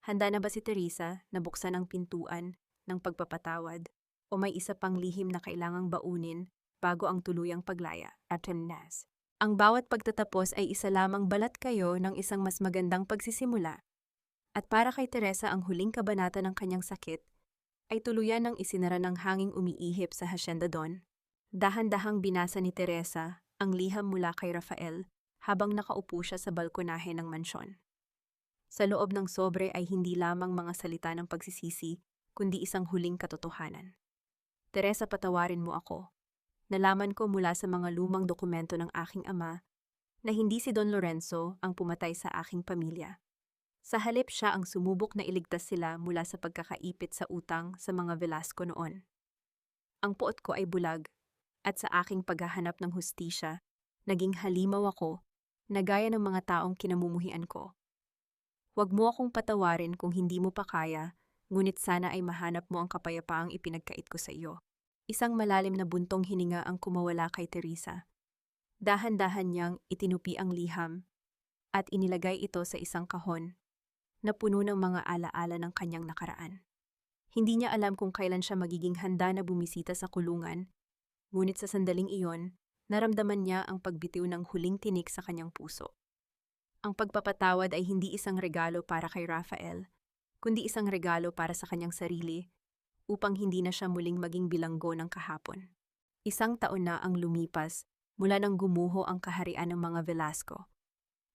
Handa na ba si Teresa na buksan ang pintuan ng pagpapatawad o may isa pang lihim na kailangang baunin bago ang tuluyang paglaya at nas? Ang bawat pagtatapos ay isa lamang balat kayo ng isang mas magandang pagsisimula. At para kay Teresa, ang huling kabanata ng kanyang sakit ay tuluyan ng isinara ng hanging umiihip sa Hacienda Don. Dahan-dahang binasa ni Teresa ang liham mula kay Rafael habang nakaupo siya sa balkonahe ng mansyon. Sa loob ng sobre ay hindi lamang mga salita ng pagsisisi, kundi isang huling katotohanan. Teresa, patawarin mo ako. Nalaman ko mula sa mga lumang dokumento ng aking ama na hindi si Don Lorenzo ang pumatay sa aking pamilya. Sa halip, siya ang sumubok na iligtas sila mula sa pagkakaipit sa utang sa mga Velasco noon. Ang puot ko ay bulag, at sa aking paghahanap ng hustisya, naging halimaw ako na gaya ng mga taong kinamumuhian ko. Huwag mo akong patawarin kung hindi mo pa kaya, ngunit sana ay mahanap mo ang kapayapaang ipinagkait ko sa iyo. Isang malalim na buntong hininga ang kumawala kay Teresa. Dahan-dahan niyang itinupi ang liham at inilagay ito sa isang kahon na puno ng mga alaala ng kanyang nakaraan. Hindi niya alam kung kailan siya magiging handa na bumisita sa kulungan, ngunit sa sandaling iyon, naramdaman niya ang pagbitiw ng huling tinik sa kanyang puso. Ang pagpapatawad ay hindi isang regalo para kay Rafael, kundi isang regalo para sa kanyang sarili upang hindi na siya muling maging bilanggo ng kahapon. Isang taon na ang lumipas mula nang gumuho ang kaharian ng mga Velasco.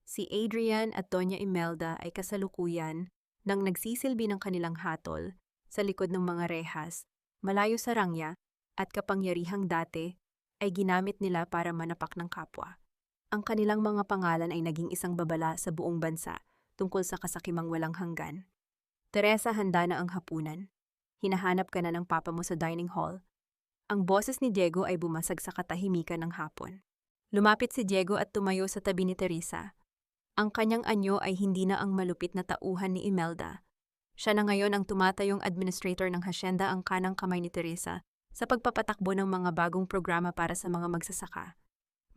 Si Adrian at Doña Imelda ay kasalukuyan nang nagsisilbi ng kanilang hatol sa likod ng mga rehas, malayo sa rangya at kapangyarihang dati ay ginamit nila para manapak ng kapwa. Ang kanilang mga pangalan ay naging isang babala sa buong bansa tungkol sa kasakimang walang hanggan. Teresa, handa na ang hapunan. Hinahanap ka na ng papa mo sa dining hall. Ang boses ni Diego ay bumasag sa katahimikan ng hapon. Lumapit si Diego at tumayo sa tabi ni Teresa. Ang kanyang anyo ay hindi na ang malupit na tauhan ni Imelda. Siya na ngayon ang tumatayong administrator ng hasyenda, ang kanang kamay ni Teresa sa pagpapatakbo ng mga bagong programa para sa mga magsasaka.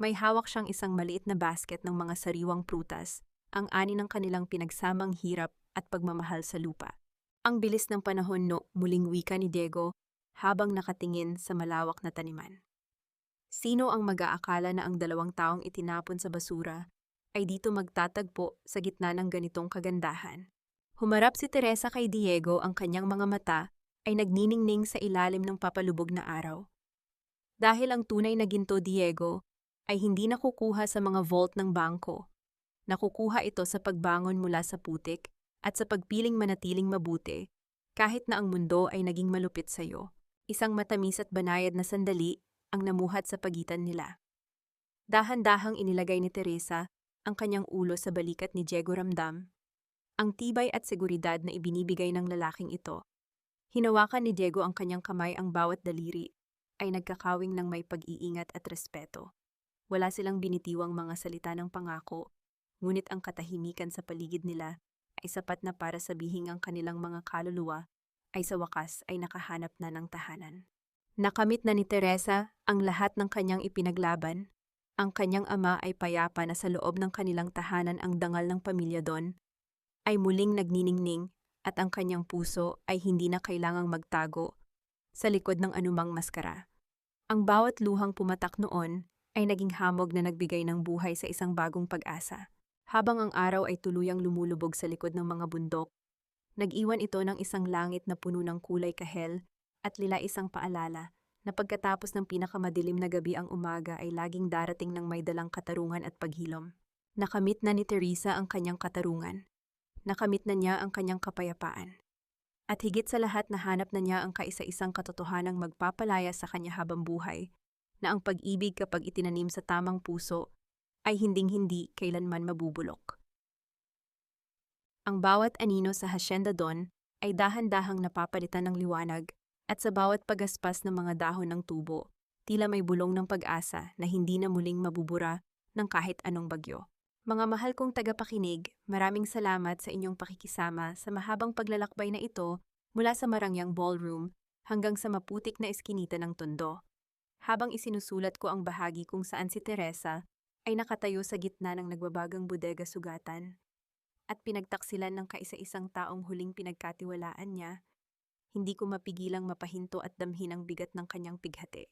May hawak siyang isang maliit na basket ng mga sariwang prutas, ang ani ng kanilang pinagsamang hirap at pagmamahal sa lupa. Ang bilis ng panahon, no, muling wika ni Diego habang nakatingin sa malawak na taniman. Sino ang mag-aakala na ang 2 taong itinapon sa basura ay dito magtatagpo sa gitna ng ganitong kagandahan? Humarap si Teresa kay Diego, ang kanyang mga mata ay nagniningning sa ilalim ng papalubog na araw. Dahil ang tunay na ginto, Diego, ay hindi nakukuha sa mga vault ng bangko. Nakukuha ito sa pagbangon mula sa putik at sa pagpiling manatiling mabuti kahit na ang mundo ay naging malupit sa iyo. Isang matamis at banayad na sandali ang namuhat sa pagitan nila. Dahan-dahang inilagay ni Teresa ang kanyang ulo sa balikat ni Diego. Ramdam ang tibay at seguridad na ibinibigay ng lalaking ito. Hinawakan ni Diego ang kanyang kamay, ang bawat daliri ay nagkakawing ng may pag-iingat at respeto. Wala silang binitiwang mga salita ng pangako, ngunit ang katahimikan sa paligid nila ay sapat na para sabihing ang kanilang mga kaluluwa ay sa wakas ay nakahanap na ng tahanan. Nakamit na ni Teresa ang lahat ng kanyang ipinaglaban. Ang kanyang ama ay payapa na sa loob ng kanilang tahanan. Ang dangal ng pamilya Don ay muling nagniningning at ang kanyang puso ay hindi na kailangang magtago sa likod ng anumang maskara. Ang bawat luhang pumatak noon ay naging hamog na nagbigay ng buhay sa isang bagong pag-asa. Habang ang araw ay tuluyang lumulubog sa likod ng mga bundok, nag-iwan ito ng isang langit na puno ng kulay kahel at lila, isang paalala na pagkatapos ng pinakamadilim na gabi, ang umaga ay laging darating ng may dalang katarungan at paghilom. Nakamit na ni Teresa ang kanyang katarungan. Nakamit na niya ang kanyang kapayapaan. At higit sa lahat, nahanap na niya ang kaisa-isang katotohanang magpapalaya sa kanya habang buhay, na ang pag-ibig kapag itinanim sa tamang puso ay hinding-hindi kailanman mabubulok. Ang bawat anino sa Hacienda Don ay dahan-dahang napapalitan ng liwanag, at sa bawat pagaspas ng mga dahon ng tubo, tila may bulong ng pag-asa na hindi na muling mabubura ng kahit anong bagyo. Mga mahal kong tagapakinig, maraming salamat sa inyong pakikisama sa mahabang paglalakbay na ito mula sa Marangyang Ballroom hanggang sa maputik na eskinita ng Tondo. Habang isinusulat ko ang bahagi kung saan si Teresa ay nakatayo sa gitna ng nagbabagang bodega sugatan at pinagtaksilan ng kaisa-isang taong huling pinagkatiwalaan niya, hindi ko mapigilang mapahinto at damhin ang bigat ng kanyang pighati.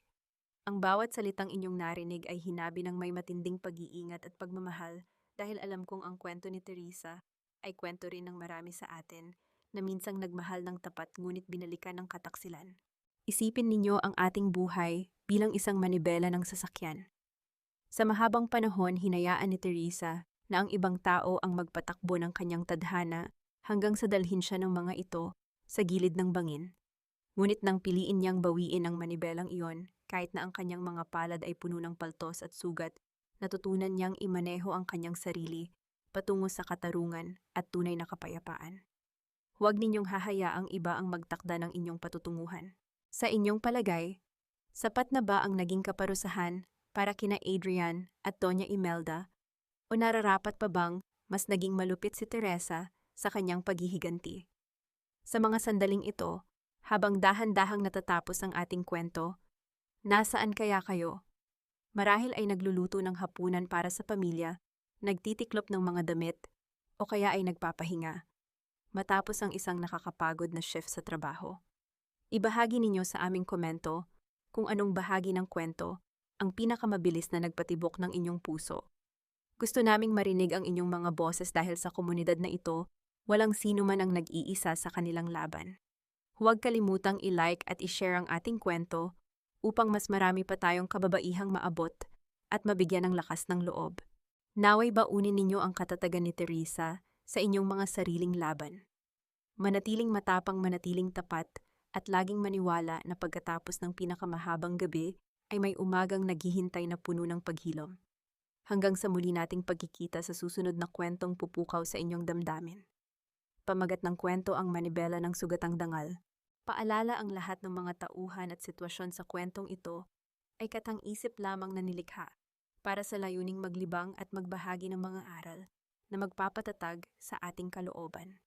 Ang bawat salitang inyong narinig ay hinabi ng may matinding pag-iingat at pagmamahal, dahil alam kong ang kwento ni Teresa ay kwento rin ng marami sa atin na minsang nagmahal ng tapat ngunit binalikan ng kataksilan. Isipin ninyo ang ating buhay bilang isang manibela ng sasakyan. Sa mahabang panahon, hinayaan ni Teresa na ang ibang tao ang magpatakbo ng kanyang tadhana hanggang sa dalhin siya ng mga ito sa gilid ng bangin. Ngunit nang piliin niyang bawiin ang manibelang iyon, kahit na ang kanyang mga palad ay puno ng paltos at sugat, natutunan niyang imaneho ang kanyang sarili patungo sa katarungan at tunay na kapayapaan. Huwag ninyong hahayaang iba ang magtakda ng inyong patutunguhan. Sa inyong palagay, sapat na ba ang naging kaparusahan para kina Adrian at Doña Imelda, o nararapat pa bang mas naging malupit si Teresa sa kanyang paghihiganti. Sa mga sandaling ito, habang dahan-dahang natatapos ang ating kwento, nasaan kaya kayo? Marahil ay nagluluto ng hapunan para sa pamilya, nagtitiklop ng mga damit, o kaya ay nagpapahinga, matapos ang isang nakakapagod na shift sa trabaho. Ibahagi ninyo sa aming komento kung anong bahagi ng kwento ang pinakamabilis na nagpatibok ng inyong puso. Gusto naming marinig ang inyong mga boses dahil sa komunidad na ito, walang sino man ang nag-iisa sa kanilang laban. Huwag kalimutang i-like at i-share ang ating kwento upang mas marami pa tayong kababaihang maabot at mabigyan ng lakas ng loob. Naway baunin ninyo ang katatagan ni Teresa sa inyong mga sariling laban. Manatiling matapang, manatiling tapat, at laging maniwala na pagkatapos ng pinakamahabang gabi ay may umagang naghihintay na puno ng paghilom. Hanggang sa muli nating pagkikita sa susunod na kwentong pupukaw sa inyong damdamin. Pamagat ng kwento ang manibela ng Sugatang Dangal. Paalala ang lahat ng mga tauhan at sitwasyon sa kwentong ito ay katang-isip lamang na nilikha para sa layuning maglibang at magbahagi ng mga aral na magpapatatag sa ating kalooban.